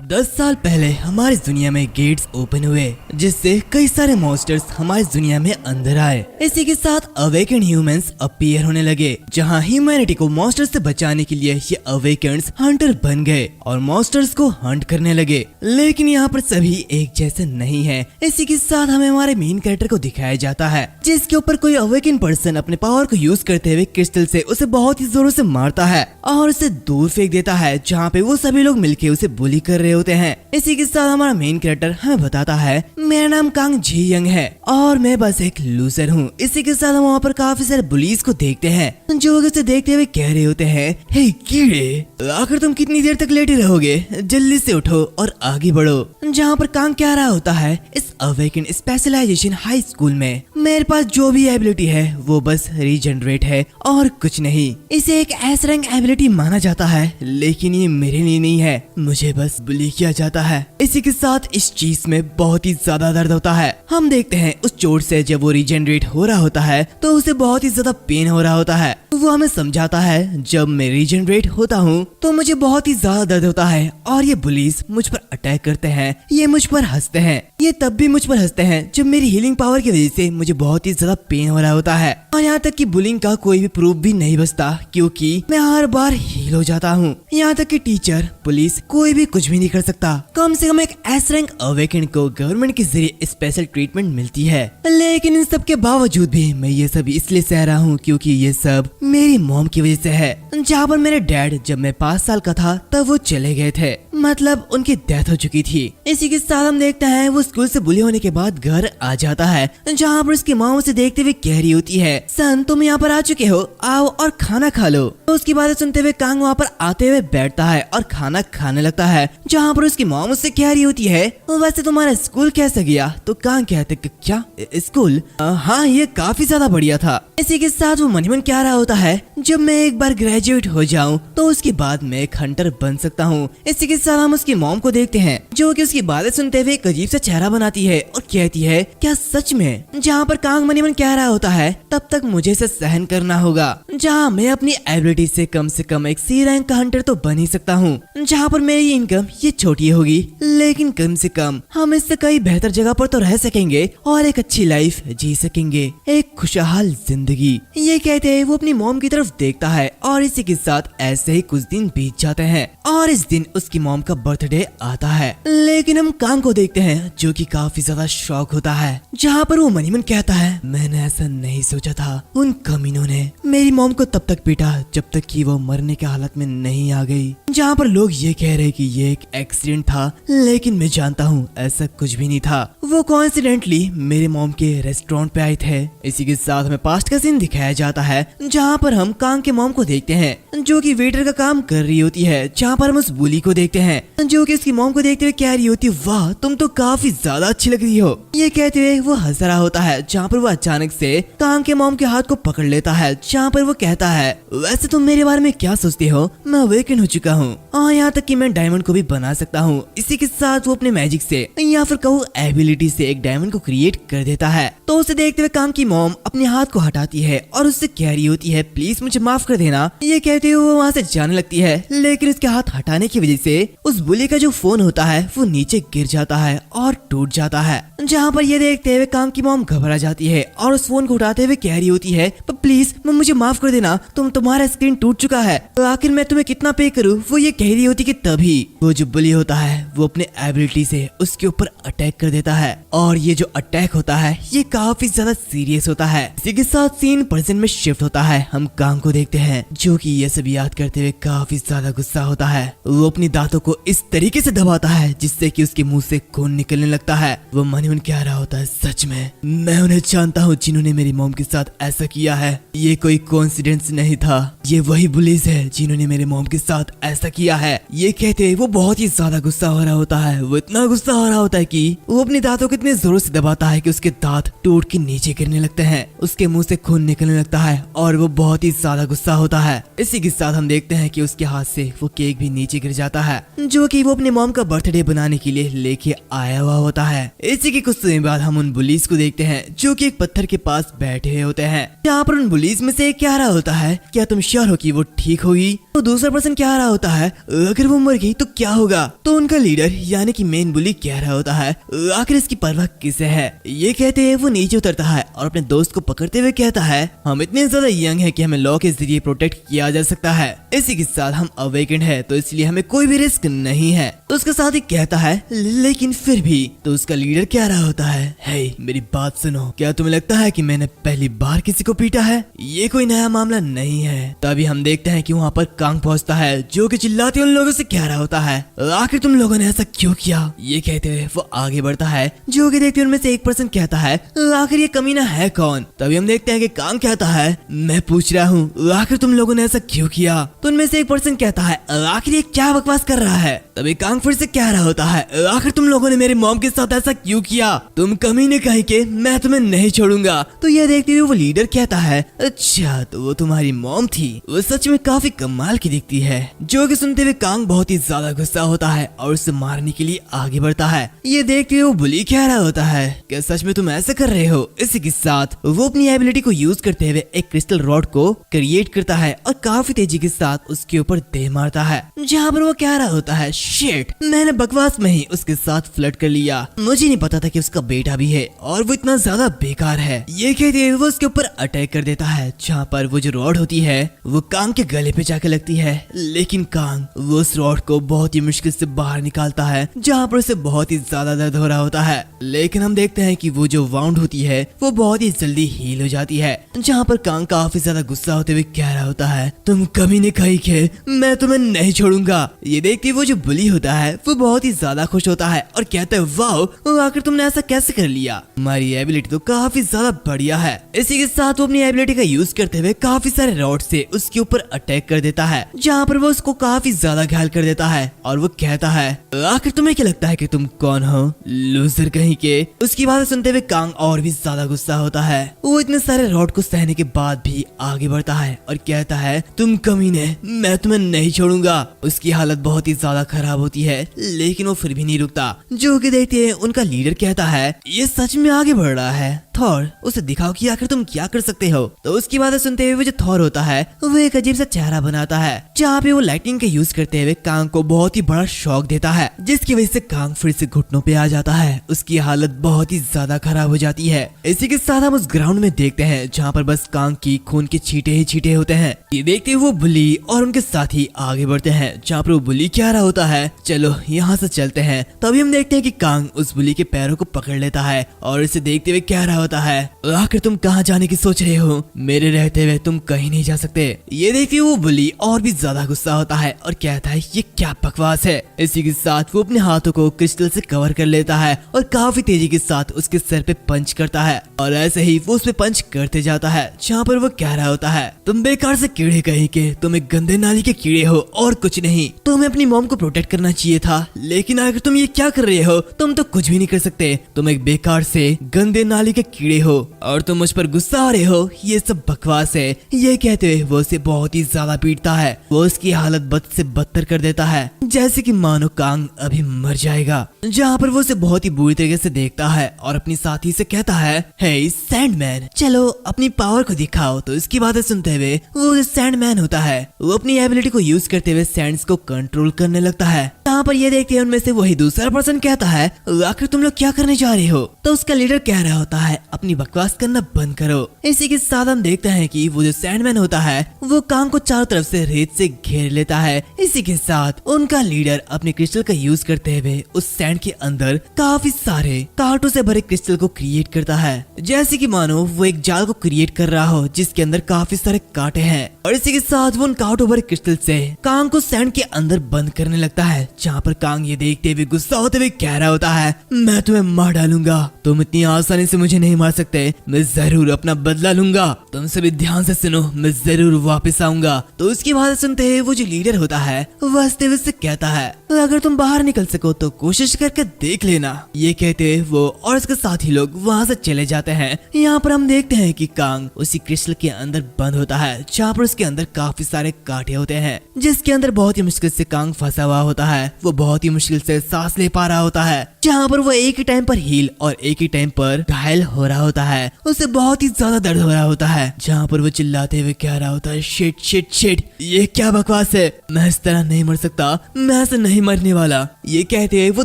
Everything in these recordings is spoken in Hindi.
10 साल पहले हमारी दुनिया में गेट्स ओपन हुए जिससे कई सारे मॉन्स्टर्स हमारी दुनिया में अंदर आए। इसी के साथ अवेकन ह्यूमंस अपीयर होने लगे, जहां ह्यूमैनिटी को मॉन्स्टर्स से बचाने के लिए ये अवेकन्स हंटर बन गए और मॉन्स्टर्स को हंट करने लगे। लेकिन यहाँ पर सभी एक जैसे नहीं है। इसी के साथ हमें हमारे मेन कैरेक्टर को दिखाया जाता है जिसके ऊपर कोई अवेकन पर्सन अपने पावर को यूज करते हुए क्रिस्टल से उसे बहुत ही जोरों से मारता है और उसे दूर फेंक देता है, जहाँ पे वो सभी लोग मिलके उसे बुली कर रहे होते हैं। इसी के साथ हमारा मेन कैरेक्टर हमें बताता है मेरा नाम कांग जी यंग है और मैं बस एक लूजर हूँ। इसी के साथ हम वहाँ पर काफी सारे बुलीज को देखते हैं जो उसे देखते हुए कह रहे होते हैं, हे कीड़े, आखिर तुम कितनी देर तक लेटे रहोगे, जल्दी से उठो और आगे बढ़ो। जहाँ पर कांग कह रहा होता है, इस अवेकन स्पेशलाइजेशन हाई स्कूल में मेरे पास जो भी एबिलिटी है वो बस रीजनरेट है और कुछ नहीं। इसे एक एस रैंक एबिलिटी माना जाता है, लेकिन ये मेरे लिए नहीं है, मुझे बस बुली किया जाता है। इसी के साथ इस चीज में बहुत ही ज्यादा दर्द होता है। हम देखते हैं उस चोट से जब वो रीजनरेट हो रहा होता है तो उसे बहुत ही ज्यादा पेन हो रहा होता है। वो हमें समझाता है जब मैं रीजनरेट होता हूँ तो मुझे बहुत ही ज्यादा दर्द होता है और ये बुलीज मुझ पर अटैक करते हैं, ये मुझ पर हंसते हैं। ये तब भी मुझ पर हंसते हैं जब मेरी हीलिंग पावर की वजह से मुझे बहुत ही ज्यादा पेन हो रहा होता है और यहाँ तक कि बुलिंग का कोई भी प्रूफ भी नहीं बचता क्योंकि मैं हर बार हील हो जाता हूँ। यहाँ तक कि टीचर, पुलिस, कोई भी कुछ भी नहीं कर सकता। कम से कम एक एस रैंक अवेकन को गवर्नमेंट के जरिए स्पेशल ट्रीटमेंट मिलती है, लेकिन इन सब के बावजूद भी मैं ये सब इसलिए सह रहा हूँ क्योंकि ये सब मेरी मॉम की वजह से है। जहाँ पर मेरे डैड जब मैं 5 साल का था तब वो चले गए थे, मतलब उनकी डेथ हो चुकी थी। इसी के साथ हम देखते हैं वो स्कूल से बुली होने के बाद घर आ जाता है, जहाँ पर उसकी माँ उसे देखते हुए कह रही होती है, सन तुम यहाँ पर आ चुके हो, आओ और खाना खा लो। तो उसकी बातें सुनते हुए कांग वहाँ पर आते हुए बैठता है और खाना खाने लगता है, जहाँ पर उसकी माँ उससे कह रही होती है, वैसे तुम्हारा स्कूल कैसा गया? तो कांग कहते क्या स्कूल? हाँ, ये काफी ज्यादा बढ़िया था। इसी के साथ वो मन ही मन कह रहा होता है, जब मैं एक बार ग्रेजुएट हो जाऊं तो उसके बाद मैं एक हंटर बन सकता हूँ। इसी के साथ हम उसकी मॉम को देखते हैं जो कि उसकी बातें सुनते हुए एक अजीब सा चेहरा बनाती है और कहती है, क्या सच में? जहाँ पर कांग मन ही मन कह रहा होता है, तब तक मुझे इसे सहन करना होगा, जहाँ मैं अपनी एबिलिटी से कम एक सी रैंक का हंटर तो बन ही सकता हूँ, जहाँ पर मेरी इनकम ये छोटी होगी, लेकिन कम से कम हम इससे कई बेहतर जगह पर तो रह सकेंगे और एक अच्छी लाइफ जी सकेंगे, एक खुशहाल जिंदगी। ये कहते हैं वो अपनी मॉम की तरफ देखता है और इसी के साथ ऐसे ही कुछ दिन बीत जाते हैं और इस दिन उसकी मॉम का बर्थडे आता है। लेकिन हम कांग को देखते हैं जो कि काफी ज्यादा शॉक होता है, जहाँ पर वो मन ही मन कहता है, मैंने ऐसा नहीं सोचा था, उन कमीनों ने मेरी मॉम को तब तक पीटा जब तक कि वो मरने के हालत में नहीं आ गई। जहाँ पर लोग ये कह रहे कि ये एक एक्सीडेंट था, लेकिन मैं जानता हूँ ऐसा कुछ भी नहीं था, वो कोइंसिडेंटली मेरे मॉम के रेस्टोरेंट पे आए थे। इसी के साथ हमें पास्ट का सीन दिखाया जाता है, जहाँ पर हम कांग के मॉम को देखते हैं जो कि वेटर का काम कर रही होती है, जहाँ पर हम उस बुली को देखते हैं जो कि उसकी मॉम को देखते हुए कह रही होती है, वाह तुम तो काफी ज्यादा अच्छी लग रही हो। ये कहते हुए वो हंस रहा होता है, जहाँ पर वो अचानक से कांग के मॉम के हाथ को पकड़ लेता है, जहाँ पर वो कहता है, वैसे तुम मेरे बारे में क्या सोचते हो, मैं अवेकन हो चुका हूँ और यहाँ तक कि मैं डायमंड को भी बना सकता हूँ। इसी के साथ वो अपने मैजिक से या फिर कहूँ एबिलिटी से एक डायमंड को क्रिएट कर देता है। तो उसे देखते हुए कांग की मॉम अपने हाथ को हटाती है और उससे कह रही होती है, प्लीज मुझे माफ कर देना। ये कहते हुए वो वहाँ से जाने लगती है, लेकिन उसके हाथ हटाने की वजह से उस बुली का जो फोन होता है वो नीचे गिर जाता है और टूट जाता है। जहाँ पर ये देखते हुए कांग की मॉम घबरा जाती है और उस फोन को उठाते हुए कह रही होती है, प्लीज मुझे माफ कर देना, तुम्हारा स्क्रीन टूट चुका है, आखिर मैं तुम्हें कितना पे करूँ? वो ये कह रही होती कि तभी वो जो बुली होता है वो अपने एबिलिटी से उसके ऊपर अटैक कर देता है और ये जो अटैक होता है ये काफी ज्यादा सीरियस होता है। इसी के साथ सीन प्रेजेंट में शिफ्ट होता है। हम कांग को देखते हैं जो कि ये सब याद करते हुए काफी ज्यादा गुस्सा होता है। वो अपनी दांतों को इस तरीके से दबाता है जिससे कि उसके मुंह से खून निकलने लगता है। वो मन ही मन कह रहा होता है, सच में मैं उन्हें जानता हूँ जिन्होंने मेरी मॉम के साथ ऐसा किया है, ये कोई कोइंसिडेंस नहीं था, ये वही बुलीज है जिन्होंने मेरे मॉम के साथ ऐसा किया है। ये कहते वो बहुत ही ज्यादा गुस्सा हो रहा होता है। वो इतना गुस्सा हो रहा होता है कि वो अपनी दांतों को इतने जोरों से दबाता है कि उसके दांत टूट के नीचे गिरने लगते हैं, उसके मुंह से खून निकलने लगता है और वो बहुत ही ज्यादा गुस्सा होता है। इसी के साथ हम देखते हैं कि उसके हाथ से वो केक भी नीचे गिर जाता है जो कि वो अपने मॉम का बर्थडे बनाने के लिए लेके आया हुआ होता है। इसी के कुछ समय बाद हम उन बुलीज को देखते हैं जो कि एक पत्थर के पास बैठे हुए होते हैं। यहाँ पर उन बुलीज में से एक कह रहा होता है, क्या तुम श्योर हो कि वो ठीक होगी? तो दूसरा पर्सन कह रहा होता है, अगर वो मर गई तो क्या होगा? तो उनका लीडर यानी कि मेन बुली कह रहा होता है, आखिर इसकी परवाह किसे है? ये कहते हैं वो नीचे उतरता है और अपने दोस्त को पकड़ते हुए कहता है, हम इतने ज्यादा यंग है कि हमें लॉ के जरिए प्रोटेक्ट किया जा सकता है। इसी के साथ हम अवेकेंड है तो इसलिए हमें कोई भी रिस्क नहीं है। तो उसके साथ ही कहता है, लेकिन फिर भी। तो उसका लीडर कह रहा होता है, हे मेरी बात सुनो, क्या तुम्हें लगता है कि मैंने पहली बार किसी को पीटा है? ये कोई नया मामला नहीं है। तभी हम देखते हैं कि वहाँ पर कांग पहुँचता है जो कि चिल्लाते उन लोगों से कह रहा होता है, आखिर तुम लोगों ने ऐसा क्यों किया? ये कहते हुए वो आगे बढ़ता है जो कि देखते उनमें से एक पर्सन कहता है, आखिर ये कमीना है कौन? तभी हम देखते हैं कि कांग कहता है, मैं पूछ रहा हूँ आखिर तुम लोगों ने ऐसा क्यों किया? तो उनमें से एक पर्सन कहता है, आखिर ये क्या बकवास कर रहा है? तभी कांग फिर से कह रहा होता है, आखिर तुम लोगों ने मेरे मॉम के साथ ऐसा क्यों किया? तुम कमीने कहीं के, मैं तुम्हें नहीं छोड़ूंगा। तो ये देखते हुए वो लीडर कहता है, अच्छा तो वो तुम्हारी मॉम थी, वो सच में काफी कमाल की दिखती है। जो कि सुनते हुए कांग बहुत ही ज्यादा गुस्सा होता है और उसे मारने के लिए आगे बढ़ता है। ये देखते हुए वो बुली कह रहा होता है, क्या सच में तुम ऐसा कर रहे हो? इसी के साथ वो अपनी एबिलिटी को यूज करते हुए एक क्रिस्टल रॉड को क्रिएट करता है और काफी तेजी के साथ उसके ऊपर दे मारता है। जहाँ पर वो कह रहा होता है, शिट, मैंने बकवास में ही उसके साथ फ्लर्ट कर लिया, मुझे नहीं पता था कि उसका बेटा भी है और वो इतना ज्यादा बेकार है। ये कहते हुए वो उसके ऊपर अटैक कर देता है, जहाँ पर वो जो रॉड होती है वो कांग के गले पे जाके लगती है। लेकिन कांग वो उस रॉड को बहुत ही मुश्किल से बाहर निकालता है, जहाँ पर उसे बहुत ही ज्यादा दर्द हो रहा होता है। लेकिन हम देखते हैं कि वो जो वाउंड होती है वो बहुत ही जल्दी हील हो जाती है। जहाँ पर कांग काफी ज्यादा गुस्सा होते हुए कह रहा होता है, तुम कभी नहीं खाई के, मैं तुम्हें नहीं छोड़ूंगा। ये देखते वो जो बुली होता है वो बहुत ही ज्यादा खुश होता है और कहता है, वाओ, आखिर तुमने ऐसा कैसे कर लिया? तुम्हारी एबिलिटी तो काफी ज्यादा बढ़िया है। इसी के साथ वो अपनी एबिलिटी का यूज करते हुए काफी सारे रॉड से उसके ऊपर अटैक कर देता है, जहाँ पर वो उसको काफी ज्यादा घायल कर देता है और वो कहता है, आखिर तुम्हें क्या लगता है कि तुम कौन हो, लूजर कहीं के? उसकी बातें सुनते हुए कांग और भी ज्यादा गुस्सा होता है। वो इतने सारे रॉड को सहने के बाद भी आगे बढ़ता है और कहता है, तुम कमीने, मैं तुम्हें नहीं छोड़ूंगा। उसकी हालत बहुत ही ज्यादा खराब होती है लेकिन वो फिर भी नहीं रुकता। जो कि देखते हैं उनका लीडर कहता है, ये सच में आगे बढ़ रहा है, थॉर उसे दिखाओ कि आखिर तुम क्या कर सकते हो। तो उसकी बातें सुनते हुए वो जो थॉर होता है वो एक अजीब सा चेहरा बनाता है, जहाँ पे वो लाइटिंग का यूज करते हुए कांग को बहुत ही बड़ा शॉक देता है, जिसकी वजह से कांग फिर से घुटनों पे आ जाता है। उसकी हालत बहुत ही ज्यादा खराब हो जाती है। इसी के साथ हम उस ग्राउंड में देखते हैं जहाँ पर बस कांग की खून के छींटे ही छींटे होते हैं। ये देखते हुए वो बुली और उनके साथी आगे बढ़ते हैं, जहाँ पर वो बुली क्या रहा होता है, चलो यहाँ से चलते हैं। तभी हम देखते हैं कि कांग उस बुली के पैरों को पकड़ लेता है और इसे देखते हुए कह रहा होता है, आखिर तुम कहाँ जाने की सोच रहे हो? मेरे रहते हुए तुम कहीं नहीं जा सकते। ये देखते वो बुली और भी ज्यादा गुस्सा होता है और कहता है, ये क्या बकवास है? इसी के साथ वो अपने हाथों को क्रिस्टल से कवर कर लेता है और काफी तेजी के साथ उसके सर पे पंच करता है और ऐसे ही वो उस पे पंच करते जाता है, जहाँ पर वो कह रहा होता है, तुम बेकार से कीड़े कहीं के, तुम एक गंदे नाली के कीड़े हो और कुछ नहीं। तुम्हें अपनी मॉम को प्रोटेक्ट करना चाहिए था, लेकिन अगर तुम ये क्या कर रहे हो, तुम तो कुछ भी नहीं कर सकते। तुम एक बेकार से गंदे नाली के कीड़े हो और तुम मुझ पर गुस्सा आ रहे हो, ये सब बकवास है। ये कहते हुए वो उसे बहुत ही ज्यादा पीटता है। वो उसकी हालत बद से बदतर कर देता है, जैसे कि मानो कांग अभी मर जाएगा। जहाँ पर वो उसे बहुत ही बुरी तरीके से देखता है और अपनी साथी से कहता है, हे सैंडमैन, चलो अपनी पावर को दिखाओ। तो इसकी बातें सुनते हुए वो सैंडमैन होता है, वो अपनी एबिलिटी को यूज करते हुए सैंड्स को कंट्रोल करने लगता है। यहाँ पर ये देखते हैं उनमें से वही दूसरा पर्सन कहता है, आखिर तुम लोग क्या करने जा रहे हो? तो उसका लीडर कह रहा होता है, अपनी बकवास करना बंद करो। इसी के साथ हम देखते हैं कि वो जो सैंडमैन होता है वो कांग को चारों तरफ से रेत से घेर लेता है। इसी के साथ उनका लीडर अपने क्रिस्टल का यूज करते हुए उस सैंड के अंदर काफी सारे कांटों से भरे क्रिस्टल को क्रिएट करता है, जैसे कि मानो वो एक जाल को क्रिएट कर रहा हो जिसके अंदर काफी सारे कांटे हैं। और इसी के साथ वो उन कांटों भरे क्रिस्टल से कांग को सैंड के अंदर बंद करने लगता है, जहाँ पर कांग ये देखते हुए गुस्सा होते हुए कह रहा होता है, मैं तुम्हें मार डालूंगा, तुम इतनी आसानी से मुझे नहीं मार सकते, मैं जरूर अपना बदला लूंगा। तुम सभी ध्यान से सुनो, मैं जरूर वापस आऊंगा। तो उसकी बात सुनते हुए वो जो लीडर होता है वो हंसते हुए से कहता है, अगर तुम बाहर निकल सको तो कोशिश करके देख लेना। ये कहते वो और उसके साथी लोग वहाँ से चले जाते हैं। यहाँ पर हम देखते हैं कि कांग उसी क्रिस्टल के अंदर बंद होता है, जहाँ पर उसके अंदर काफी सारे कांटे होते हैं, जिसके अंदर बहुत ही मुश्किल से कांग फंसा हुआ होता है। वो बहुत ही मुश्किल से सांस ले पा रहा होता है। जहाँ पर वो एक ही टाइम पर हील और एक ही टाइम पर घायल हो रहा होता है। उसे बहुत ही ज्यादा दर्द हो रहा होता है, जहाँ पर वो चिल्लाते हुए कह रहा होता है, शिट शिट शिट, ये क्या बकवास है, मैं इस तरह नहीं मर सकता, मैं ऐसे नहीं मरने वाला। ये कहते हुए वो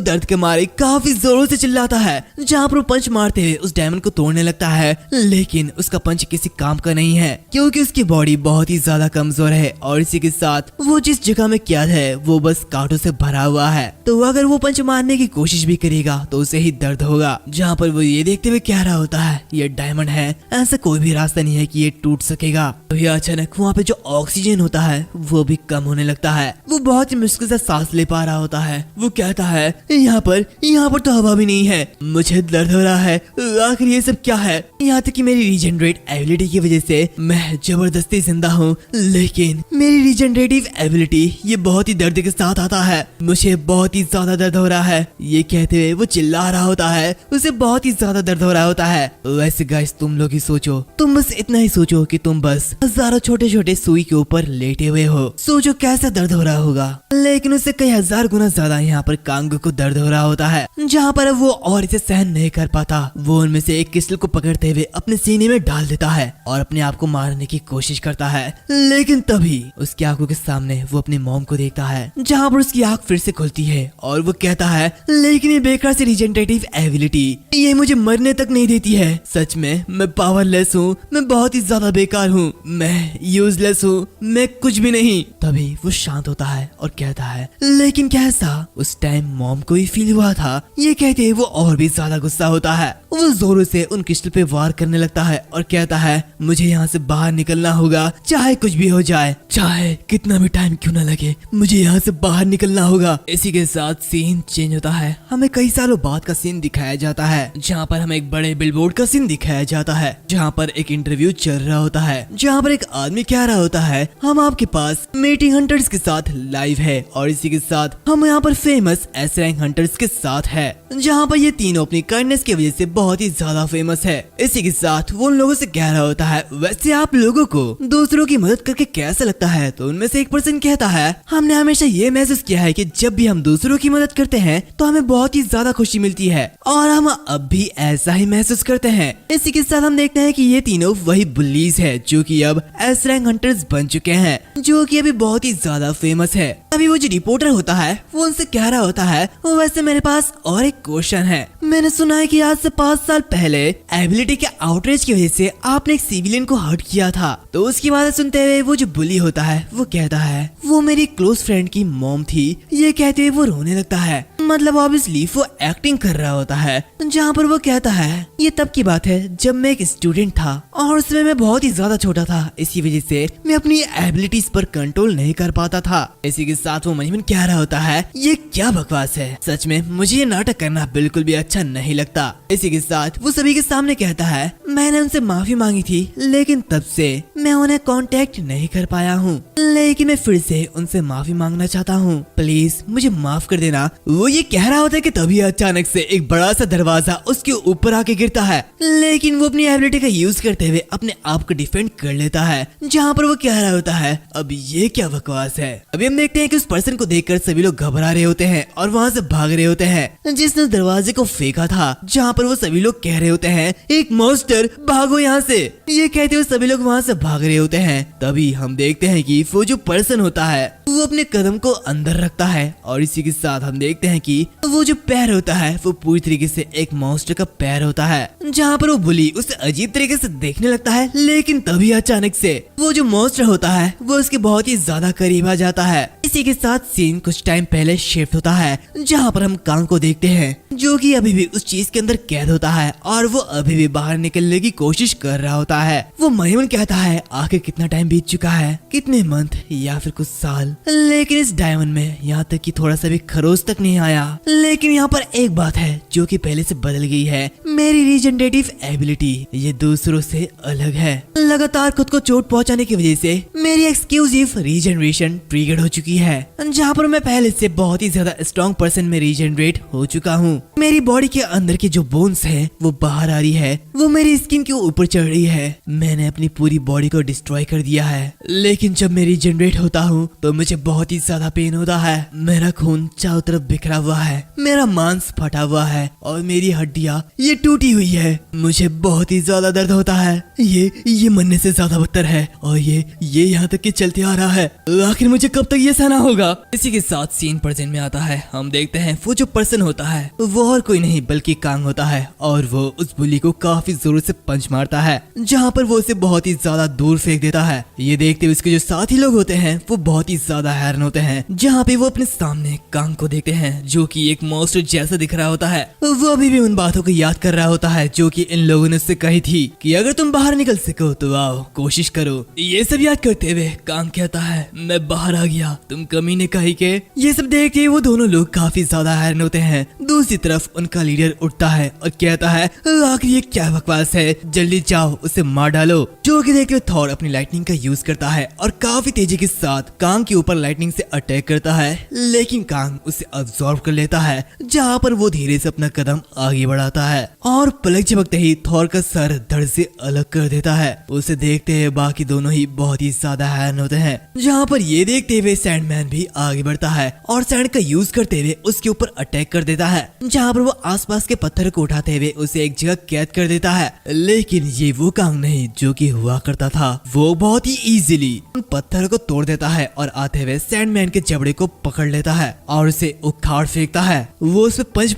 दर्द के मारे काफी जोरों से चिल्लाता है, जहाँ पर वो पंच मारते हुए उस डायमंड को तोड़ने लगता है। लेकिन उसका पंच किसी काम का नहीं है, क्योंकि उसकी बॉडी बहुत ही ज्यादा कमजोर है और इसी के साथ वो जिस जगह में कैद है वो बस कांटों से भरा हुआ है। तो अगर वो पंच मारने की कोशिश भी करेगा तो उसे ही दर्द होगा। जहाँ पर वो ये देखते हुए कह रहा होता है, ये डायमंड है, ऐसा कोई भी रास्ता नहीं है कि ये टूट सकेगा। तो ये अचानक वहाँ पे जो ऑक्सीजन होता है वो भी कम होने लगता है। वो बहुत ही मुश्किल से सांस ले पा रहा होता है। वो कहता है, यहाँ पर तो हवा भी नहीं है, मुझे दर्द हो रहा है, आखिर ये सब क्या है। यहाँ तक कि मेरी रीजनरेट एबिलिटी की वजह से मैं जबरदस्ती जिंदा हूँ, लेकिन मेरी रीजनरेटिव एबिलिटी ये बहुत ही दर्द के साथ आता है, मुझे बहुत ही ज्यादा दर्द हो रहा है। ये कहते हुए वो चिल्ला रहा होता है, उसे बहुत ही ज्यादा दर्द हो रहा होता है। वैसे गाइस तुम लोग ही सोचो, तुम बस इतना ही सोचो कि तुम बस हजारों छोटे छोटे सुई के ऊपर लेटे हुए हो, सोचो कैसा दर्द हो रहा होगा। लेकिन उससे कई हजार गुना ज्यादा यहाँ पर कांगो को दर्द हो रहा होता है, जहाँ पर वो और इसे सहन नहीं कर पाता। वो उनमें से एक क्रिस्टल को पकड़ते हुए अपने सीने में डाल देता है और अपने आप को मारने की कोशिश करता है। लेकिन तभी उसकी आंखों के सामने वो अपनी मॉम को देखता है, जहाँ पर उसकी आंख फिर से खुलती है और वो कहता है, लेकिन ये बेकार सी रीजनरेटिव एबिलिटी ये मुझे मरने तक नहीं देती है। सच में मैं पावरलेस हूँ, मैं बहुत ही ज्यादा बेकार हूँ, मैं यूजलेस हूँ, मैं कुछ भी नहीं। तभी वो शांत होता है और कहता है, लेकिन कैसा? उस टाइम मॉम को ही फील हुआ था। ये कहते वो और भी ज्यादा गुस्सा होता है। वो जोरों से उन क्रिस्टल पे वार करने लगता है और कहता है, मुझे यहाँ से बाहर निकलना होगा, चाहे कुछ भी हो जाए, चाहे कितना भी टाइम क्यों न लगे, मुझे यहाँ से बाहर निकलना होगा। इसी के साथ सीन चेंज होता है। हमें कई सालों बाद का सीन दिखाया जाता है, जहाँ पर हमें एक बड़े बिलबोर्ड का सीन दिखाया जाता है, जहाँ पर एक इंटरव्यू चल रहा होता है, जहाँ पर एक आदमी कह रहा होता है, हम आपके पास मीटिंग हंटर्स के साथ लाइव है और इसी के साथ हम यहाँ पर फेमस एस रैंक हंटर्स के साथ है, जहाँ पर ये तीनों अपनी काइंडनेस की वजह से बहुत ही ज्यादा फेमस है। इसी के साथ वो उन लोगों से कह रहा होता है, वैसे आप लोगों को दूसरों की मदद करके कैसा लगता है? तो उनमें से एक पर्सन कहता है, हमने हमेशा ये महसूस किया है कि जब भी हम दूसरों की मदद करते हैं तो हमें बहुत ही ज्यादा खुशी मिलती है और हम अब भी ऐसा ही महसूस करते हैं। इसी के साथ हम देखते हैं कि ये तीनों वही बुल्लीज है जो कि अब एस रैंक हंटर्स बन चुके हैं, जो कि अभी बहुत ही ज्यादा फेमस है। अभी वो जो रिपोर्टर होता है वो उनसे कह रहा होता है, वैसे मेरे पास और एक क्वेश्चन है, मैंने सुना है कि आज से 5 साल पहले एबिलिटी के आउटरीच की वजह से आपने एक सिविलियन को हर्ट किया था। तो उसकी बात सुनते हुए वो जो बुली होता है वो कहता है, वो मेरी क्लोज फ्रेंड की मॉम थी। ये कहते हुए वो रोने लगता है, मतलब ऑब्वियसली वो एक्टिंग कर रहा होता है, जहाँ पर वो कहता है, ये तब की बात है जब मैं एक स्टूडेंट था और उसमें मैं बहुत ही ज्यादा छोटा था, इसी वजह से मैं अपनी एबिलिटीज पर कंट्रोल नहीं कर पाता था। इसी के साथ वो मजमून कह रहा होता है, ये क्या बकवास है, सच में मुझे ये नाटक करना बिल्कुल भी अच्छा नहीं लगता। इसी के साथ वो सभी के सामने कहता है, मैंने उनसे माफी मांगी थी, लेकिन तब से मैं उन्हें कांटेक्ट नहीं कर पाया हूँ, लेकिन मैं फिर से उनसे माफी मांगना चाहता हूँ, प्लीज मुझे माफ कर देना। वो ये कह रहा होता है कि तभी अचानक से एक बड़ा सा दरवाजा उसके ऊपर आके गिरता है, लेकिन वो अपनी एबिलिटी का यूज करते हुए अपने आप को डिफेंड कर लेता है, जहाँ पर वो कह रहा होता है, अब ये क्या बकवास है। अभी हम देखते हैं कि उस पर्सन को देखकर सभी लोग घबरा रहे होते हैं और वहाँ से भाग रहे होते हैं, जिसने दरवाजे को फेंका था, जहाँ पर वो सभी लोग कह रहे होते हैं, एक मॉन्स्टर, भागो यहाँ से। ये कहते हुए सभी लोग वहाँ से भाग रहे होते हैं। तभी हम देखते हैं कि वो जो पर्सन होता है वो अपने कदम को अंदर रखता है और इसी के साथ हम देखते हैं कि वो जो पैर होता है वो पूरी तरीके से एक मॉन्स्टर का पैर होता है, जहाँ पर वो बुली उसे अजीब तरीके से देखने लगता है। लेकिन तभी अचानक से वो जो मॉन्स्टर होता है वो उसके बहुत ही ज्यादा करीब आ जाता है। इसी के साथ सीन कुछ टाइम पहले शिफ्ट होता है, जहाँ पर हम कांग को देखते हैं, जो कि अभी भी उस चीज के अंदर कैद होता है और वो अभी भी बाहर निकलने की कोशिश कर रहा होता है। वो महिमन कहता है, आखिर कितना टाइम बीत चुका है, कितने मंथ या फिर कुछ साल, लेकिन इस डायमंड में यहाँ तक कि थोड़ा सा भी खरोच तक नहीं आया। लेकिन यहाँ पर एक बात है जो कि पहले से बदल गई है, मेरी रीजनरेटिव एबिलिटी ये दूसरों से अलग है। लगातार खुद को चोट पहुंचाने की वजह से मेरी एक्सक्लूसिव रीजनरेशन ट्रिगर हो चुकी है, जहाँ पर मैं पहले से बहुत ही ज्यादा स्ट्रॉन्ग पर्सन में रीजनरेट हो चुका हूँ। मेरी बॉडी के अंदर की जो बोन्स है वो बाहर आ रही है, वो मेरी स्किन के ऊपर चढ़ रही है। मैंने अपनी पूरी बॉडी को डिस्ट्रॉय कर दिया है, लेकिन जब मैं रीजनरेट होता हूँ तो मुझे बहुत ही ज्यादा पेन होता है। मेरा खून चारों तरफ बिखरा हुआ है, मेरा मांस फटा हुआ है और मेरी हड्डियाँ ये टूटी हुई है। मुझे बहुत ही ज्यादा दर्द होता है। ये मरने से ज्यादा बदतर है और ये यहाँ तक कि चलते आ रहा है। आखिर मुझे कब तक ये सहना होगा। इसी के साथ सीन प्रेजेंट में आता है। हम देखते हैं वो जो पर्सन होता है वो और कोई नहीं बल्कि कांग होता है और वो उस बुली को काफी जोर से पंच मारता है, जहाँ पर वो उसे बहुत ही ज्यादा दूर फेंक देता है। ये देखते हुए उसके जो साथी लोग होते हैं वो बहुत ही ज्यादा हैरान होते हैं, जहाँ पे वो अपने सामने कांग को देखते हैं जो कि एक मॉन्स्टर जैसा दिख रहा होता है। वो अभी भी उन बातों को याद कर रहा होता है जो कि इन लोगों ने उससे कही थी कि अगर तुम बाहर निकल सको तो आओ, कोशिश करो। ये सब याद करते हुए कांग कहता है मैं बाहर आ गया, तुम कमी ने कही के। ये सब देख के वो दोनों लोग काफी ज्यादा हैरान होते हैं। दूसरी तरफ उनका लीडर उठता है और कहता है आखिर ये क्या बकवास है, जल्दी जाओ उसे मार डालो। जो कि देखते हुए थॉर अपनी लाइटनिंग का यूज करता है और काफी तेजी के साथ कांग के ऊपर लाइटनिंग से अटैक करता है, लेकिन कांग उसे अब्सॉर्ब कर लेता है, जहाँ पर वो धीरे से अपना कदम आगे बढ़ाता है और पलक झपकते ही थॉर का सर धड़ से अलग कर देता है। उसे देखते हुए बाकी दोनों ही बहुत ही ज्यादा हैरान होते हैं, जहाँ पर ये देखते हुए सैंडमैन भी आगे बढ़ता है और सैंड का यूज करते हुए उसके ऊपर अटैक कर देता है, जहाँ पर वो आसपास के पत्थर को उठाते हुए उसे एक जगह कैद कर देता है। लेकिन ये वो कांग नहीं जो कि हुआ करता था। वो बहुत ही इजीली उन पत्थर को तोड़ देता है और आते हुए सैंडमैन के जबड़े को पकड़ लेता है और उसे उखाड़ फेंकता है। वो उसे पंच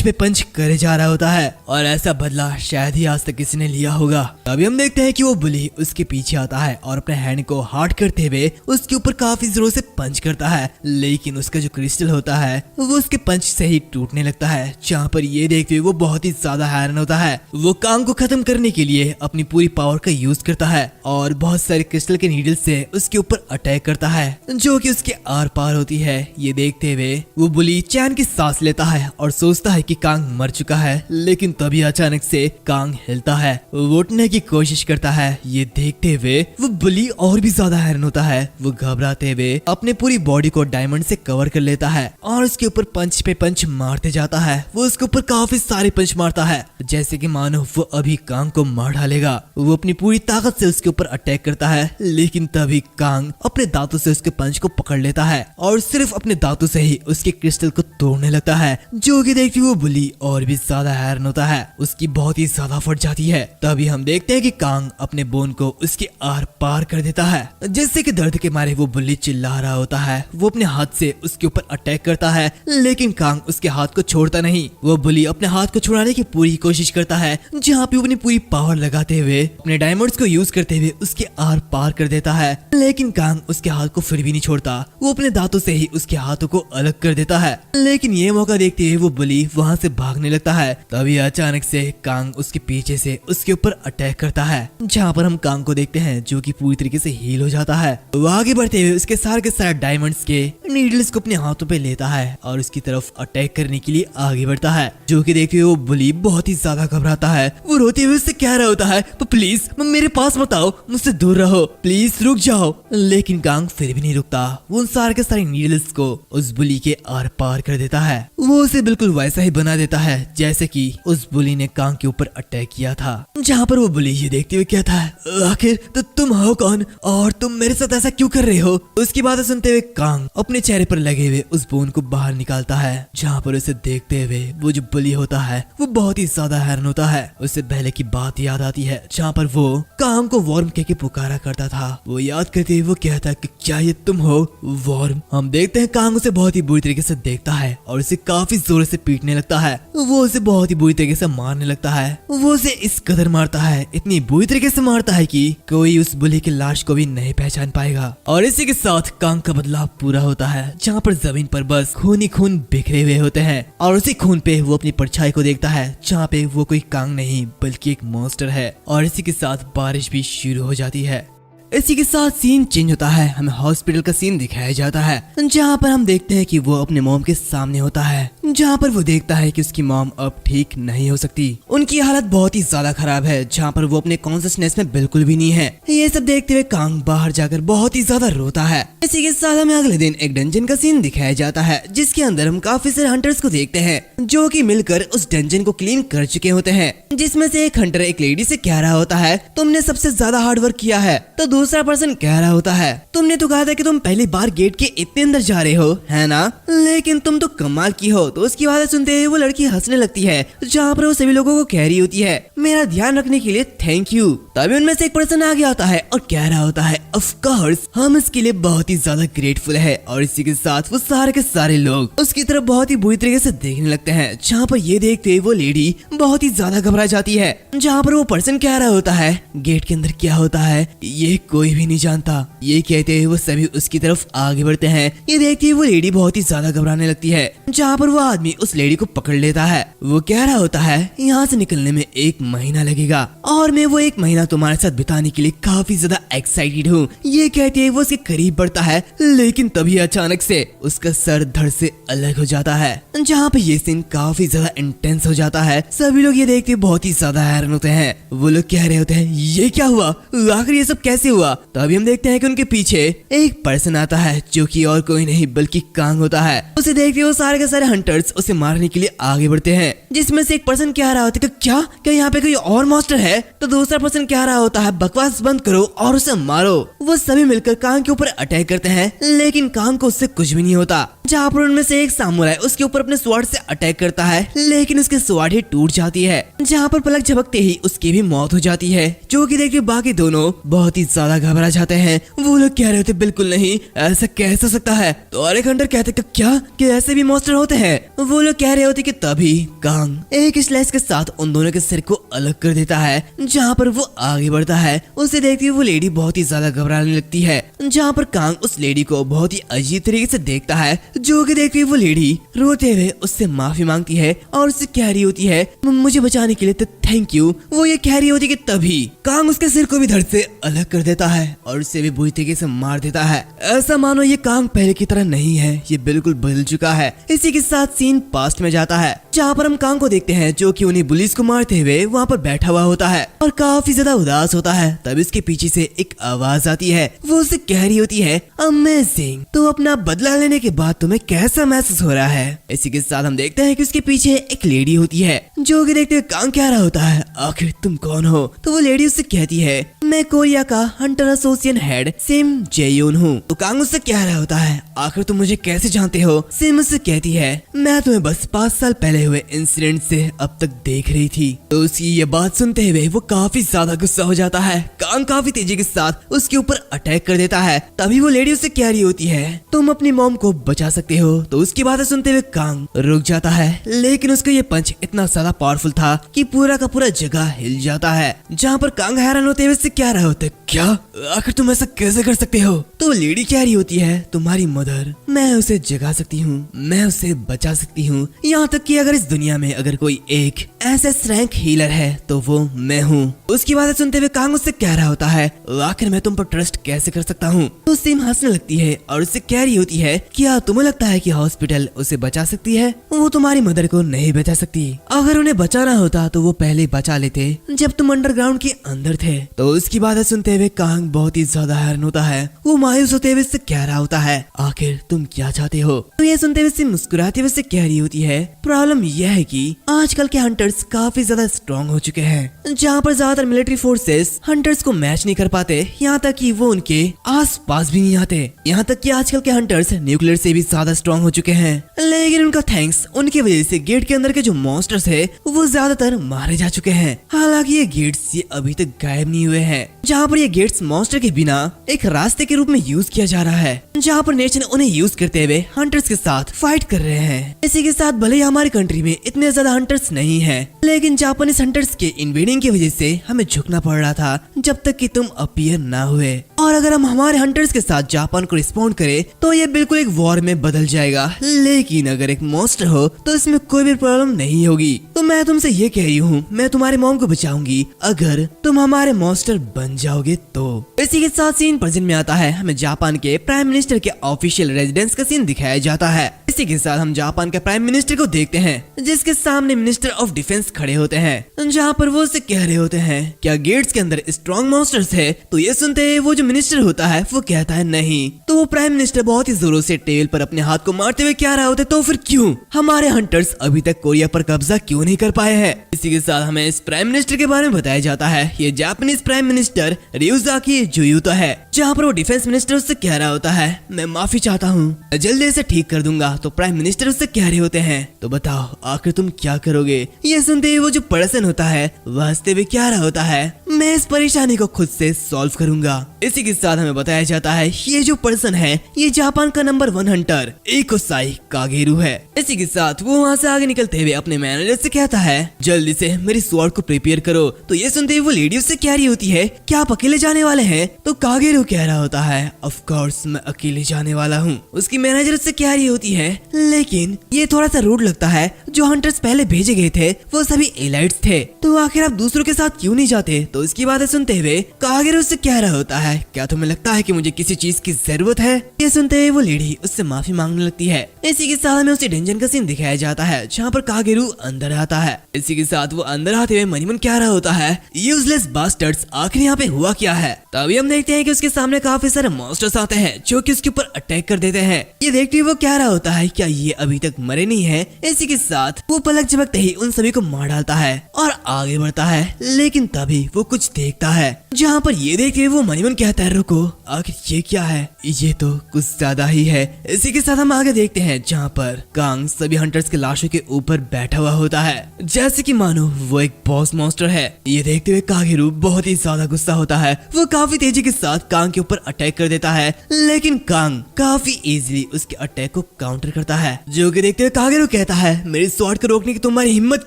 पे पंच करे जा रहा होता है और ऐसा बदला शायद ही आज तक किसी ने लिया होगा। तभी हम देखते हैं कि वो बुली उसके पीछे आता है और अपने हैंड को हार्ड करते हुए उसके ऊपर काफी जोरों से पंच करता है, लेकिन उसका जो क्रिस्टल होता है वो उसके पंच से ही टूटने लगता है, जहाँ पर ये देखते हुए वो बहुत ही ज्यादा हैरान होता है। वो कांग को खत्म करने के लिए अपनी पूरी पावर का यूज करता है और बहुत सारे क्रिस्टल के नीडल से उसके ऊपर अटैक करता है, जो कि उसके आर पार होती है। ये देखते हुए वो बुली चैन की सांस लेता है और सोचता है कि कांग मर चुका है, लेकिन तभी अचानक से कांग हिलता है, वो उठने की कोशिश करता है। ये देखते हुए वो बुली और भी ज्यादा हैरान होता है। वो घबराते हुए अपने पूरी बॉडी को डायमंड से कवर कर लेता है और उसके ऊपर पंच पे पंच मारते जाता है। वो उसके ऊपर काफी सारे पंच मारता है, जैसे कि मानो वो अभी कांग को मार डालेगा। वो अपनी पूरी ताकत से उसके ऊपर अटैक करता है, लेकिन तभी कांग अपने दांतों से उसके पंच को पकड़ लेता है और सिर्फ अपने दांतों से ही उसके क्रिस्टल को तोड़ने लगता है, जो कि देखती वो बुली और भी ज्यादा हैरान होता है। उसकी बहुत ही ज्यादा फट जाती है। तभी हम देखते हैं कि कांग अपने बोन को उसके आर पार कर देता है, जिससे कि दर्द के मारे वो बुली चिल्ला रहा होता है। वो अपने हाथ से उसके ऊपर अटैक करता है, लेकिन कांग उसके हाथ को छोड़ता नहीं। वो बुली अपने हाथ को छुड़ाने की पूरी कोशिश करता है, जहाँ पे वो अपनी पूरी पावर लगाते हुए अपने डायमंड्स को यूज करते हुए उसके आर पार कर देता है, लेकिन कांग उसके हाथ को फिर भी नहीं छोड़ता। वो अपने दांतों से ही उसके हाथों को अलग कर देता है, लेकिन ये मौका देखते हुए वो बुली वहाँ से भागने लगता है। तभी अचानक से कांग उसके पीछे से उसके ऊपर अटैक करता है, जहाँ पर हम कांग को देखते हैं जो कि पूरी तरीके से हील हो जाता है। वो आगे बढ़ते हुए उसके सारे के सारे डायमंड्स के नीडल्स को अपने हाथों पे लेता है और उसकी तरफ अटैक करने के लिए आगे बढ़ता है, जो कि देखते हुए वो बुली बहुत ही ज्यादा घबराता है। वो रोते हुए उससे कह रहा होता है प्लीज मेरे पास मत आओ, मुझसे दूर रहो, प्लीज रुक जाओ। लेकिन कांग फिर भी नहीं रुकता। वो उन सारे के सारे नीडल्स को उस बुली के आर पार कर देता है। वो उसे बिल्कुल वैसा ही बना देता है जैसे कि उस बुली ने कांग के ऊपर अटैक किया था, जहाँ पर वो बुली ये देखते हुए कहता है आखिर तो तुम हो कौन और तुम मेरे साथ ऐसा क्यों कर रहे हो। उसकी बातें सुनते हुए कांग अपने चेहरे पर लगे हुए उस बोन को बाहर निकालता है, जहाँ पर उसे देखते हुए वो जो बुली होता है वो बहुत ही ज्यादा हैरान होता है। उससे पहले की बात याद आती है, जहाँ पर वो कांग को वॉर्म कह के पुकारा करता था। वो याद करते हुए वो कहता है कि क्या ये तुम हो वॉर्म। हम देखते हैं कांग उसे बहुत ही बुरी तरीके से देखता है और उसे काफी जोर से पीटने लगता है। वो उसे बहुत ही बुरी तरीके से मारने लगता है। वो उसे इस कदर मारता है, इतनी बुरी तरीके से मारता है कि कोई उस बुली की लाश को भी नहीं पहचान पाएगा। और इसी के साथ कांग का बदलाव पूरा होता है, जहाँ पर जमीन पर बस खून ही खून बिखरे हुए होते हैं और उसी खून पे वो अपनी परछाई को देखता है, जहाँ पे वो कोई कांग नहीं बल्कि एक मॉन्स्टर है। और इसी के साथ बारिश भी शुरू हो जाती है। इसी के साथ सीन चेंज होता है, हमें हॉस्पिटल का सीन दिखाया जाता है जहाँ पर हम देखते हैं कि वो अपने मॉम के सामने होता है, जहाँ पर वो देखता है कि उसकी मॉम अब ठीक नहीं हो सकती। उनकी हालत बहुत ही ज्यादा खराब है, जहाँ पर वो अपने कॉन्शियसनेस में बिल्कुल भी नहीं है। ये सब देखते हुए कांग बाहर जाकर बहुत ही ज्यादा रोता है। इसी के साथ हमें अगले दिन एक डंजन का सीन दिखाया जाता है, जिसके अंदर हम काफी सारे हंटर्स को देखते हैं जो कि मिलकर उस डंजन को क्लीन कर चुके होते हैं, जिसमें से एक हंटर एक लेडी से कह रहा होता है तुमने सबसे ज्यादा हार्ड वर्क किया है, तो दूसरा पर्सन कह रहा होता है तुमने तो कहा था कि तुम पहली बार गेट के इतने अंदर जा रहे हो, है ना, लेकिन तुम तो कमाल की हो। तो उसकी बात सुनते हुए वो लड़की हंसने लगती है, जहाँ पर वो सभी लोगों को कह रही होती है मेरा ध्यान रखने के लिए थैंक यू। तभी उनमें से एक पर्सन आगे आता है और कह रहा होता है ऑफ कोर्स हम इसके लिए बहुत ही ज्यादा ग्रेटफुल है। और इसी के साथ वो सारे के सारे लोग उसकी तरफ बहुत ही बुरी तरीके से देखने लगते हैं, जहाँ पर ये देखते हुए वो लेडी बहुत ही ज्यादा घबरा जाती है। जहाँ पर वो पर्सन कह रहा होता है गेट के अंदर क्या होता है ये कोई भी नहीं जानता। ये कहते हुए वो सभी उसकी तरफ आगे बढ़ते हैं। ये देखते हुए वो लेडी बहुत ही ज्यादा घबराने लगती है, जहाँ पर वो आदमी उस लेडी को पकड़ लेता है। वो कह रहा होता है यहाँ से निकलने में 1 महीना लगेगा और मैं वो 1 महीना तुम्हारे साथ बिताने के लिए काफी ज्यादा एक्साइटेड हूँ। ये कहते हुए वो उसके करीब बढ़ता है, लेकिन तभी अचानक से उसका सर धड़ से अलग हो जाता है, जहाँ पे ये सीन काफी ज्यादा इंटेंस हो जाता है। सभी लोग ये देखते बहुत ही ज्यादा हैरान होते हैं। वो लोग कह रहे होते हैं ये क्या हुआ, आखिर ये सब कैसे हुआ। तभी हम देखते हैं कि उनके पीछे एक पर्सन आता है जो कि और कोई नहीं बल्कि कांग होता है। उसे देखते हुए सारे के सारे हंटर्स उसे मारने के लिए आगे बढ़ते हैं, जिसमें से एक पर्सन कह रहा होता है कि क्या यहाँ पे कोई और मॉन्स्टर है, तो दूसरा पर्सन कह रहा होता है बकवास बंद करो और उसे मारो। वो सभी मिलकर कांग के ऊपर अटैक करते हैं, लेकिन कांग को उससे कुछ भी नहीं होता। जहाँ पर उनमें से एक सामुराई उसके ऊपर अपने स्वॉर्ड से अटैक करता है, लेकिन उसकी स्वॉर्ड ही टूट जाती है, जहाँ पर पलक झपकते ही उसकी भी मौत हो जाती है। जो कि देखते बाकी दोनों बहुत ही ज्यादा घबरा जाते हैं। वो लोग कह रहे होते बिल्कुल नहीं, ऐसा कैसे हो सकता है। तो और एक हंटर कहते क्या ऐसे भी मॉन्स्टर होते हैं। वो लोग कह रहे होते कि तभी कांग एक स्लैश के साथ उन दोनों के सिर को अलग कर देता है। जहाँ पर वो आगे बढ़ता है, उसे देखते हुए वो लेडी बहुत ही ज्यादा घबराने लगती है। जहाँ पर कांग उस लेडी को बहुत ही अजीब तरीके से देखता है, जो कि देखते हुए वो लेडी रोते हुए उससे माफी मांगती है और उससे कह रही होती है मुझे बचाने के लिए तो थैंक यू। वो ये कह रही होती कि तभी कांग उसके सिर को भी धड़ से अलग कर देता है और उसे भी बुरी तरीके से मार देता है। ऐसा मानो ये कांग पहले की तरह नहीं है, ये बिल्कुल बदल चुका है। इसी के साथ सीन पास्ट में जाता है, जहाँ पर हम कांग को देखते हैं जो कि उन्हीं पुलिस को मारते हुए वहाँ पर बैठा हुआ होता है और काफी ज्यादा उदास होता है। तब इसके पीछे से एक आवाज आती है, वो उससे कह रही होती है अमेजिंग, तो अपना बदला लेने के बाद तुम्हें कैसा महसूस हो रहा है। इसी के साथ हम देखते हैं कि उसके पीछे एक लेडी होती है, जो कि देखते हुए कांग कह रहा होता है आखिर तुम कौन हो। तो वो लेडी उससे कहती है मैं कोरिया का हंटर एसोसिएशन हेड सिम जेयोन हूँ। तो कांग उससे कह रहा होता है आखिर तुम मुझे कैसे जानते हो। सिम उससे कहती है मैं तुम्हें बस 5 साल पहले हुए इंसिडेंट से अब तक देख रही थी। तो उसकी ये बात सुनते हुए वो काफी ज्यादा गुस्सा हो जाता है। कांग काफी तेजी के साथ उसके ऊपर अटैक कर देता है। तभी वो लेडी उससे कह रही होती है तुम अपनी मॉम को बचा सकते हो। तो उसकी बातें सुनते हुए कांग रुक जाता है, लेकिन उसका ये पंच इतना ज्यादा पावरफुल था कि पूरा का पूरा जगह हिल जाता है। जहाँ पर कांग हैरान होते हुए क्या रहा होता है क्या आखिर तुम ऐसा कैसे कर सकते हो। तो लेडी कह रही होती है तुम्हारी मदर, मैं उसे जगा सकती हूँ, मैं उसे बचा सकती हूँ, यहाँ तक कि अगर इस दुनिया में अगर कोई एक एसएस रैंक हीलर है तो वो मैं हूँ। उसकी बातें सुनते हुए कांग उससे कह रहा होता है आखिर मैं तुम पर ट्रस्ट कैसे कर सकता हूँ। तो सिम हंसने लगती है और उससे कह रही होती है क्या तुम्हें लगता है कि हॉस्पिटल उसे बचा सकती है। वो तुम्हारी मदर को नहीं बचा सकती। अगर उन्हें बचाना होता तो वो पहले बचा लेते जब तुम अंडरग्राउंड के अंदर थे। तो उसकी बातें सुनते हुए कांग बहुत ही ज्यादा हैरान होता है। वो मायूस होते हुए उससे कह रहा होता है आखिर तुम क्या चाहते हो। तो ये सुनते हुए सिम मुस्कुराते हुए उससे कह रही होती है प्रॉब्लम यह है कि आजकल के हंटर्स काफी ज्यादा स्ट्रॉन्ग हो चुके हैं, जहाँ पर ज्यादातर मिलिट्री फोर्सेस हंटर्स को मैच नहीं कर पाते, यहाँ तक कि वो उनके आस पास भी नहीं आते। यहाँ तक कि आजकल के हंटर्स न्यूक्लियर से भी ज्यादा स्ट्रॉन्ग हो चुके हैं, लेकिन उनका थैंक्स उनकी वजह से गेट के अंदर के जो मॉन्स्टर्स है वो ज्यादातर मारे जा चुके हैं। हालांकि ये गेट्स ये अभी तक गायब नहीं हुए हैं, जहाँ पर ये गेट्स मॉन्स्टर के बिना एक रास्ते के रूप में यूज किया जा रहा है, जहाँ पर नेशन उन्हें यूज करते हुए हंटर्स के साथ फाइट कर रहे हैं। इसी के साथ भले ही हमारी कंट्री में इतने ज्यादा हंटर्स नहीं है, लेकिन जापानीज हंटर्स के इन्वेडिंग की वजह से हमें झुकना पड़ रहा था जब तक कि तुम अपीयर ना हुए। और अगर हम हमारे हंटर्स के साथ जापान को रिस्पॉन्ड करें तो ये बिल्कुल एक वॉर में बदल जाएगा। लेकिन अगर एक मॉन्स्टर हो तो इसमें कोई भी प्रॉब्लम नहीं होगी। तो मैं तुमसे ये कह रही हूँ, मैं तुम्हारे मॉम को बचाऊंगी अगर तुम हमारे मॉन्स्टर बन जाओगे तो। इसी के साथ सीन प्रेजेंट में आता है। हमें जापान के प्राइम मिनिस्टर के ऑफिशियल रेजिडेंस का सीन दिखाया जाता है। इसी के साथ हम जापान के प्राइम मिनिस्टर को देखते हैं, जिसके सामने मिनिस्टर ऑफ डिफेंस खड़े होते हैं, जहाँ पर वो उससे कह रहे होते हैं क्या गेट्स के अंदर स्ट्रॉन्ग मॉन्स्टर्स है। तो ये सुनते हैं वो जो मिनिस्टर होता है वो कहता है नहीं। तो वो प्राइम मिनिस्टर बहुत ही जोरों से टेबल पर अपने हाथ को मारते हुए क्या रहा होता है, तो फिर क्यों हमारे हंटर्स अभी तक कोरिया पर कब्जा क्यों नहीं कर पाए हैं। इसी के साथ हमें इस प्राइम मिनिस्टर के बारे में बताया जाता है। ये जापानीज प्राइम मिनिस्टर रियुजाकी जुयुतो है, जहाँ पर वो डिफेंस मिनिस्टर उससे कह रहा होता है मैं माफी चाहता हूँ, जल्दी से ठीक कर दूंगा। तो प्राइम मिनिस्टर उससे कह रहे होते हैं तो बताओ आखिर तुम क्या करोगे। ये सुनते ही वो जो पर्सन होता है वह हंसते हुए क्या रहा होता है मैं इस परेशानी को खुद से सॉल्व करूंगा। इसी के साथ हमें बताया जाता है ये जो पर्सन है ये जापान का नंबर 1 हंटर एकोसाई कागेरू है। इसी के साथ वो वहाँ से आगे निकलते हुए अपने मैनेजर से कहता है जल्दी से मेरी स्वॉर्ड को प्रिपेयर करो। तो ये सुनते ही वो लेडी उससे कह रही होती है क्या आप अकेले जाने वाले हैं। तो कागेरू कह रहा होता है ऑफ कोर्स मैं अकेले जाने वाला हूँ। उसकी मैनेजर उससे कह रही होती है लेकिन ये थोड़ा सा रूड लगता है, जो हंटर्स पहले भेजे गए थे वो सभी एलाइट्स थे, तो आखिर आप दूसरों के साथ क्यों नहीं जाते। तो इसकी बातें सुनते हुए कागेरू उससे कह रहा होता है क्या तुम्हें लगता है कि मुझे किसी चीज की जरूरत है। ये सुनते हुए वो लेडी उससे माफी मांगने लगती है। इसी के साथ हमें उसे डेंजन का सीन दिखाया जाता है, जहाँ पर कागेरू अंदर आता है। इसी के साथ वो अंदर आते हुए मनी मन कह रहा होता है यूजलेस बास्टर्ड्स आखिर यहाँ पे हुआ क्या है। तभी हम देखते हैं कि उसके सामने काफी सारे मॉन्स्टर्स आते हैं जो कि उसके ऊपर अटैक कर देते हैं। ये देखते हुए वो कह रहा होता है क्या ये अभी तक मरे नहीं है। इसी के साथ वो पलक झपकते ही उन सभी को मार डालता है और आगे बढ़ता है, लेकिन तभी वो कुछ देखता है, जहाँ पर ये देखते हुए वो मनीमन कहता है रुको आखिर ये क्या है, ये तो कुछ ज्यादा ही है। इसी के साथ हम आगे देखते हैं जहाँ पर कांग सभी हंटर्स के लाशों के ऊपर बैठा हुआ होता है, जैसे कि मानो वो एक बॉस मॉन्स्टर है। ये देखते हुए कागेरू बहुत ही ज्यादा गुस्सा होता है। वो काफी तेजी के साथ कांग के ऊपर अटैक कर देता है, लेकिन कांग काफी इजीली उसके अटैक को काउंटर करता है, जो कि देखते हुए कागेरू कहता है मेरी स्वॉर्ड को रोकने की तुम्हारी हिम्मत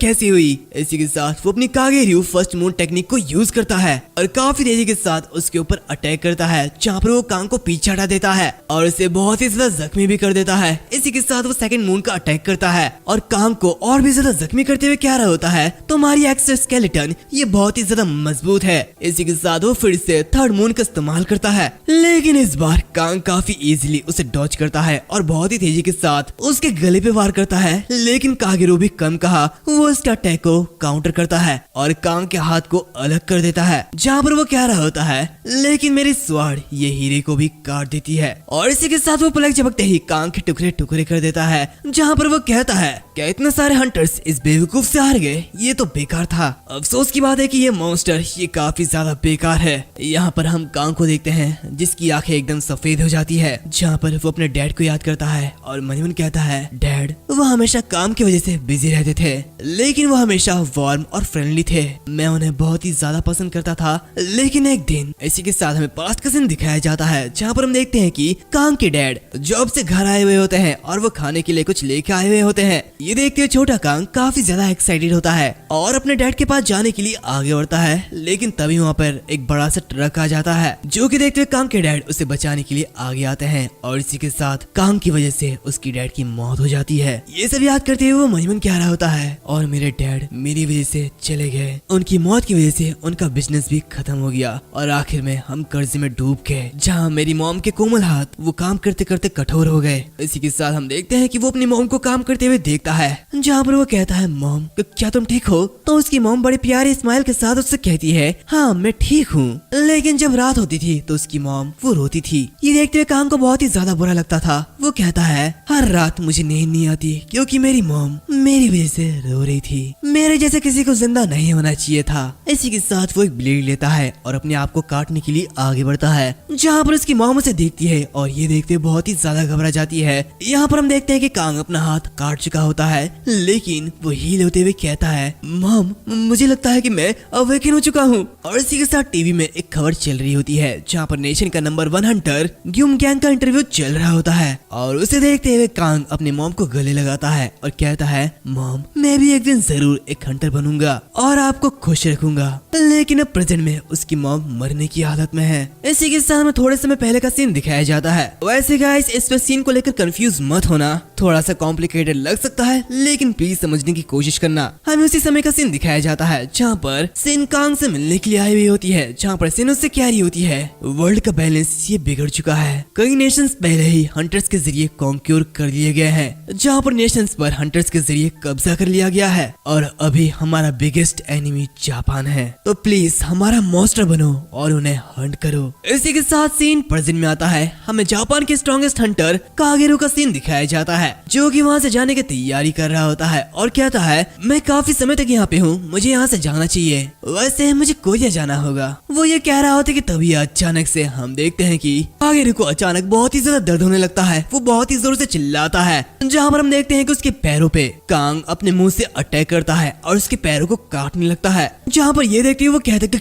कैसी हुई। इसी के साथ वो अपनी कागेरू फर्स्ट मून टेक्निक को यूज करता है और काफी तेजी के साथ उसके ऊपर अटैक करता है, जहाँ पर वो कांग को पीछे हटा देता है और उसे बहुत ही ज्यादा जख्मी भी कर देता है। इसी के साथ वो सेकंड मून का अटैक करता है और कांग को और भी ज्यादा जख्मी करते हुए कह रहा होता है तुम्हारी एक्सोस्केलेटन ये बहुत ही ज्यादा मजबूत है। इसी के साथ वो फिर से थर्ड मून का इस्तेमाल करता है, लेकिन इस बार कांग काफी इजीली उसे डॉज करता है और बहुत ही तेजी के साथ उसके गले पे वार करता है। लेकिन कागेरू भी कम कहा, वो उसके अटैक को काउंटर करता है और कांग के हाथ को अलग कर देता है, जहाँ पर वो कह रहा होता है लेकिन मेरी स्वॉर्ड ये हीरे को भी काट देती है। और इसी के साथ वो पलक झपकते ही कांग के टुकड़े टुकड़े कर देता है, जहाँ पर वो कहता है क्या इतने सारे हंटर्स इस बेवकूफ से हार गए, ये तो बेकार था। अफसोस की बात है कि ये मॉन्स्टर ये काफी ज्यादा बेकार है। यहाँ पर हम कांग को देखते हैं जिसकी आंखें एकदम सफेद हो जाती है, जहाँ पर वो अपने डैड को याद करता है और मनीमन कहता है डैड वो हमेशा काम की वजह से बिजी रहते थे, लेकिन वो हमेशा वार्म और फ्रेंडली थे, मैं उन्हें बहुत ही ज्यादा पसंद करता था। लेकिन एक दिन इसी के साथ हमें पास्ट का सीन दिखाया जाता है, जहाँ पर हम देखते हैं कि कांग के डैड जॉब से घर आए हुए होते हैं और वो खाने के लिए कुछ लेके आए हुए होते हैं। ये देखते हुए छोटा कांग काफी ज्यादा एक्साइटेड होता है और अपने डैड के पास जाने के लिए आगे बढ़ता है, लेकिन तभी वहाँ पर एक बड़ा सा ट्रक आ जाता है, जो कि देखते हुए कांग के डैड उसे बचाने के लिए आगे आते हैं और इसी के साथ कांग की वजह से उसकी डैड की मौत हो जाती है। ये सब याद करते हुए वो मनीमन कह रहा होता है और मेरे डैड मेरी वजह से चले गए, उनकी मौत की वजह से उनका बिजनेस भी खत्म हो गया और आखिर में हम कर्जे में डूब गए, जहाँ मेरी मॉम के कोमल हाथ वो काम करते करते कठोर हो गए। इसी के साथ हम देखते हैं कि वो अपनी मॉम को काम करते हुए देखता है, जहाँ पर वो कहता है मॉम क्या तुम ठीक हो। तो उसकी मॉम बड़े प्यारे स्माइल के साथ उससे कहती है हाँ मैं ठीक हूँ, लेकिन जब रात होती थी तो उसकी मॉम वो रोती थी। ये देखते हुए कांग को बहुत ही ज्यादा बुरा लगता था। वो कहता है हर रात मुझे नींद नहीं आती क्योंकि मेरी मॉम मेरी वजह से रो रही थी, मेरे जैसे किसी को जिंदा नहीं होना चाहिए था। इसी के साथ वो एक ब्लेड लेता है और अपने आप को काटने के लिए आगे बढ़ता है, जहाँ पर उसकी मॉम उसे देखती है और ये देखते हुए बहुत ही ज्यादा घबरा जाती है। यहाँ पर हम देखते हैं कि कांग अपना हाथ काट चुका होता है, लेकिन वो हील होते हुए कहता है मॉम मुझे लगता है कि मैं अवेकन हो चुका हूँ। और इसी के साथ टीवी में एक खबर चल रही होती है, जहाँ पर नेशन का नंबर 1 हंटर ग्यूम गैंग का इंटरव्यू चल रहा होता है और उसे देखते हुए कांग अपने मॉम को गले लगाता है और कहता है मॉम मैं भी एक दिन जरूर एक हंटर बनूंगा और आपको खुश रखूंगा, लेकिन लेकिन अब प्रेजेंट में उसकी मॉम मरने की हालत में है। इसी के साथ में थोड़े समय पहले का सीन दिखाया जाता है। वैसे गाइस इस सीन को लेकर कंफ्यूज मत होना, थोड़ा सा कॉम्प्लिकेटेड लग सकता है लेकिन प्लीज समझने की कोशिश करना। हमें उसी समय का सीन दिखाया जाता है जहाँ पर सिन कांग से मिलने के लिए आई हुई होती है, जहाँ पर सिन उससे कह रही होती है वर्ल्ड का बैलेंस ये बिगड़ चुका है, कई नेशंस पहले ही हंटर्स के जरिए कॉन्क्योर कर लिए गए हैं, जहाँ पर नेशंस पर हंटर्स के जरिए कब्जा कर लिया गया है और अभी हमारा बिगेस्ट एनिमी जापान है। तो प्लीज हमारा मॉन्स्टर बनो और उन्हें हंट करो। इसी के साथ सीन प्रेजेंट में आता है। हमें जापान के स्ट्रॉन्गेस्ट हंटर कागेरू का सीन दिखाया जाता है, जो कि वहाँ से जाने की तैयारी कर रहा होता है और कहता है मैं काफी समय तक यहाँ पे हूँ, मुझे यहाँ से जाना चाहिए, वैसे मुझे कोरिया जाना होगा। वो ये कह रहा होता है कि तभी अचानक से हम देखते हैं कि कागेरू को अचानक बहुत ही ज्यादा दर्द होने लगता है। वो बहुत ही जोर से चिल्लाता है, जहाँ पर हम देखते हैं कि उसके पैरों पे कांग अपने मुंह से अटैक करता है और उसके पैरों को काटने लगता है। जहाँ पर ये देखते हुए वो कहता है कि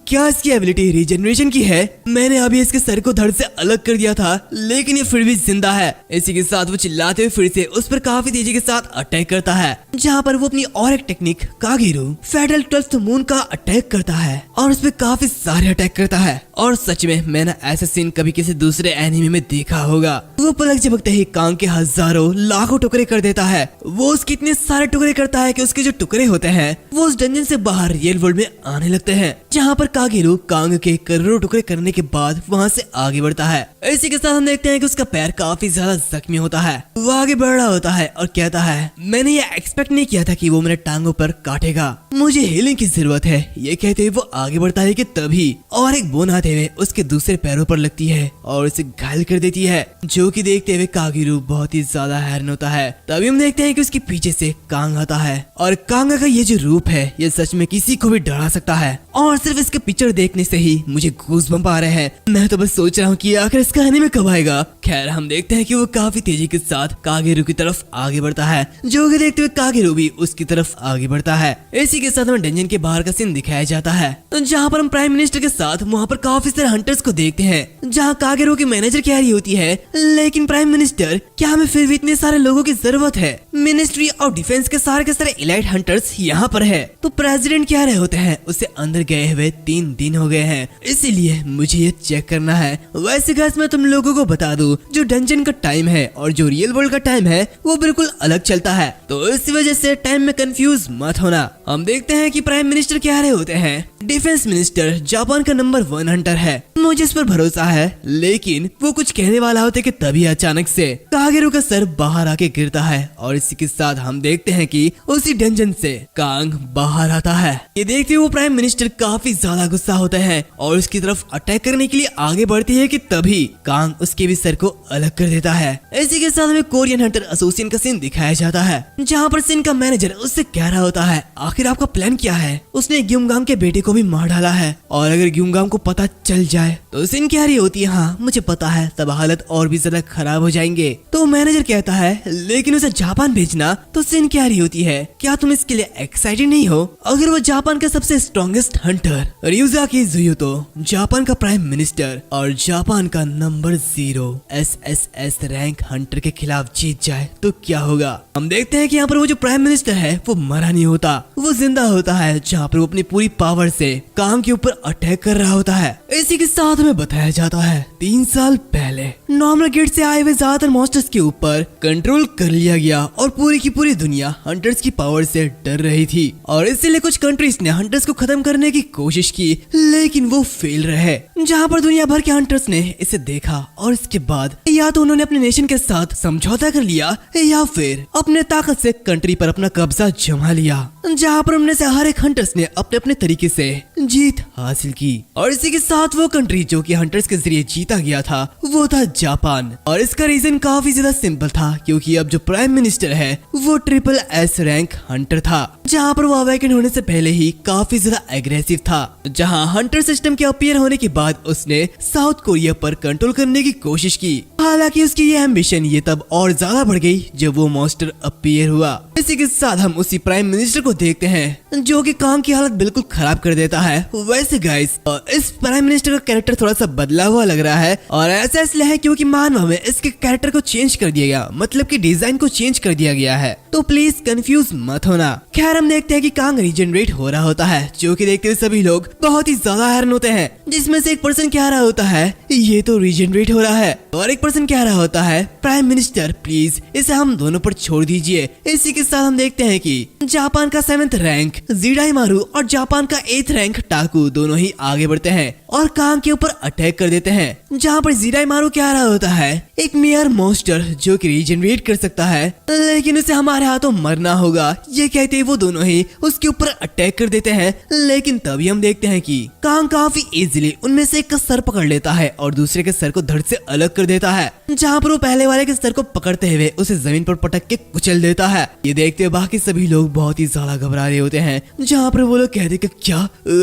क्या इसकी एबिलिटी रीजनरेशन की है? मैंने अभी इसके सर को धड़ से अलग कर दिया था लेकिन ये फिर भी जिंदा है। इसी के साथ वो चिल्लाते हुए फिर से उस पर काफी तेजी के साथ अटैक करता है, जहाँ पर वो अपनी और एक टेक्निक कागेरू फेडरल 12th मून का अटैक करता है और उस पर काफी सारे अटैक करता है। और सच में मैंने ऐसा सीन कभी किसी दूसरे एनिमे में देखा होगा। वो पलक झपकते ही कांग के हजारों लाखों टुकड़े कर देता है। वो उसके इतने सारे टुकड़े करता है कि उसके जो टुकड़े होते हैं वो उस डंजन से बाहर रियल वर्ल्ड में आने लगते हैं, जहाँ पर कागेरू कांग के करोड़ों टुकड़े करने के बाद वहाँ से आगे बढ़ता है। इसी के साथ हम देखते हैं कि उसका पैर काफी ज्यादा जख्मी होता है। वो आगे बढ़ रहा होता है और कहता है मैंने ये एक्सपेक्ट नहीं किया था कि वो मेरे टांगों पर काटेगा, मुझे हीलिंग की जरूरत है। ये कहते हुए वो आगे बढ़ता है कि तभी और एक बोन आते हुए उसके दूसरे पैरों पर लगती है और उसे घायल कर देती है, जो कि देखते हुए कागेरू बहुत ही ज्यादा हैरान होता है। तभी हम देखते हैं कि उसके पीछे से कांग आता है और कांग का ये जो रूप है ये सच में किसी को भी डरा सकता है। और सिर्फ इसके पिक्चर देखने से ही मुझे गूज़बम्प आ रहे हैं। मैं तो बस सोच रहा हूँ कि आखिर इसका एनीमे कब आएगा। खैर हम देखते हैं कि वो काफी तेजी के साथ कागेरू की तरफ आगे बढ़ता है, जो कि देखते हुए कागेरू भी उसकी तरफ आगे बढ़ता है। इसी के साथ हमें डंजन के बाहर का सीन दिखाया जाता है, जहाँ पर हम प्राइम मिनिस्टर के साथ वहाँ पर काफी सारे हंटर्स को देखते हैं, जहाँ कागेरू की मैनेजर कह रही होती है लेकिन प्राइम मिनिस्टर क्या हमें फिर भी इतने सारे लोगों की जरूरत है? मिनिस्ट्री ऑफ डिफेंस के सारे इलाइट हंटर्स यहाँ पर है। तो प्रेसिडेंट कह रहे होते हैं उसे अंदर गए हुए 3 दिन हो गए हैं, इसीलिए मुझे ये चेक करना है। वैसे गाइस मैं तुम लोगों को बता दूं, जो डंजन का टाइम है और जो रियल वर्ल्ड का टाइम है वो बिल्कुल अलग चलता है, तो इस वजह से टाइम में कंफ्यूज मत होना। हम देखते हैं कि प्राइम मिनिस्टर कह रहे होते हैं डिफेंस मिनिस्टर जापान का नंबर 1 हंटर है, मुझे इस पर भरोसा है। लेकिन वो कुछ कहने वाला होते कि तभी अचानक से कागेरू का सर बाहर आके गिरता है और इसी के साथ हम देखते हैं कि उसी डंजन से कांग बाहर आता है। ये देखते हुए वो प्राइम मिनिस्टर काफी ज्यादा गुस्सा होता है और उसकी तरफ अटैक करने के लिए आगे बढ़ती है कि तभी कांग उसके भी सर को अलग कर देता है। इसी के साथ हमें कोरियन हंटर एसोसिएशन का सीन दिखाया जाता है, जहाँ पर सिन का मैनेजर उससे कह रहा होता है आखिर आपका प्लान क्या है? उसने ग्युमगाम के बेटे को भी मार डाला है और अगर ग्युमगाम को पता चल जाए तो सिन कह रही होती है हाँ मुझे पता है, तब हालत और भी ज्यादा खराब हो जाएंगे। तो मैनेजर कहता है लेकिन उसे जापान भेजना। तो सिन कह रही होती है क्या तुम इसके लिए एक्साइटेड नहीं हो? अगर वो जापान का सबसे strongest Hunter ryuzaki Zuyoto, Japan का प्राइम मिनिस्टर और जापान का नंबर 0 SSS रैंक हंटर के खिलाफ जीत जाए तो क्या होगा? हम देखते हैं कि यहाँ पर वो जो प्राइम मिनिस्टर है वो मरा नहीं होता, वो जिंदा होता है, जहाँ पर वो अपनी पूरी पावर से कांग के ऊपर अटैक कर रहा होता है। इसी के साथ हमें बताया जाता है 3 साल पहले नॉर्मल गेट से आए हुए ज्यादातर मॉन्स्टर्स के ऊपर कंट्रोल कर लिया गया और पूरी की पूरी दुनिया हंटर्स की पावर से डर रही थी और इसीलिए कुछ कंट्रीज ने हंटर्स को खत्म करने की कोशिश की लेकिन वो फेल रहे। जहाँ पर दुनिया भर के हंटर्स ने इसे देखा और इसके बाद या तो उन्होंने अपने नेशन के साथ समझौता कर लिया या फिर अपने ताकत से कंट्री पर अपना कब्जा जमा लिया, जहाँ पर उनमें से हर एक हंटर्स ने अपने अपने तरीके से जीत हासिल की। और इसी के साथ वो कंट्री जो कि हंटर्स के जरिए जीता गया था वो था जापान। और इसका रीजन काफी ज्यादा सिंपल था, क्योंकि अब जो प्राइम मिनिस्टर है वो SSS रैंक हंटर था, जहाँ पर वो अवेकन होने से पहले ही काफी ज्यादा एग्रेसिव था। जहाँ हंटर सिस्टम के अपीयर होने के बाद उसने साउथ कोरिया पर कंट्रोल करने की कोशिश की। हालांकि उसकी ये एम्बिशन ये तब और ज्यादा बढ़ गई जब वो मॉन्स्टर अपीयर हुआ। इसी के साथ हम उसी प्राइम मिनिस्टर को देखते हैं जो कि काम की हालत बिल्कुल खराब कर देता है। वैसे गाइस इस प्राइम मिनिस्टर का कैरेक्टर थोड़ा सा बदला हुआ लग रहा है और ऐसा इसलिए है क्योंकि मानवा में इसके कैरेक्टर को चेंज कर दिया गया, मतलब कि डिजाइन को चेंज कर दिया गया है, तो प्लीज कंफ्यूज मत होना। खैर पर हम देखते हैं कि कांग रीजनरेट हो रहा होता है, जो कि देखते हुए सभी लोग बहुत ही ज्यादा हैरान होते हैं। जिसमें से एक पर्सन कह रहा होता है ये तो रीजनरेट हो रहा है, और एक पर्सन कह रहा होता है प्राइम मिनिस्टर प्लीज इसे हम दोनों पर छोड़ दीजिए। इसी के साथ हम देखते हैं कि जापान का 7th रैंक जीडाइमारू और जापान का 8th रैंक टाकू दोनों ही आगे बढ़ते हैं और कांग के ऊपर अटैक कर देते हैं। जहाँ पर जीडाइमारू कह रहा होता है एक मेयर मॉन्स्टर जो कि रीजनरेट कर सकता है, लेकिन उसे हमारे हाथों मरना होगा। ये कहते ही वो दोनों ही उसके ऊपर अटैक कर देते हैं, लेकिन तभी हम देखते हैं कि कांग काफी इजीली उनमें से एक का सर पकड़ लेता है और दूसरे के सर को धड़ से अलग कर देता है। जहाँ पर वो पहले वाले के सर को पकड़ते हुए उसे जमीन पर पटक के कुचल देता है। ये देखते हुए बाकी सभी लोग बहुत ही ज्यादा घबरा रहे होते हैं। जहाँ पर वो लोग कहते कि क्या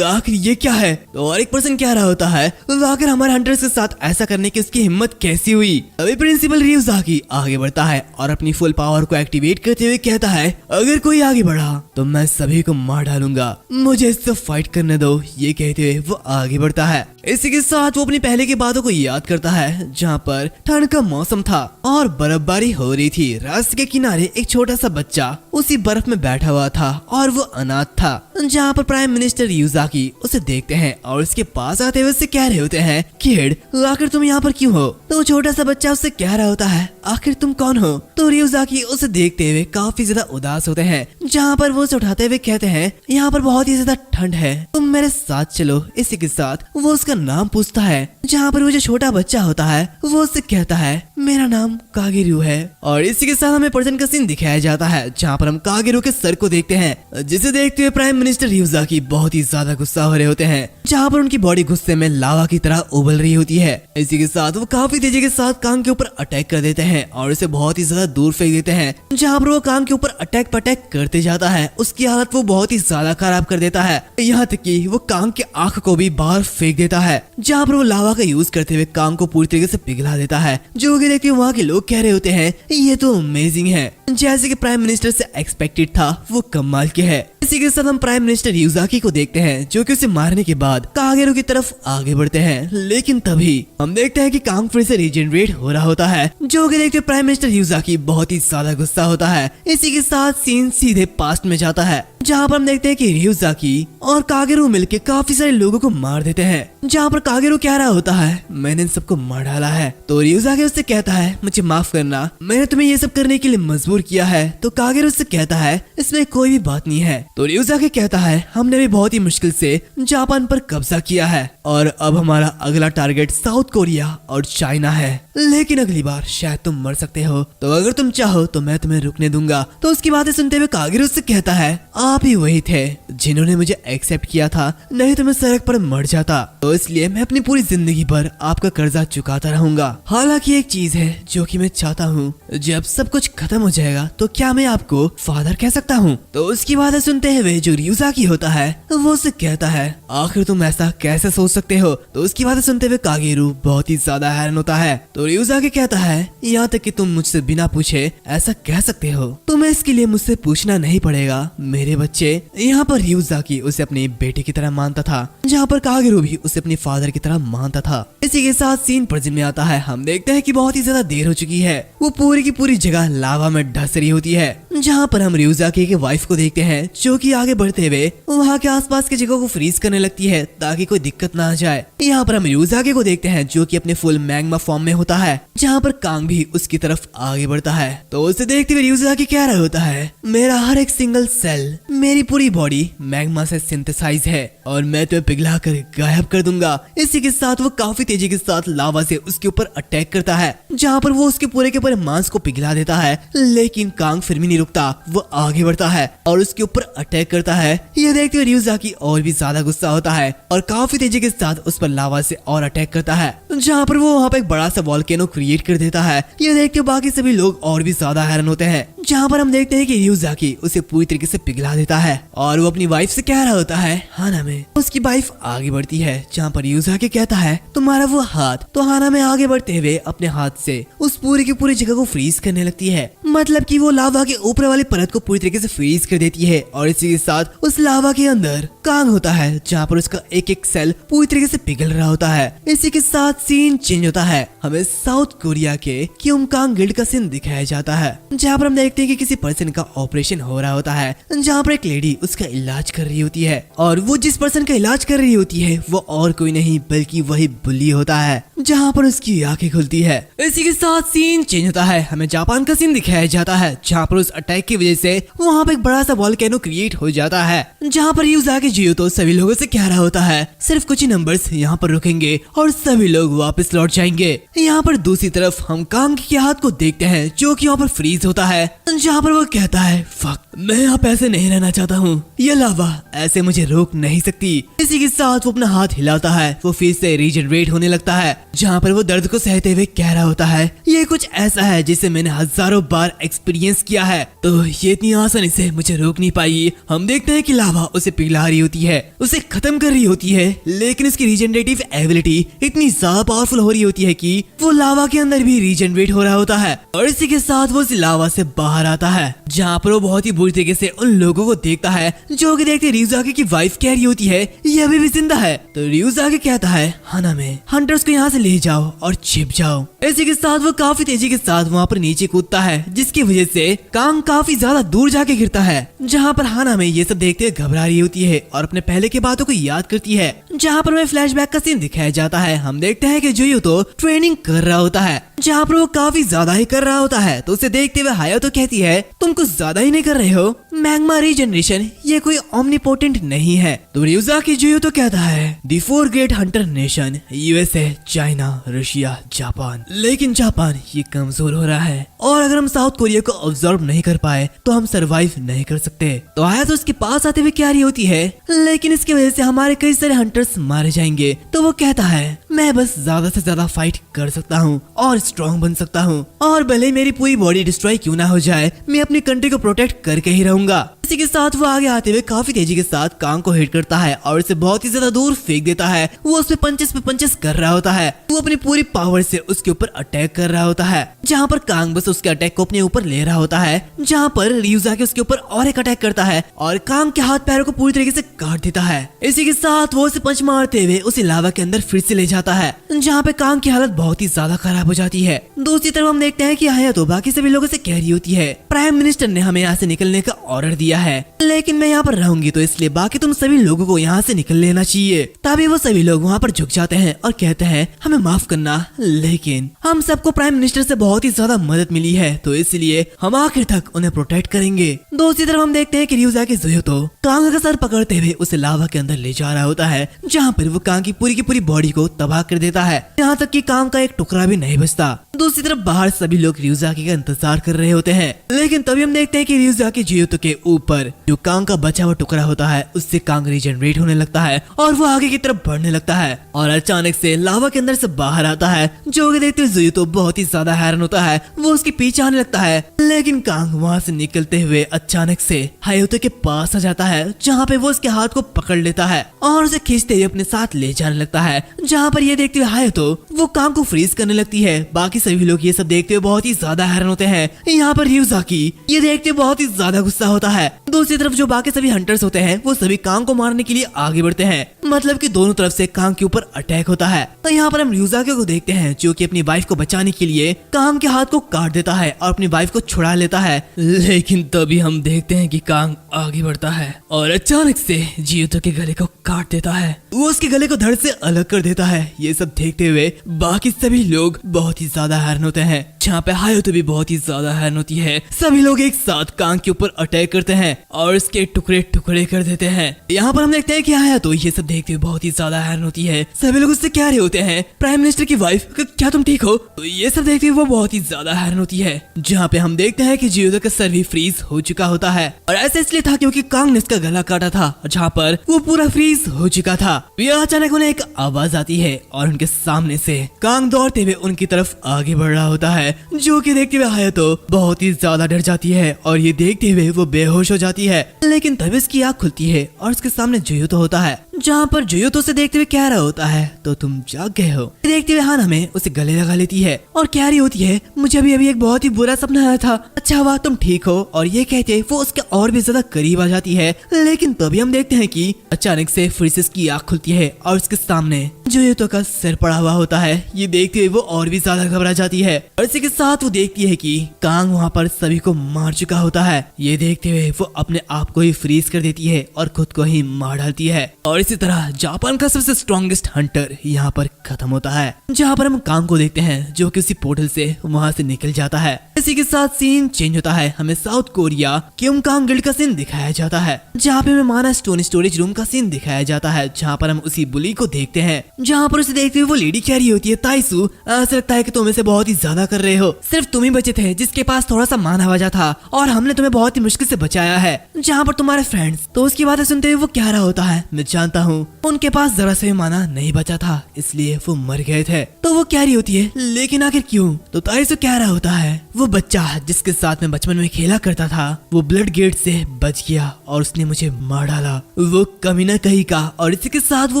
आखिर ये क्या है, और एक पर्सन कह रहा होता है आखिर हमारे हंटर्स के साथ ऐसा करने की उसकी हिम्मत कैसी हुई। अभी प्रिंसिपल रियुजाकी आगे बढ़ता है और अपनी फुल पावर को एक्टिवेट करते हुए कहता है अगर कोई आगे बढ़ा तो मैं सभी को मार डालूंगा, मुझे इससे फाइट करने दो। ये कहते हुए वो आगे बढ़ता है। इसी के साथ वो अपनी पहले की बातों को याद करता है, जहाँ पर ठंड का मौसम था और बर्फबारी हो रही थी। रास्ते के किनारे एक छोटा सा बच्चा उसी बर्फ में बैठा हुआ था और वो अनाथ था। जहाँ पर प्राइम मिनिस्टर रियुजाकी उसे देखते हैं और उसके पास आते हुए उससे कह रहे होते हैं किड आखिर तुम यहाँ पर क्यों हो। तो छोटा सा बच्चा उससे कह रहा होता है आखिर तुम कौन हो। तो रियुजाकी उसे देखते हुए काफी ज्यादा उदास होते हैं। जहाँ पर वो उसे उठाते हुए कहते हैं यहाँ पर बहुत ही ज्यादा ठंड है, तुम मेरे साथ चलो। इसी के साथ वो उसका नाम पूछता है। जहाँ पर वो जो छोटा बच्चा होता है वो उससे कहता है मेरा नाम कागेरू है। और इसी के साथ हमें पर्सन का सीन दिखाया जाता है, जहाँ पर हम कागेरू के सर को देखते हैं, जिसे देखते हुए प्राइम मिनिस्टर रियुजाकी बहुत ही ज्यादा गुस्सा हो रहे होते हैं। जहाँ पर उनकी बॉडी गुस्से में लावा की तरह उबल रही होती है। इसी के साथ वो काफी तेजी के साथ कांग के ऊपर अटैक कर देते हैं और उसे बहुत ही ज्यादा दूर फेंक देते हैं। जहाँ पर वो कांग के ऊपर अटैक पटैक करते जाता है, उसकी हालत वो बहुत ही ज्यादा खराब कर देता है, यहाँ तक कि वो कांग के आंख को भी बाहर फेंक देता है। जहाँ पर वो लावा का यूज करते हुए कांग को पूरी तरीके से पिघला देता है, जो कि देखते वहाँ के लोग कह रहे होते हैं ये तो अमेजिंग है। जैसे कि प्राइम मिनिस्टर से एक्सपेक्टेड था वो कमाल के है। इसी के साथ हम प्राइम मिनिस्टर रियुजाकी को देखते हैं, जो कि उसे मारने के बाद कागेरू की तरफ आगे बढ़ते हैं। लेकिन तभी हम देखते हैं कि कांग फिर से रीजनरेट हो रहा होता है, जो कि देखते प्राइम मिनिस्टर रियुजाकी बहुत ही ज्यादा गुस्सा होता है। इसी के साथ सीन सीधे पास्ट में जाता है, जहाँ पर हम देखते हैं कि रियुजाकी और कागेरू मिलके काफी सारे लोगों को मार देते हैं। जहाँ पर कागेरू कह रहा होता है मैंने इन सबको मार डाला है। तो रियुजाकी उससे कहता है मुझे माफ करना, मैंने तुम्हें ये सब करने के लिए मजबूर किया है। तो कागेरू उससे कहता है इसमें कोई भी बात नहीं है। तो रियुजाकी कहता है हमने भी बहुत ही मुश्किल से जापान पर कब्जा किया है और अब हमारा अगला टारगेट साउथ कोरिया और चाइना है, लेकिन अगली बार शायद तुम मर सकते हो, तो अगर तुम चाहो तो मैं तुम्हें रुकने दूंगा। तो उसकी बातें सुनते हुए कागेरू उससे कहता है आप ही वही थे जिन्होंने मुझे एक्सेप्ट किया था, नहीं तो मैं सड़क पर मर जाता। तो इसलिए मैं अपनी पूरी जिंदगी भर आपका कर्जा चुकाता रहूंगा। हालांकि एक चीज है जो कि मैं चाहता हूँ, जब सब कुछ खत्म हो जाएगा तो क्या मैं आपको फादर कह सकता हूँ। तो उसकी बातें सुनते हुए जो रियुजाकी होता है वो उससे कहता है आखिर तुम ऐसा कैसे सोच सकते हो। तो उसकी बातें सुनते हुए कागेरू बहुत ही ज्यादा हैरान होता है। तो रियुजाकी कहता है यहाँ तक कि तुम मुझसे बिना पूछे ऐसा कह सकते हो, तुम्हें इसके लिए मुझसे पूछना नहीं पड़ेगा मेरे बच्चे। यहाँ पर रियुजाकी उसे अपनी बेटे की तरह मानता था, जहाँ पर कागेरू भी उसे अपने फादर की तरह मानता था। इसी के साथ सीन प्रेजेंट में आता है। हम देखते हैं कि बहुत ही ज्यादा देर हो चुकी है, वो पूरी की पूरी जगह लावा में ढस रही होती है। जहाँ पर हम रियुजाकी के वाइफ को देखते हैं, जो कि आगे बढ़ते हुए वहाँ के आसपास की जगह को फ्रीज करने लगती है ताकि कोई दिक्कत ना आ जाए। यहाँ पर हम रियुजाकी को देखते हैं, जो कि अपने फुल मैग्मा फॉर्म में होता है, जहाँ पर कांग भी उसकी तरफ आगे बढ़ता है। तो उसे देखते हुए रियुजाकी कह रहा होता है मेरा हर एक सिंगल सेल, मेरी पूरी बॉडी मैग्मा से सिंथेसाइज है और मैं तुम्हें पिघला कर गायब कर दूंगा। इसी के साथ वो काफी तेजी के साथ लावा से उसके ऊपर अटैक करता है, जहाँ पर वो उसके पूरे के पूरे मांस को पिघला देता है। लेकिन कांग फिर भी नहीं रुकता, वो आगे बढ़ता है और उसके ऊपर अटैक करता है। ये देखते हुए रियुजाकी और भी ज्यादा गुस्सा होता है और काफी तेजी के साथ उस पर लावा से और अटैक करता है, जहाँ पर वो वहाँ पे एक बड़ा सा वॉल्केनो क्रिएट कर देता है। ये देखते हुए बाकी सभी लोग और भी ज्यादा हैरान होते हैं, जहाँ पर हम देखते हैं कि रियुजाकी उसे पूरी तरीके से पिघला देता है और वो अपनी वाइफ से कह रहा होता है हाना में। उसकी वाइफ आगे बढ़ती है, जहाँ पर रियुजाकी कहता है तुम्हारा वो हाथ। तो हाना में आगे बढ़ते हुए अपने हाथ से उस पूरी की पूरी जगह को फ्रीज करने लगती है, मतलब कि वो लावा के ऊपर वाली परत को पूरी तरीके से फ्रीज कर देती है और इसी के साथ उस लावा के अंदर कांग होता है, जहाँ पर उसका एक एक सेल पूरी तरीके से पिघल रहा होता है। इसी के साथ सीन चेंज होता है, हमें साउथ कोरिया के क्योंगकांग गिल्ड का सीन दिखाया जाता है, जहाँ पर हम देखते हैं कि किसी पर्सन का ऑपरेशन हो रहा होता है, जहाँ पर एक लेडी उसका इलाज कर रही होती है और वो जिस पर्सन का इलाज कर रही होती है वो और कोई नहीं बल्कि वही बुली होता है, जहाँ पर उसकी आंखें खुलती है। इसी के साथ सीन चेंज होता है, हमें जापान का सीन दिखाया जाता है, जहाँ पर उस अटैक की वजह से वहाँ पे एक बड़ा सा वॉल्केनो क्रिएट हो जाता है, जहाँ पर यूजाकी जियोतो सभी लोगों से कह रहा होता है सिर्फ कुछ ही नंबर्स यहाँ पर रुकेंगे और सभी लोग वापस लौट जाएंगे। यहाँ पर दूसरी तरफ हम कांग के हाथ को देखते हैं जो कि यहाँ पर फ्रीज होता है, जहाँ पर वो कहता है फक, मैं यहाँ पे ऐसे नहीं रहना चाहता हूँ, ये लावा ऐसे मुझे रोक नहीं सकती। इसी के साथ वो अपना हाथ हिलाता है, वो फिर से रीजनरेट होने लगता है, जहाँ पर वो दर्द को सहते हुए कह रहा होता है ये कुछ ऐसा है जिसे मैंने हजारों बार एक्सपीरियंस किया है, तो ये इतनी आसानी से मुझे रोक नहीं पाई। हम देखते हैं कि लावा उसे पिघला रही होती है, उसे खत्म कर रही होती है, लेकिन उसकी रीजनरेटिव एबिलिटी इतनी ज्यादा पावरफुल हो रही होती है कि वो लावा के अंदर भी रीजनरेट हो रहा होता है और इसी के साथ वो उस लावा से बाहर आता है, जहाँ पर वो बहुत ही बुरी तरीके से उन लोगों को देखता है जो कि देखते रियुजाकी की वाइफ कह रही होती है ये अभी भी जिंदा है। तो रियुजाकी कहता है हानामे, हंटर्स को यहाँ से ले जाओ और छिप जाओ। इसी के साथ वो काफी तेजी के साथ वहाँ पर नीचे कूदता है, जिसकी वजह से कांग काफी ज्यादा दूर जाके गिरता है, जहाँ पर हानामे ये सब देखते घबरा रही होती है और अपने पहले की बातों को याद करती है। जहाँ पर हमें फ्लैशबैक का सीन दिखाया जाता है, हम देखते हैं कि जुयोतो ट्रेनिंग कर रहा होता है, जहाँ पर वो काफी ज्यादा ही कर रहा होता है, तो उसे देखते हुए हायातो कहती है तुम कुछ ज्यादा ही नहीं कर रहे हो, मैग्मा रीजनरेशन ये कोई ओमनीपोटेंट नहीं है। तो रियुजाकी जुयोतो कहता है the 4 great Hunter nation USA, China, Russia, Japan, लेकिन जापान ये कमजोर हो रहा है और अगर हम साउथ कोरिया को ऑब्जर्व नहीं कर पाए तो हम सरवाइव नहीं कर सकते। तो हायातो उसके पास आते हुए कह रही होती है लेकिन इसकी वजह से हमारे कई सारे हंटर्स मारे जाएंगे। तो वो कहता है मैं बस ज्यादा से ज्यादा फाइट कर सकता हूँ और स्ट्रॉन्ग बन सकता हूँ और भले मेरी पूरी बॉडी डिस्ट्रॉय क्यों ना हो जाए, मैं अपनी कंट्री को प्रोटेक्ट करके ही रहूंगा। इसी के साथ वो आगे आते हुए काफी तेजी के साथ कांग को हिट करता है और इसे बहुत ही ज्यादा दूर फेंक देता है। वो उस पे पंचेस कर रहा होता है, वो अपनी पूरी पावर से उसके ऊपर अटैक कर रहा होता है, जहाँ पर कांग बस उसके अटैक को अपने ऊपर ले रहा होता है, जहाँ पर रियुजाकी उसके ऊपर और एक अटैक करता है और कांग के हाथ पैरों को पूरी तरीके से काट देता है। इसी के साथ वो उसे पंच मारते हुए उसे लावा के अंदर फिर से ले जाता है, जहाँ पे कांग की हालत बहुत ही ज्यादा खराब हो जाती है। दूसरी तरफ हम देखते हैं कि हायातो बाकी सभी लोगों से कह रही होती है प्राइम मिनिस्टर ने हमें यहाँ से निकलने का ऑर्डर दिया है, लेकिन मैं यहाँ पर रहूंगी तो इसलिए बाकी तुम सभी लोगों को यहाँ से निकल लेना चाहिए। तभी वो सभी लोग वहाँ पर झुक जाते हैं और कहते हैं हमें माफ करना, लेकिन हम सबको प्राइम मिनिस्टर से बहुत ही ज्यादा मदद मिली है तो इसलिए हम आखिर तक उन्हें प्रोटेक्ट करेंगे। दूसरी तरफ हम देखते हैं कि रियुजाकी जुयोतो कांग का सर पकड़ते हुए उसे लावा के अंदर ले जा रहा होता है, जहाँ पर वो कांग की पूरी बॉडी को तबाह कर देता है, यहाँ तक कि कांग का एक टुकड़ा भी नहीं बचता। दूसरी तरफ बाहर सभी लोग रियुजाकी का इंतजार कर रहे होते हैं, लेकिन तभी हम देखते हैं कि रियुजाकी जुयोतो के ऊपर जो कांग का बचा हुआ टुकड़ा होता है उससे कांग रीजनरेट होने लगता है और वो आगे की तरफ बढ़ने लगता है और अचानक से लावा के अंदर से बाहर आता है, जो कि देखते हुए जुयोतो बहुत ही ज्यादा हैरान होता है। वो उसके पीछे आने लगता है, लेकिन कांग वहाँ से निकलते हुए अचानक से हायातो के पास आ जाता है, जहाँ पे वो उसके हाथ को पकड़ लेता है और उसे खींचते हुए अपने साथ ले जाने लगता है, जहाँ पर ये देखते हुए हायातो वो कांग को फ्रीज करने लगती है। बाकी सभी लोग ये सब देखते हुए बहुत ही ज्यादा हैरान होते हैं। यहाँ पर रियुजाकी ये देखते हुए बहुत ही ज्यादा गुस्सा होता है। दूसरी तरफ जो बाकी सभी हंटर्स होते हैं वो सभी कांग को मारने के लिए आगे बढ़ते हैं, मतलब कि दोनों तरफ से कांग के ऊपर अटैक होता है। तो यहाँ पर हम रियुजाकी को देखते हैं जो कि अपनी वाइफ को बचाने के लिए कांग के हाथ को काट देता है और अपनी वाइफ को छुड़ा लेता है, लेकिन तभी हम देखते हैं कि कांग आगे बढ़ता है और अचानक से जियोतो के गले को काट देता है, वो उसके गले को धड़ से अलग कर देता है। ये सब देखते हुए बाकी सभी लोग बहुत ही ज्यादा हैरान होते हैं, जहाँ पे हायातो भी बहुत ही ज्यादा हैरान होती है। सभी लोग एक साथ कांग के ऊपर अटैक करते हैं और इसके टुकड़े टुकड़े कर देते हैं। यहाँ पर हम देखते हैं कि हायातो ये सब देखते हुए बहुत ही ज्यादा हैरान होती है। सभी लोग उससे कह रहे होते हैं प्राइम मिनिस्टर की वाइफ क्या तुम ठीक हो? तो ये सब देखते हुए वो बहुत ही ज्यादा हैरान होती है, जहाँ पे हम देखते हैं कि जियोतो का सर भी फ्रीज हो चुका होता है और ऐसा इसलिए था क्योंकि कांग ने इसका गला काटा था, जहाँ पर वो पूरा फ्रीज हो चुका था। फिर अचानक उन्हें एक आवाज आती है और उनके सामने से कांग दौड़ते हुए उनकी तरफ आगे बढ़ रहा होता है, जो कि देखते हुए हायातो बहुत ही ज्यादा डर जाती है और ये देखते हुए वो बेहोश हो जाती है। लेकिन तभी उसकी आँख खुलती है और उसके सामने जियोतो होता है। जहाँ पर जुयो तो उसे देखते हुए कह रहा होता है तो तुम जाग गए हो। देखते हुए हान हमें उसे गले लगा लेती है और कह रही होती है मुझे अभी एक बहुत ही बुरा सपना आया था, अच्छा हुआ तुम ठीक हो। और ये कहते वो उसके और भी ज्यादा करीब आ जाती है। लेकिन तभी हम देखते हैं कि अचानक से फ्रिसेस की आँख खुलती है और उसके सामने जुयो का सिर पड़ा हुआ होता है। ये देखते हुए वो और भी ज्यादा घबरा जाती है और इसी के साथ वो देखती है कि कांग वहाँ पर सभी को मार चुका होता है। ये देखते हुए वो अपने आप को ही फ्रीज कर देती है और खुद को ही मार डालती है। और इसी तरह जापान का सबसे स्ट्रॉन्गेस्ट हंटर यहाँ पर खत्म होता है, जहाँ पर हम कांग को देखते हैं जो कि उसी पोर्टल से वहाँ से निकल जाता है। इसी के साथ सीन चेंज होता है, हमें साउथ कोरिया क्योंकांग गिल्ड का सीन दिखाया जाता है, जहाँ पे हमें माना स्टोन स्टोरेज रूम का सीन दिखाया जाता है, जहाँ पर हम उसी बुली को देखते हैं। जहाँ पर उसे देखते हुए वो लेडी कह रही होती है ताइसू ऐसा लगता है कि तुम इसे बहुत ही ज्यादा कर रहे हो, सिर्फ तुम ही बचे थे जिसके पास थोड़ा सा मान हवाजा था और हमने तुम्हें बहुत ही मुश्किल से बचाया है। जहाँ पर तुम्हारे फ्रेंड्स तो उसकी बातें सुनते हुए वो कह रहा होता है मैं जानता हूँ उनके पास जरा से भी माना नहीं बचा था इसलिए वो मर गए थे। तो वो कह रही होती है लेकिन आखिर क्यों? तो ताइसू कह रहा होता है वो बच्चा जिसके साथ में बचपन में खेला करता था वो ब्लड गेट से बच गया और उसने मुझे मार डाला, वो कमीना कहीं का। और इसी के साथ वो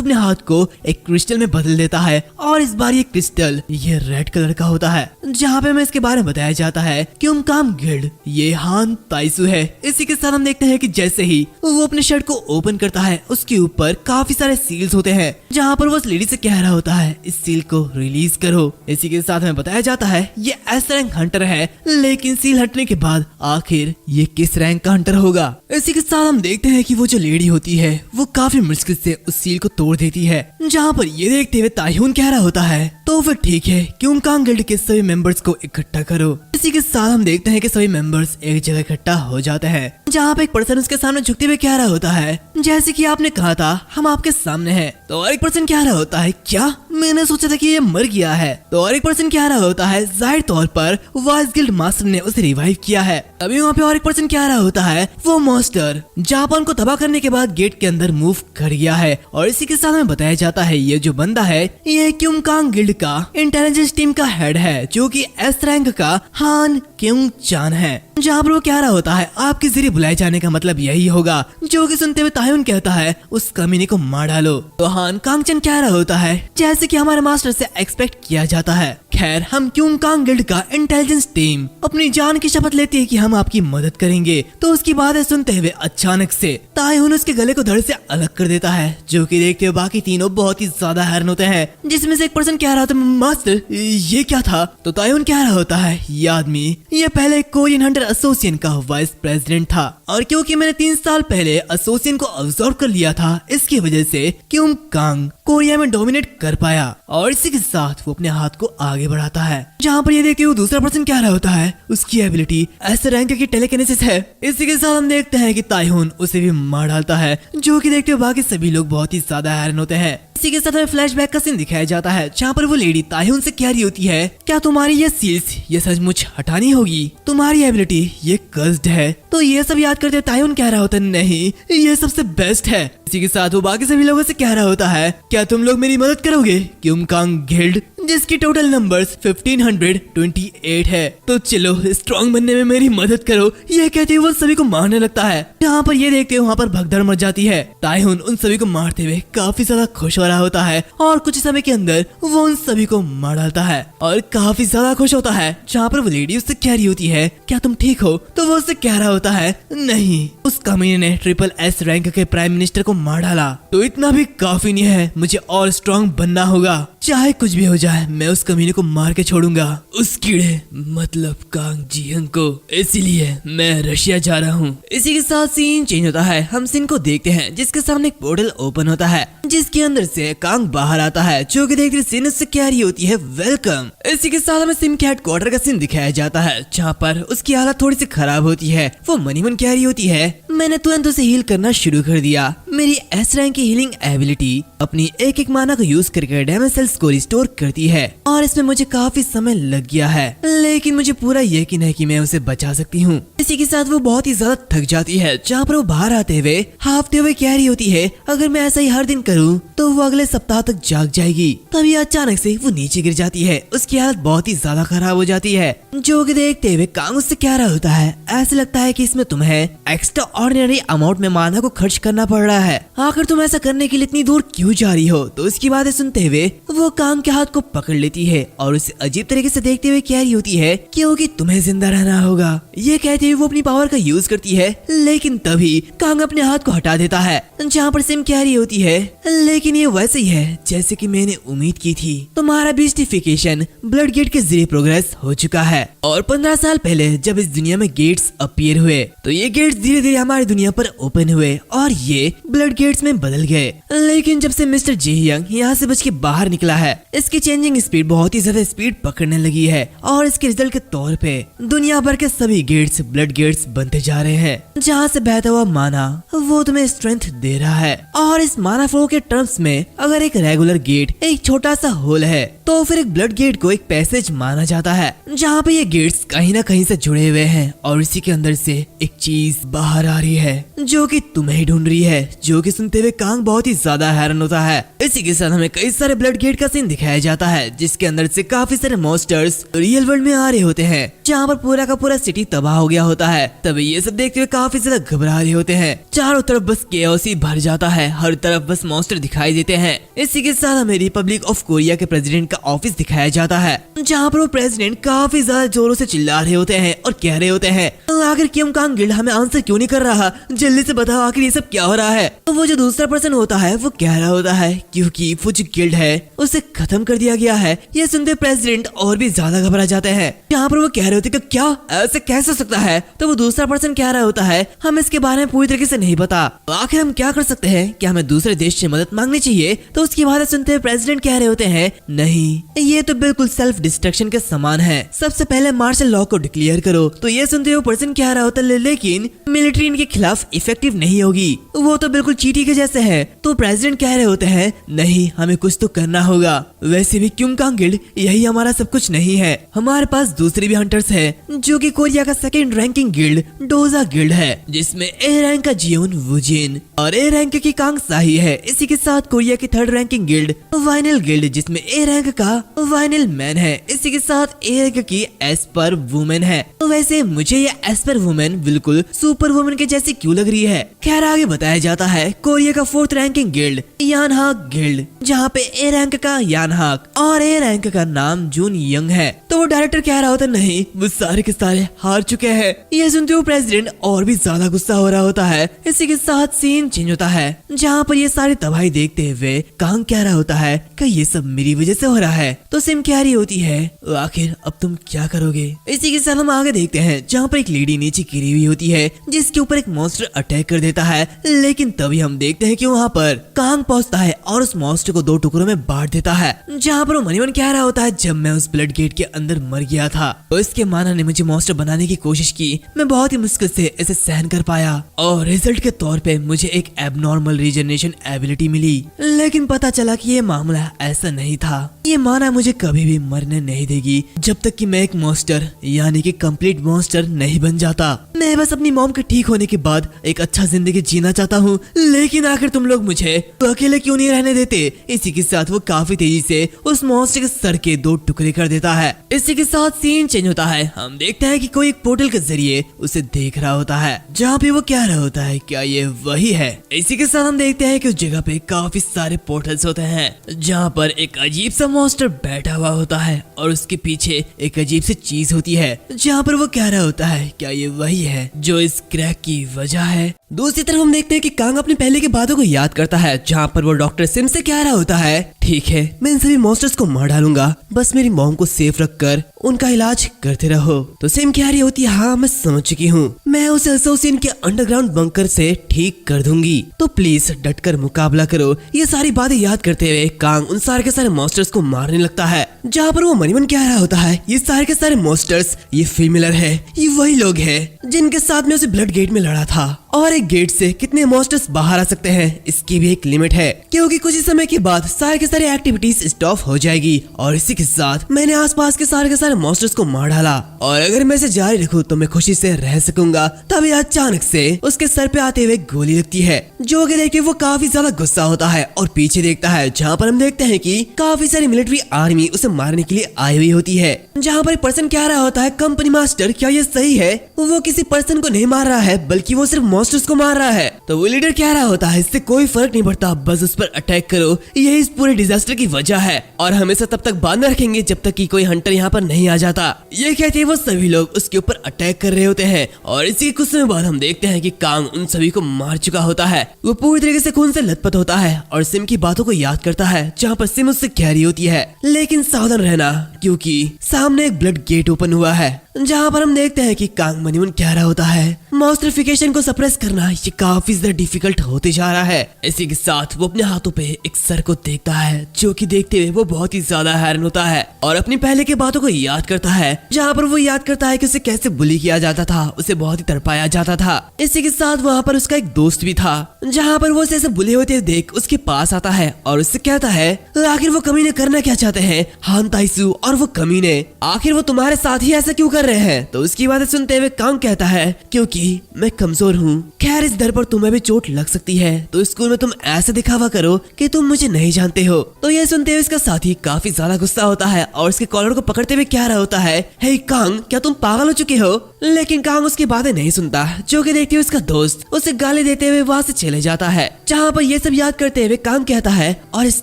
अपने हाथ को एक क्रिस्टल में बदल देता है और इस बार ये क्रिस्टल ये रेड कलर का होता है, जहाँ पे हमें इसके बारे में बताया जाता है कि उनकाम गिल्ड ये हान ताइसू है। इसी के साथ हम देखते हैं कि जैसे ही वो अपने शर्ट को ओपन करता है उसके ऊपर काफी सारे सील्स होते हैं, जहाँ पर वो उस लेडी से कह रहा होता है इस सील को रिलीज करो। इसी के साथ हमें बताया जाता है ये एस रैंक हंटर है, लेकिन सील हटने के बाद आखिर ये किस रैंक का हंटर होगा। इसी के साथ हम देखते हैं कि वो जो लेडी होती है वो काफी मुश्किल से उस सील को तोड़ देती है, जहाँ पर ये देखते हुए ताइहून कह रहा होता है तो फिर ठीक है क्योंकांग गिल्ड के सभी मेंबर्स को इकट्ठा करो। इसी के साथ हम देखते हैं कि सभी मेंबर्स एक जगह इकट्ठा हो जाते हैं, जहाँ पे एक पर्सन उसके सामने झुकते हुए कह रहा होता है जैसे कि आपने कहा था हम आपके सामने हैं। तो और एक पर्सन कह रहा होता है क्या? मैंने सोचा था कि ये मर गया है। तो और एक पर्सन कह रहा होता है जाहिर तौर पर वाइस गिल्ड मास्टर ने उसे रिवाइव किया है। अभी वहाँ पे और एक पर्सन कह रहा होता है वो मॉन्स्टर जापान को तबाह करने के बाद गेट के अंदर मूव कर गया है। और इसी के साथ हमें बताया जाता है ये जो बंदा है ये क्योंकांग गिल्ड का इंटेलिजेंस टीम का हेड है, जो कि एस रैंक का हान क्यों चान है। जहाँ पर वो कह रहा होता है आपके जरिए बुलाए जाने का मतलब यही होगा, जो कि सुनते हुए तायुन कहता है उस कमीने को मार डालो। तो हान कांगचन कह रहा होता है जैसे कि हमारे मास्टर से एक्सपेक्ट किया जाता है। खैर हम क्योंकांग गिल्ड का इंटेलिजेंस टीम अपनी जान की शपथ लेती है कि हम आपकी मदद करेंगे। तो उसकी बातें सुनते हुए अचानक से तायुन उसके गले को धड़ से अलग कर देता है, जो कि देखते हुए बाकी तीनों बहुत ही ज्यादा हैरान होते हैं, जिसमें से एक पर्सन कह रहा था मास्टर ये क्या था? तो तायुन कह रहा होता है ये आदमी ये पहले कोरियन हंटर एसोसिएशन का वाइस प्रेसिडेंट था और क्योंकि मैंने 3 साल पहले एसोसिएशन को अब्सॉर्ब कर लिया था इसकी वजह से क्योंकांग कोरिया में डोमिनेट कर पाया। और इसी के साथ वो अपने हाथ को आगे बढ़ाता है, जहाँ पर ये देखते हुए दूसरा पर्सन कह रहा होता है उसकी एबिलिटी ऐसे रैंक की टेलीकिनेसिस है। इसी के साथ हम देखते हैं कि ताइहून उसे भी मार डालता है, जो कि देखते हुए बाकी सभी लोग बहुत ही ज्यादा हैरान होते हैं। इसी के साथ हमें फ्लैशबैक का सीन दिखाया जाता है, जहाँ पर वो लेडी ताइहून से कह रही होती है क्या तुम्हारी ये सील्स ये सचमुच हटानी होगी? तुम्हारी एबिलिटी ये कर्स्ड है। तो ये सब याद करते ताइहून कह रहा होता है नहीं ये सबसे बेस्ट है। इसी के साथ वो बाकी सभी लोगों से कह रहा होता है क्या तुम लोग मेरी मदद करोगे? क्योंकांग गिल्ड जिसकी टोटल नंबर्स 1528 है, तो चलो स्ट्रॉन्ग बनने में मेरी मदद करो। ये कहते हुए वो सभी को मारने लगता है, जहाँ पर ये देखते हुए वहाँ पर भगदड़ मच जाती है। ताइहून उन सभी को मारते हुए काफी ज्यादा खुश हो रहा होता है और कुछ समय के अंदर वो उन सभी को मार डालता है और काफी ज्यादा खुश होता है। जहाँ पर वो लेडी उससे कह रही होती है क्या तुम ठीक हो? तो वो उससे कह रहा होता है नहीं उस कमीने ने ट्रिपल एस रैंक के प्राइम मिनिस्टर को मार डाला, तो इतना भी काफी नहीं है, मुझे और स्ट्रॉन्ग बनना होगा। चाहे कुछ भी हो जाए मैं उस कमीने को मार के छोड़ूंगा, उस कीड़े मतलब कांग जियंग को, इसीलिए मैं रशिया जा रहा हूँ। इसी के साथ सीन चेंज होता है, हम सिन को देखते हैं जिसके सामने एक पोर्टल ओपन होता है, जिसके अंदर से कांग बाहर आता है, जो कि देखते सिन उससे कह रही होती है वेलकम। इसी के साथ हमें सिन के हेडक्वार्टर का सीन दिखाया जाता है, जहाँ पर उसकी हालत थोड़ी सी खराब होती है। वो मनी मन कह रही होती है मैंने तुरंत उसे हील करना शुरू कर दिया। मेरी एस रैंक की हीलिंग एबिलिटी अपनी एक माना को यूज करके डैमेज सेल्स को रिस्टोर करती है और इसमें मुझे काफी समय लग गया है, लेकिन मुझे पूरा यकीन है कि मैं उसे बचा सकती हूँ। इसी के साथ वो बहुत ही ज्यादा थक जाती है, जहाँ पर वो बाहर आते हुए हाफते हुए कह रही होती है अगर मैं ऐसा ही हर दिन करूँ करूं तो वो अगले सप्ताह तक जाग जाएगी। तभी अचानक से वो नीचे गिर जाती है। उसकी हालत बहुत ही ज्यादा खराब हो जाती है। जो कि देखते हुए कांग उससे कह रहा होता है, ऐसा लगता है कि इसमें तुम्हें एक्स्ट्रा ऑर्डिनरी अमाउंट में माना को खर्च करना पड़ रहा है। आखिर तुम ऐसा करने के लिए इतनी दूर क्यों जा रही हो? तो उसकी बातें सुनते हुए वो कांग के हाथ को पकड़ लेती है और उसे अजीब तरीके से देखते हुए कह रही होती है क्योंकि तुम्हें जिंदा रहना होगा। ये कहते हुए वो अपनी पावर का यूज करती है, लेकिन तभी कांग अपने हाथ को हटा देता है। जहाँ पर सिम कह रही होती है, लेकिन ये वैसे ही है जैसे कि मैंने उम्मीद की थी। तुम्हारा बीस्टिफिकेशन ब्लड गेट के जरिए प्रोग्रेस हो चुका है और 15 साल पहले जब इस दुनिया में गेट्स अपीयर हुए तो ये गेट्स धीरे धीरे हमारी दुनिया पर ओपन हुए और ये ब्लड गेट्स में बदल गए। लेकिन जब से मिस्टर जे यंग यहाँ से बच के बाहर निकला है, इसकी चेंजिंग स्पीड बहुत ही ज्यादा स्पीड पकड़ने लगी है और इसके रिजल्ट के तौर पे दुनिया भर के सभी गेट्स ब्लड गेट्स बनते जा रहे हैं। जहाँ से बहता हुआ माना वो तुम्हें स्ट्रेंथ दे रहा है और इस माना फ्लो के टर्म्स में अगर एक रेगुलर गेट एक छोटा सा होल है तो फिर एक ब्लड गेट को एक पैसेज माना जाता है जहाँ पे ये गेट्स कहीं ना कहीं से जुड़े हुए हैं और इसी के अंदर से एक चीज बाहर आ रही है जो कि तुम्हें ढूंढ रही है। जो कि सुनते हुए कांग बहुत ही ज्यादा हैरान होता है। इसी के साथ हमें कई सारे ब्लड गेट का सीन दिखाया जाता है जिसके अंदर से काफी सारे मॉन्स्टर्स रियल वर्ल्ड में आ रहे होते हैं जहाँ पर पूरा का पूरा सिटी तबाह हो गया होता है। तभी ये सब देखते हुए काफी ज्यादा घबरा रहे होते हैं। चारों तरफ बस केओस ही भर जाता है, हर तरफ बस मॉन्स्टर दिखाई देते हैं। इसी के साथ हमें रिपब्लिक ऑफ कोरिया के प्रेसिडेंट का ऑफिस दिखाया जाता है जहाँ पर वो प्रेसिडेंट काफी ज्यादा जोरों से चिल्ला रहे होते हैं और कह रहे होते हैं आखिर किम कांग गिल्ड हमें आंसर क्यों नहीं कर रहा, जल्दी से बताओ आखिर ये सब क्या हो रहा है। तो वो जो दूसरा पर्सन होता है वो कह रहा होता है क्योंकि वो जो गिल्ड है उसे खत्म कर दिया गया है। ये सुनते प्रेसिडेंट और भी ज्यादा घबरा जाते हैं। यहाँ पर वो कह रहे होते कि क्या ऐसे कैसे हो सकता है। तो वो दूसरा पर्सन कह रहा होता है हम इसके बारे में पूरी तरीके से नहीं पता, आखिर हम क्या कर सकते हैं, क्या हमें दूसरे देश से मदद मांगनी चाहिए। तो उसकी बात सुनते हुए प्रेसिडेंट कह रहे होते हैं नहीं, ये तो बिल्कुल सेल्फ डिस्ट्रक्शन के समान है, सबसे पहले मार्शल लॉ को डिक्लेयर करो। तो ये सुनते हुए पर्सन कह रहा होता है लेकिन मिलिट्री इनके खिलाफ इफेक्टिव नहीं होगी, वो तो बिल्कुल चीटी के जैसे है। तो प्रेसिडेंट कह रहे होते हैं नहीं, हमें कुछ तो करना होगा। वैसे भी क्यों कांग गिल्ड यही हमारा सब कुछ नहीं है, हमारे पास दूसरे भी हंटर्स है जो कि कोरिया का second ranking guild Doja guild है जिसमें ए रैंक का जियोन वुजिन और ए रैंक की कांग साही है। इसी के साथ कोरिया की third ranking guild vinyl guild जिसमें ए रैंक का वाइनल मैन है। इसी के साथ ए रैंक की एस्पर वुमेन है। तो वैसे मुझे ये एस्पर वुमेन बिल्कुल सुपर वुमेन के जैसी क्यों लग रही है। खैर आगे बताया जाता है कोरिया का फोर्थ रैंकिंग गिल्ड यानहाक गिल्ड जहाँ पे ए रैंक का यानहाक और ए रैंक का नाम जून यंग है। तो वो डायरेक्टर कह रहा होता नहीं, वो सारे के सारे हार चुके हैं। ये सुनते हुए प्रेसिडेंट और भी ज्यादा गुस्सा हो रहा होता है। इसी के साथ सीन चेंज होता है जहाँ पर ये सारी तबाही देखते हुए कांग कह रहा होता है कि ये सब मेरी वजह से हो रहा है। तो सिम कह रही होती है आखिर अब तुम क्या करोगे। इसी के साथ हम आगे देखते हैं जहाँ पर एक लेडी नीचे गिरी हुई होती है जिसके ऊपर एक मॉन्स्टर अटैक कर देता है। लेकिन तभी हम देखते हैं कि वहाँ पर कांग पहुंचता है और उस मॉन्स्टर को दो टुकड़ों में बांट देता है। जहाँ पर वो मनीवन कह रहा होता है जब मैं उस ब्लड गेट के अंदर मर गया था तो इसके माना ने मुझे मॉन्स्टर बनाने की कोशिश की, मैं बहुत ही मुश्किल से इसे सहन कर पाया और रिजल्ट के तौर पे मुझे एक एबनॉर्मल रीजनरेशन एबिलिटी मिली। लेकिन पता चला कि ये मामला ऐसा नहीं था, ये माना मुझे कभी भी मरने नहीं देगी जब तक कि मैं एक मॉन्स्टर यानी कि कंप्लीट मॉन्स्टर नहीं बन जाता। मैं बस अपनी मॉम के ठीक होने के बाद एक अच्छा जिंदगी जीना चाहता हूँ, लेकिन आखिर तुम लोग मुझे तो अकेले क्यों नहीं रहने देते। इसी के साथ वो काफी तेजी से उस मॉन्स्टर के सर के दो टुकड़े कर देता है। इसी के साथ सीन चेंज होता है। हम देखते हैं कि कोई एक पोर्टल के जरिए उसे देख रहा होता है जहाँ पे वो कह रहा होता है क्या ये वही है। इसी के साथ हम देखते हैं कि उस जगह पे काफी सारे पोर्टल्स होते हैं जहाँ पर एक अजीब सा मॉन्स्टर बैठा हुआ होता है और उसके पीछे एक अजीब सी चीज होती है जहाँ पर वो कह रहा होता है क्या ये वही है जो इस क्रैक की वजह है। दूसरी तरफ हम देखते हैं कि कांग अपने पहले की बातों को याद करता है जहाँ पर वो डॉक्टर सिम से कह रहा होता है ठीक है मैं इन सभी मॉन्स्टर्स को मार डालूंगा, बस मेरी मॉम को सेफ रखकर उनका इलाज करते रहो। तो सिम कह रही होती है हाँ मैं समझ चुकी हूँ, मैं उसे एसोसिएशन के अंडरग्राउंड बंकर से ठीक कर दूंगी, तो प्लीज डटकर मुकाबला करो। ये सारी बातें याद करते हुए कांग उन सारे के सारे मॉन्स्टर्स को मारने लगता है जहाँ पर वो मनीमन कह रहा होता है ये सारे के सारे मॉन्स्टर्स ये फीमेलर है, ये वही लोग हैं जिनके साथ में उसे ब्लड गेट में लड़ा था और एक गेट से कितने मॉन्स्टर्स बाहर आ सकते हैं इसकी भी एक लिमिट है, क्योंकि कुछ ही समय के बाद सारे के सारे एक्टिविटीज स्टॉप हो जाएगी। और इसी के साथ मैंने आसपास के सारे मॉन्स्टर्स को मार डाला, और अगर मैं इसे जारी रखूं तो मैं खुशी से रह सकूंगा। तभी अचानक से उसके सर पे आते हुए गोली लगती है, जो कि देख के वो काफी ज्यादा गुस्सा होता है और पीछे देखता है, जहाँ पर हम देखते हैं कि काफी सारी मिलिट्री आर्मी उसे मारने के लिए आई हुई होती है। जहाँ पर पर्सन कह रहा होता है, कंपनी मास्टर क्या ये सही है? वो किसी पर्सन को नहीं मार रहा है बल्कि वो सिर्फ मॉन्स्टर्स को मार रहा है। तो वो लीडर कह रहा होता है, इससे कोई फर्क नहीं पड़ता, बस उस पर अटैक करो, यही इस पूरे डिजास्टर की वजह है, और हमेशा तब तक बांध रखेंगे जब तक कि कोई हंटर यहाँ पर नहीं आ जाता। ये कहते ही वो सभी लोग उसके ऊपर अटैक कर रहे होते हैं, और इसी कुछ समय बाद हम देखते हैं कि कांग उन सभी को मार चुका होता है। वो पूरी तरीके से खून से लथपथ होता है और सिम की बातों को याद करता है, जहाँ पर सिम उससे कह रही होती है, लेकिन सावधान रहना क्योंकि सामने एक ब्लड गेट ओपन हुआ है। जहाँ पर हम देखते हैं कि कांग मनीमन कह रहा होता है, मॉन्स्टरिफिकेशन को सप्रेस करना ये काफी ज्यादा डिफिकल्ट होते जा रहा है। इसी के साथ वो अपने हाथों पे एक सर को देखता है, जो कि देखते हुए वो बहुत ही ज्यादा हैरान होता है और अपनी पहले की बातों को याद करता है, जहाँ पर वो याद करता है कि उसे कैसे बुली किया जाता था, उसे बहुत ही तड़पाया जाता था। इसी के साथ वहाँ पर उसका एक दोस्त भी था, जहाँ पर वो ऐसे बुले होते देख उसके पास आता है और उससे कहता है, आखिर वो कमीने करना क्या चाहते हैं हान ताइसू और वो कमीने, आखिर वो तुम्हारे साथ ही ऐसा क्यों कर रहे हैं? तो उसकी बातें सुनते हुए कांग कहता है, क्योंकि मैं कमजोर हूँ, खैर इस दर पर तुम्हें भी चोट लग सकती है, तो स्कूल में तुम ऐसा दिखावा करो कि तुम मुझे नहीं जानते हो। तो यह सुनते हुए इसका साथी काफी ज्यादा गुस्सा होता है और उसके कॉलर को पकड़ते हुए कह रहा होता है, हे कांग क्या तुम पागल हो चुके हो? लेकिन कांग उसकी बातें नहीं सुनता, जो कि देखते हुए उसका दोस्त उसे गाली देते हुए वहाँ से चले जाता है। जहाँ पर ये सब याद करते हुए कांग कहता है, और इस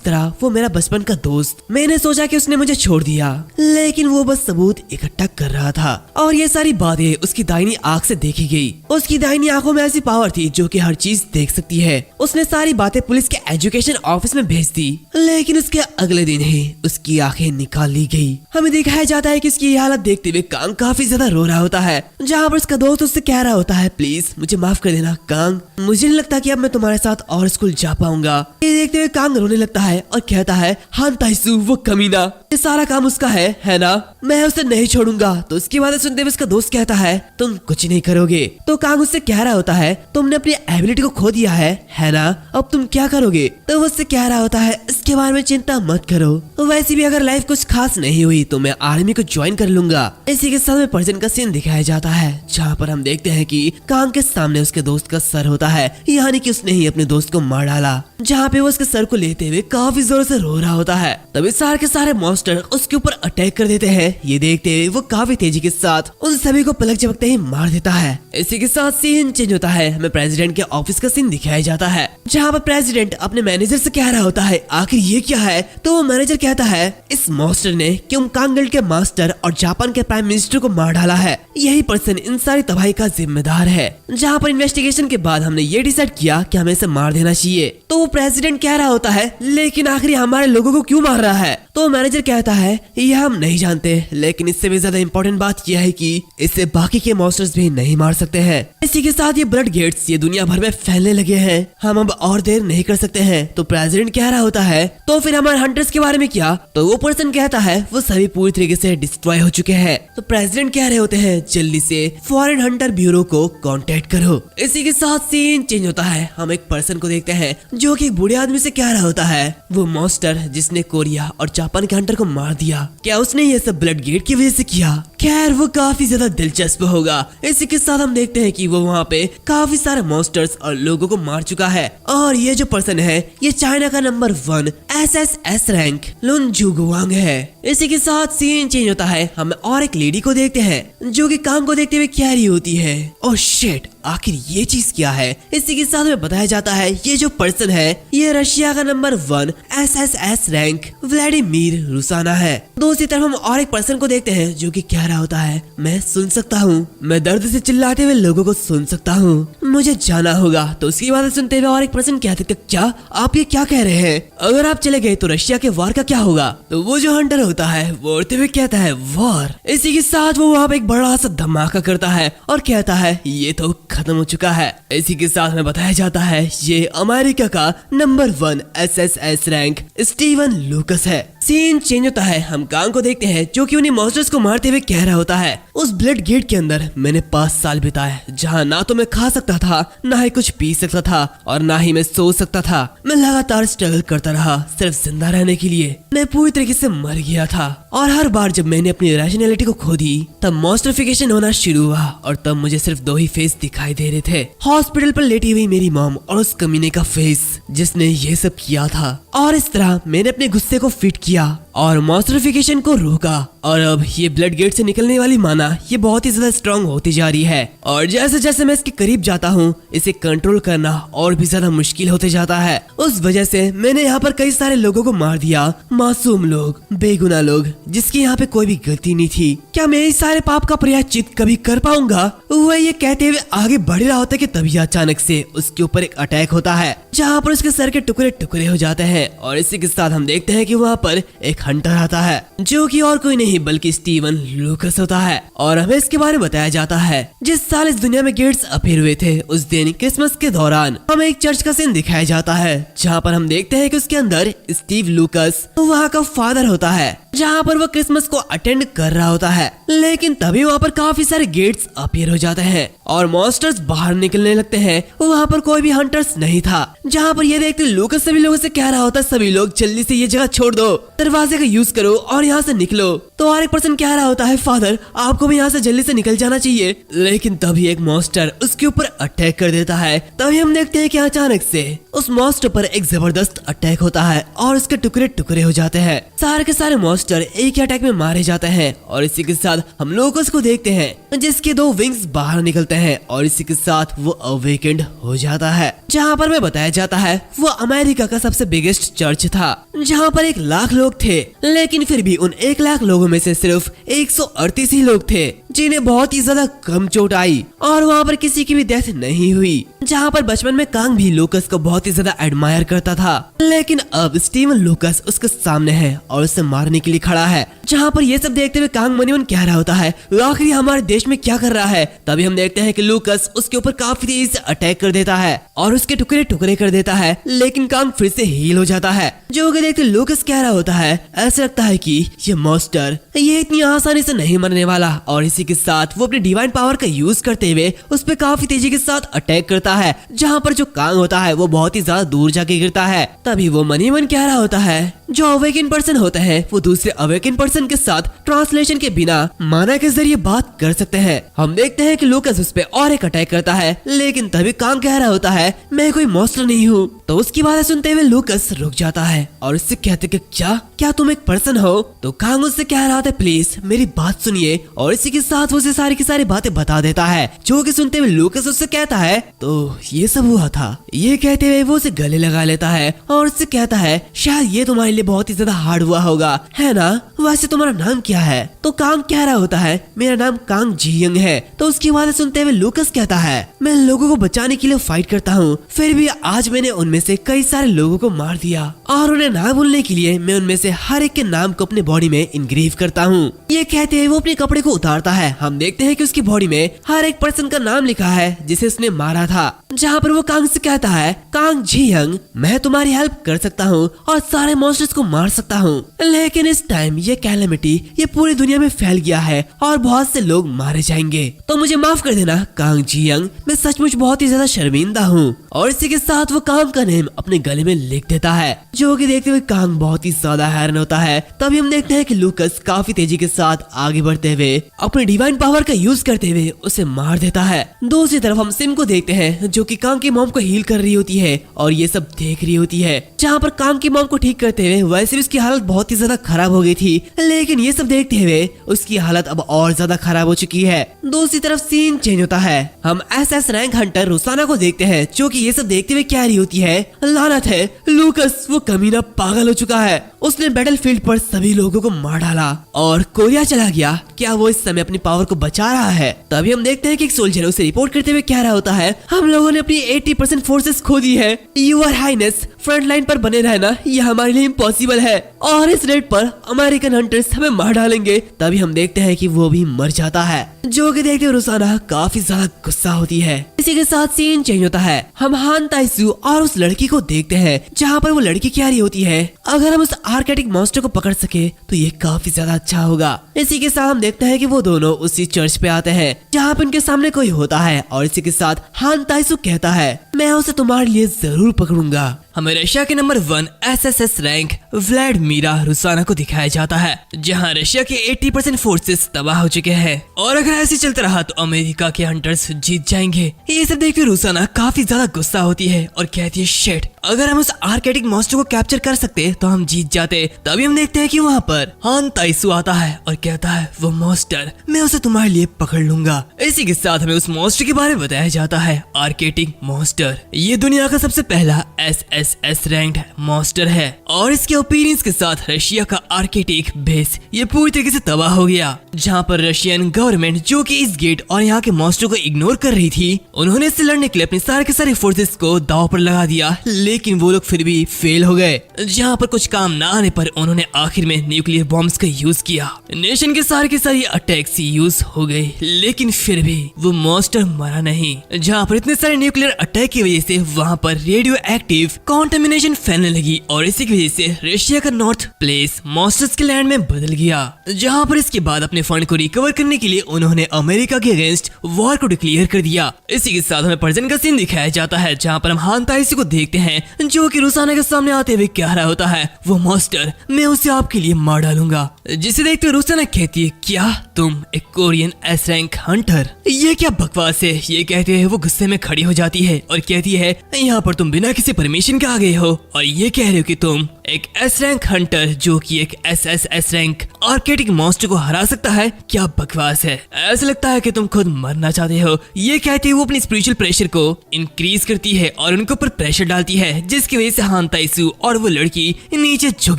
तरह वो मेरा बचपन का दोस्त, मैंने सोचा कि उसने मुझे छोड़ दिया, लेकिन वो बस सबूत इकट्ठा कर रहा था। और ये सारी बातें उसकी दाहिनी आंख से देखी गई। उसकी दाहिनी आंखों में ऐसी पावर थी जो कि हर चीज देख सकती है। उसने सारी बातें पुलिस के एजुकेशन ऑफिस में भेज दी, लेकिन उसके अगले दिन ही उसकी आंखें निकाल ली गई। हमें दिखाया जाता है कि उसकी हालत देखते हुए कांग काफी ज्यादा रो रहा होता है, जहाँ पर उसका दोस्त उससे कह रहा होता है, प्लीज मुझे माफ कर देना कांग, मुझे नहीं लगता कि अब मैं तुम्हारे साथ और स्कूल जा पाऊंगा। ये देखते हुए कांग रोने लगता है और कहता है, हान ताइसू वो कमीना, ये सारा काम उसका है ना? मैं उसे नहीं छोड़ूंगा। तो उसकी बातें सुनते हुए उसका दोस्त कहता है, तुम कुछ नहीं करोगे। तो कांग उससे कह रहा होता है, तुमने अपनी एबिलिटी को खो दिया है ना? अब तुम क्या करोगे? तो वो उससे कह रहा होता है, इसके बारे में चिंता मत करो, वैसे भी अगर लाइफ कुछ खास नहीं हुई तो मैं आर्मी को ज्वाइन कर लूंगा। इसी के साथ में पर्सन का सीन दिखाया जाता है, जहाँ पर हम देखते हैं कि कांग के सामने उसके दोस्त का सर होता है, यानी कि उसने ही अपने दोस्त को मार डाला। जहाँ पे वो उसके सर को लेते हुए काफी जोर से रो रहा होता है। तभी सारे के सारे मॉन्स्टर उसके ऊपर अटैक कर देते हैं। ये देखते हुए वो काफी तेजी के साथ उन सभी को पलक झपकते ही मार देता है। इसी के साथ सीन चेंज होता है, हमें प्रेसिडेंट के ऑफिस का सीन दिखाया जाता है, जहाँ पर प्रेसिडेंट अपने मैनेजर से कह रहा होता है, आखिर ये क्या है? तो वो मैनेजर कहता है, इस मॉन्स्टर ने क्योंकांगल के मास्टर और जापान के प्राइम मिनिस्टर को मार डाला है, यही पर्सन इन सारी तबाही का जिम्मेदार है। जहाँ पर इन्वेस्टिगेशन के बाद हमने ये डिसाइड किया कि हमें इसे मार देना चाहिए। तो वो प्रेसिडेंट कह रहा होता है, लेकिन आखिर हमारे लोगों को क्यों मार रहा है? तो मैनेजर कहता है, यह हम नहीं जानते, लेकिन इससे भी ज्यादा इम्पोर्टेंट बात यह है कि इससे बाकी के मॉन्स्टर्स भी नहीं मार सकते हैं। इसी के साथ ये ब्लड गेट्स ये दुनिया भर में फैलने लगे हैं, हम अब और देर नहीं कर सकते हैं। तो प्रेसिडेंट कह रहा होता है, तो फिर हमारे हंटर्स के बारे में क्या? तो वो पर्सन कहता है, वो सभी पूरी तरीके से डिस्ट्रॉय हो चुके हैं। तो प्रेसिडेंट कह रहे होते हैं, जल्दी से फॉरेन हंटर ब्यूरो को कांटेक्ट करो। इसी के साथ सीन चेंज होता है, हम एक पर्सन को देखते हैं जो कि एक बूढ़े आदमी से कह रहा होता है, वो मॉन्स्टर जिसने कोरिया और जापान के हंटर को मार दिया, क्या उसने ये सब ब्लड गेट की वजह से किया? खैर वो काफी ज्यादा दिलचस्प होगा। इसी के साथ हम देखते हैं कि वो वहाँ पे काफी सारे मॉन्स्टर्स और लोगों को मार चुका है। और ये जो पर्सन है ये चाइना का नंबर 1 SSS रैंक लुन जुगुआंग है। इसी के साथ सीन चेंज होता है, हम और एक लेडी को देखते हैं जो कि काम को देखते हुए कह रही होती है, ओह शिट आखिर ये चीज क्या है? इसी के साथ में बताया जाता है, ये जो पर्सन है ये रशिया का नंबर 1 SSS रैंक व्लादिमीर रुसाना है। दूसरी तरफ हम और एक पर्सन को देखते हैं जो कि कह रहा होता है, मैं सुन सकता हूँ, मैं दर्द से चिल्लाते हुए लोगों को सुन सकता हूँ, मुझे जाना होगा। तो उसकी बातें सुनते हुए और एक पर्सन कहते थे, क्या आप ये क्या कह रहे हैं? अगर आप चले गए तो रशिया के वार का क्या होगा? तो वो जो हंटर होता है वो उड़ते हुए कहता है, वार। इसी के साथ वो वहाँ पे एक बड़ा सा धमाका करता है और कहता है, ये तो खत्म हो चुका है। इसी के साथ में बताया जाता है, ये अमेरिका का number 1 SSS rank Steven Lucas है। सीन चेंज होता है। हम कांग को देखते हैं जो कि उन्हीं मॉन्स्टर्स को मारते हुए कह रहा होता है, उस ब्लड गेट के अंदर मैंने 5 साल बिताए, जहाँ ना तो मैं खा सकता था, ना ही कुछ पी सकता था, और ना ही मैं सो सकता था। मैं लगातार स्ट्रगल करता रहा सिर्फ जिंदा रहने के लिए। मैं पूरी तरीके से मर गया था, और हर बार जब मैंने अपनी रैशनैलिटी को खो दी तब मॉन्स्टरिफिकेशन होना शुरू हुआ, और तब मुझे सिर्फ 2 ही फेस दिखाई दे रहे थे। हॉस्पिटल पर लेटी हुई मेरी मॉम और उस कमीने का फेस जिसने ये सब किया था। और इस तरह मैंने अपने गुस्से को फिट किया और मॉन्स्टरिफिकेशन को रोका, और अब ये ब्लड गेट से निकलने वाली माना ये बहुत ही ज्यादा स्ट्रांग होती जा रही है, और जैसे जैसे मैं इसके करीब जाता हूँ इसे कंट्रोल करना और भी ज्यादा मुश्किल होते जाता है। उस वजह से मैंने यहाँ पर कई सारे लोगों को मार दिया, मासूम लोग, बेगुनाह लोग जिसकी यहाँ पे कोई भी गलती नहीं थी। क्या मैं इस सारे पाप का प्रायश्चित कभी कर पाऊंगा? वह ये कहते हुए आगे बढ़ रहा होता है कि तभी अचानक से उसके ऊपर एक अटैक होता है, जहाँ पर उसके सर के टुकड़े टुकड़े हो जाते हैं, और इसी के साथ हम देखते हैं कि वहाँ पर एक हंटर आता है जो कि और कोई नहीं बल्कि स्टीवन लूकस होता है। और हमें इसके बारे में बताया जाता है जिस साल इस दुनिया में गेट्स अपीयर हुए थे उस दिन क्रिसमस के दौरान हमें एक चर्च का सीन दिखाया जाता है, जहाँ पर हम देखते हैं कि उसके अंदर स्टीव लूकस वहाँ का फादर होता है, जहाँ पर वो क्रिसमस को अटेंड कर रहा होता है। लेकिन तभी वहाँ पर काफी सारे गेट्स अपीयर हो जाते हैं और मॉन्स्टर्स बाहर निकलने लगते हैं। वहाँ पर कोई भी हंटर्स नहीं था, जहाँ पर ये देखते लूकस सभी लोगों से कह रहा होता है सभी लोग जल्दी से ये जगह छोड़ दो, दरवाजे का यूज करो और यहाँ से निकलो। तो हर एक पर्सन कह रहा होता है फादर आपको भी यहाँ से जल्दी से निकल जाना चाहिए। लेकिन तभी एक मॉन्स्टर उसके ऊपर अटैक कर देता है। तभी हम देखते हैं कि अचानक से उस मॉन्स्टर पर एक जबरदस्त अटैक होता है और उसके टुकड़े टुकड़े हो जाते हैं। सारे के सारे मॉन्स्टर एक ही अटैक में मारे जाते हैं, और इसी के साथ हम लोग उसको देखते हैं जिसके 2 विंग्स बाहर निकलते हैं, और इसी के साथ वो अवेकेंड हो जाता है। जहाँ पर में बताया जाता है वो अमेरिका का सबसे बिगेस्ट चर्च था, जहाँ पर 1 लाख लोग थे, लेकिन फिर भी उन 1 लाख लोगों में से सिर्फ 138 ही लोग थे जिन्हें बहुत ही ज्यादा कम चोट आई, और वहाँ पर किसी की भी डेथ नहीं हुई। जहाँ पर बचपन में कांग भी लूकस को बहुत ही ज्यादा एडमायर करता था, लेकिन अब स्टीवन लूकस उसके सामने है और उसे मारने के लिए खड़ा है। जहाँ पर ये सब देखते हुए कांग मनी मन कह रहा होता है आखिर हमारे देश में क्या कर रहा है। तभी हम देखते हैं कि लूकस उसके ऊपर काफी तेजी से अटैक कर देता है और उसके टुकड़े टुकड़े कर देता है, लेकिन कांग फिर से हील हो जाता है। जो कि देखते लूकस कह रहा होता है ऐसा लगता है कि ये मॉन्स्टर ये इतनी आसानी से नहीं मरने वाला, और इसी के साथ वो अपनी डिवाइन पावर का यूज करते हुए उस पर काफी तेजी के साथ अटैक करता है, जहाँ पर जो कांग होता है वो बहुत ही ज्यादा दूर जाके गिरता है। तभी वो मनी मन कह रहा होता है जो अवेकन पर्सन होते हैं वो दूसरे अवेकन पर्सन के साथ ट्रांसलेशन के बिना माना के जरिए बात कर सकते हैं। हम देखते हैं कि लूकस उस पे और एक अटैक करता है, लेकिन तभी कांग कह रहा होता है मैं कोई मॉन्स्टर नहीं हूँ। तो उसकी बात सुनते हुए लूकस रुक जाता है और उससे कहते कि क्या तुम एक पर्सन हो? तो कांग उससे कह रहा था प्लीज मेरी बात सुनिए, और इसी के साथ उसे सारी की सारी बातें बता देता है। जो कि सुनते हुए लूकस उससे कहता है तो ये सब हुआ था। ये कहते हुए वो उसे गले लगा लेता है और उससे कहता है शायद ये तुम्हारे लिए बहुत ही ज्यादा हार्ड हुआ होगा, है ना? वैसे तुम्हारा नाम क्या है? तो कांग कह रहा होता है मेरा नाम कांग जियंग है। तो उसकी बात सुनते हुए लूकस कहता है मैं लोगों को बचाने के लिए फाइट करता हूँ, फिर भी आज मैंने उनमें से कई सारे लोगों को मार दिया, और उन्हें ना भूलने के लिए मैं उनमें से हर एक के नाम को अपने बॉडी में इनग्रेव करता हूँ। ये कहते हुए वो अपने कपड़े को उतारता है। हम देखते हैं कि उसकी बॉडी में हर एक पर्सन का नाम लिखा है जिसे उसने मारा था। जहाँ पर वो कांग से कहता है कांग जियंग मैं तुम्हारी हेल्प कर सकता हूँ और सारे मॉन्स्टर्स को मार सकता हूँ, लेकिन इस टाइम ये कैलेमिटी ये पूरी दुनिया में फैल गया है और बहुत से लोग मारे जाएंगे, तो मुझे माफ कर देना कांग जियंग, मैं सचमुच बहुत ही ज्यादा शर्मिंदा हूँ। और इसी के साथ वो कांग का नेम अपने गले में लिख देता है। जो कि देखते हुए कांग बहुत ही ज्यादा हैरान होता है। तभी हम देखते हैं कि लूकस काफी तेजी के साथ आगे बढ़ते हुए अपनी डिवाइन पावर का यूज करते हुए उसे मार देता है। दूसरी तरफ हम सिम को देखते हैं जो कि कांग की मॉम को हील कर रही होती है और ये सब देख रही होती है। जहाँ पर कांग की मॉम को ठीक करते हुए वैसे भी उसकी हालत बहुत ही ज्यादा खराब हो गई थी, लेकिन ये सब देखते हुए उसकी हालत अब और ज्यादा खराब हो चुकी है। दूसरी तरफ सीन चेंज होता है। हम SS रैंक हंटर रोसाना को देखते हैं जो कि ये सब देखते हुए कह रही होती है लानत है लूकस वो कमीना पागल हो चुका है, उसने बैटलफील्ड पर सभी लोगों को मार डाला और कोरिया चला गया, क्या वो इस समय अपनी पावर को बचा रहा है? तभी हम देखते हैं कि एक सोल्जर उसे रिपोर्ट करते हुए कह रहा होता है हम लोगों ने अपनी 80% फोर्सेस खो दी है, यूर हाइनेस फ्रंट लाइन पर बने रहना ये हमारे लिए इम्पॉसिबल है, और इस रेट पर अमेरिकन रशियन हंटर्स हमें मार डालेंगे। तभी हम देखते हैं कि वो भी मर जाता है, जो कि देखते हुए रुसाना काफी ज्यादा गुस्सा होती है। इसी के साथ सीन चेंज होता है। हम हान ताइसू और उस लड़की को देखते हैं, जहाँ पर वो लड़की कह रही होती है अगर हम उस आर्केटिक मॉन्स्टर को पकड़ सके तो ये काफी ज्यादा अच्छा होगा। इसी के साथ हम देखते हैं कि वो दोनों उसी चर्च पे आते हैं जहाँ पे उनके सामने कोई होता है, और इसी के साथ हान ताइसू कहता है मैं उसे तुम्हारे लिए जरूर पकड़ूंगा। हमें रशिया के नंबर 1 एसएसएस रैंक व्लादिमीरा रुसाना को दिखाया जाता है, जहां रशिया के 80% फोर्सेस तबाह हो चुके हैं, और अगर ऐसे चलता रहा तो अमेरिका के हंटर्स जीत जाएंगे। ये सब देखते रुसाना काफी ज्यादा गुस्सा होती है और कहती है शिट, अगर हम उस आर्केटिक मॉन्स्टर को कैप्चर कर सकते तो हम जीत जाते। तभी हम देखते हैं कि वहाँ पर हान ताइसू आता है और कहता है वो मॉन्स्टर मैं उसे तुम्हारे लिए पकड़ लूंगा। इसी के साथ हमें उस मॉन्स्टर के बारे में बताया जाता है, आर्केटिक मॉन्स्टर ये दुनिया का सबसे पहला एसएसएस रैंक्ड मॉन्स्टर है, और इसके ओपिनियंस के साथ रशिया का आर्केटिक बेस ये पूरी तरीके से तबाह हो गया, जहाँ पर रशियन गवर्नमेंट जो कि इस गेट और यहाँ के मॉन्स्टर को इग्नोर कर रही थी, उन्होंने इससे लड़ने के लिए अपने सारे के सारे फोर्सेस को दांव पर लगा दिया, लेकिन वो लोग फिर भी फेल हो गए। जहाँ पर कुछ काम ना आने पर उन्होंने आखिर में न्यूक्लियर बॉम्ब्स का यूज किया। नेशन के सारे अटैक्स यूज हो गए, लेकिन फिर भी वो मॉन्स्टर मरा नहीं। जहाँ पर इतने सारे न्यूक्लियर अटैक की वजह से वहाँ पर रेडियो एक्टिव कॉन्टेमिनेशन फैलने लगी, और इसी की वजह से रशिया का नॉर्थ प्लेस मॉन्स्टर्स के लैंड में बदल गया। जहाँ पर इसके बाद अपने फंड को रिकवर करने के लिए उन्होंने अमेरिका के अगेंस्ट वॉर को डिक्लेयर कर दिया। इसी के साथ हमें प्रेजेंट का सीन दिखाया जाता है, जहाँ पर हम हान ताइसू को देखते हैं जो कि रुसाना के सामने आते हुए कह रहा होता है वो मॉन्स्टर मैं उसे आपके लिए मार डालूंगा। जिसे देखते हुए रुसाना कहती है क्या तुम एक कोरियन एस रैंक हंटर, ये क्या बकवास है। ये कहते हैं वो गुस्से में खड़ी हो जाती है और कहती है यहाँ पर तुम बिना किसी परमिशन के आ गए हो और ये कह रहे हो कि तुम एक एस रैंक हंटर जो कि एक एसएसएस रैंक आर्केटिक मॉन्स्टर को हरा सकता है, क्या बकवास है। ऐसा लगता है कि तुम खुद मरना चाहते हो। ये कहते हुए वो अपनी स्पिरिचुअल प्रेशर को इंक्रीज करती है और उनके ऊपर प्रेशर डालती है, जिसकी वजह से हान ताइसू और वो लड़की नीचे झुक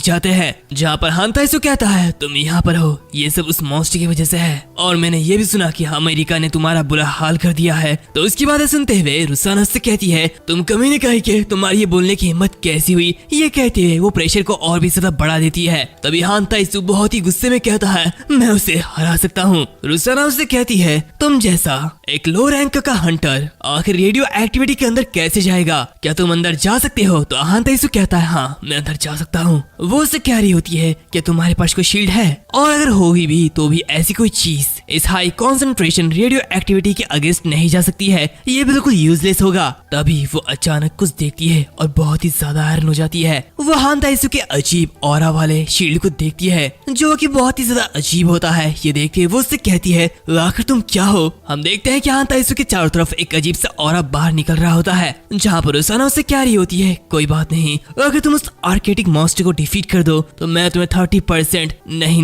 जाते हैं। जहाँ पर हान ताइसू कहता है तुम यहाँ पर हो ये सब उस मॉन्स्टर की वजह से है, और मैंने ये भी सुना कि अमेरिका ने तुम्हारा बुरा हाल कर दिया है। तो उसकी बातें सुनते हुए रुसाना से कहती है तुम कभी नहीं कही कि तुम्हारी ये बोलने की हिम्मत कैसी हुई। ये कहते हुए वो प्रेशर को और भी ज्यादा बढ़ा देती है। तभी हान ताइसू बहुत ही गुस्से में कहता है मैं उसे हरा सकता हूँ। रुसाना उससे कहती है तुम जैसा एक लो रैंक का हंटर आखिर रेडियो एक्टिविटी के अंदर कैसे जाएगा, क्या तुम अंदर जा सकते हो। तो हान ताइसू कहता है हाँ मैं अंदर जा सकता हूँ। वो उससे कह रही होती है कि तुम्हारे पास कोई शील्ड है, और अगर होगी भी तो भी ऐसी कोई चीज इस हाई कॉन्सेंट्रेशन रेडियो एक्टिविटी के अगेंस्ट नहीं जा सकती है, ये बिल्कुल यूजलेस होगा। तभी वो अचानक कुछ देखती है और बहुत ही ज्यादा हैरान हो जाती है। वो हान ताइसू के अजीब ऑरा वाले शील्ड को देखती है जो कि बहुत ही ज्यादा अजीब होता है। ये देखते वो उससे कहती है आखिर तुम क्या हो। हम देखते हैं कि हान ताइसू के चारों तरफ एक अजीब सा ऑरा बाहर निकल रहा होता है, जहाँ पर रुसाना उससे कह रही होती है कोई बात नहीं, अगर तुम उस आर्केटिक मॉन्स्टर को डिफीट कर दो तो मैं तुम्हें 30% नहीं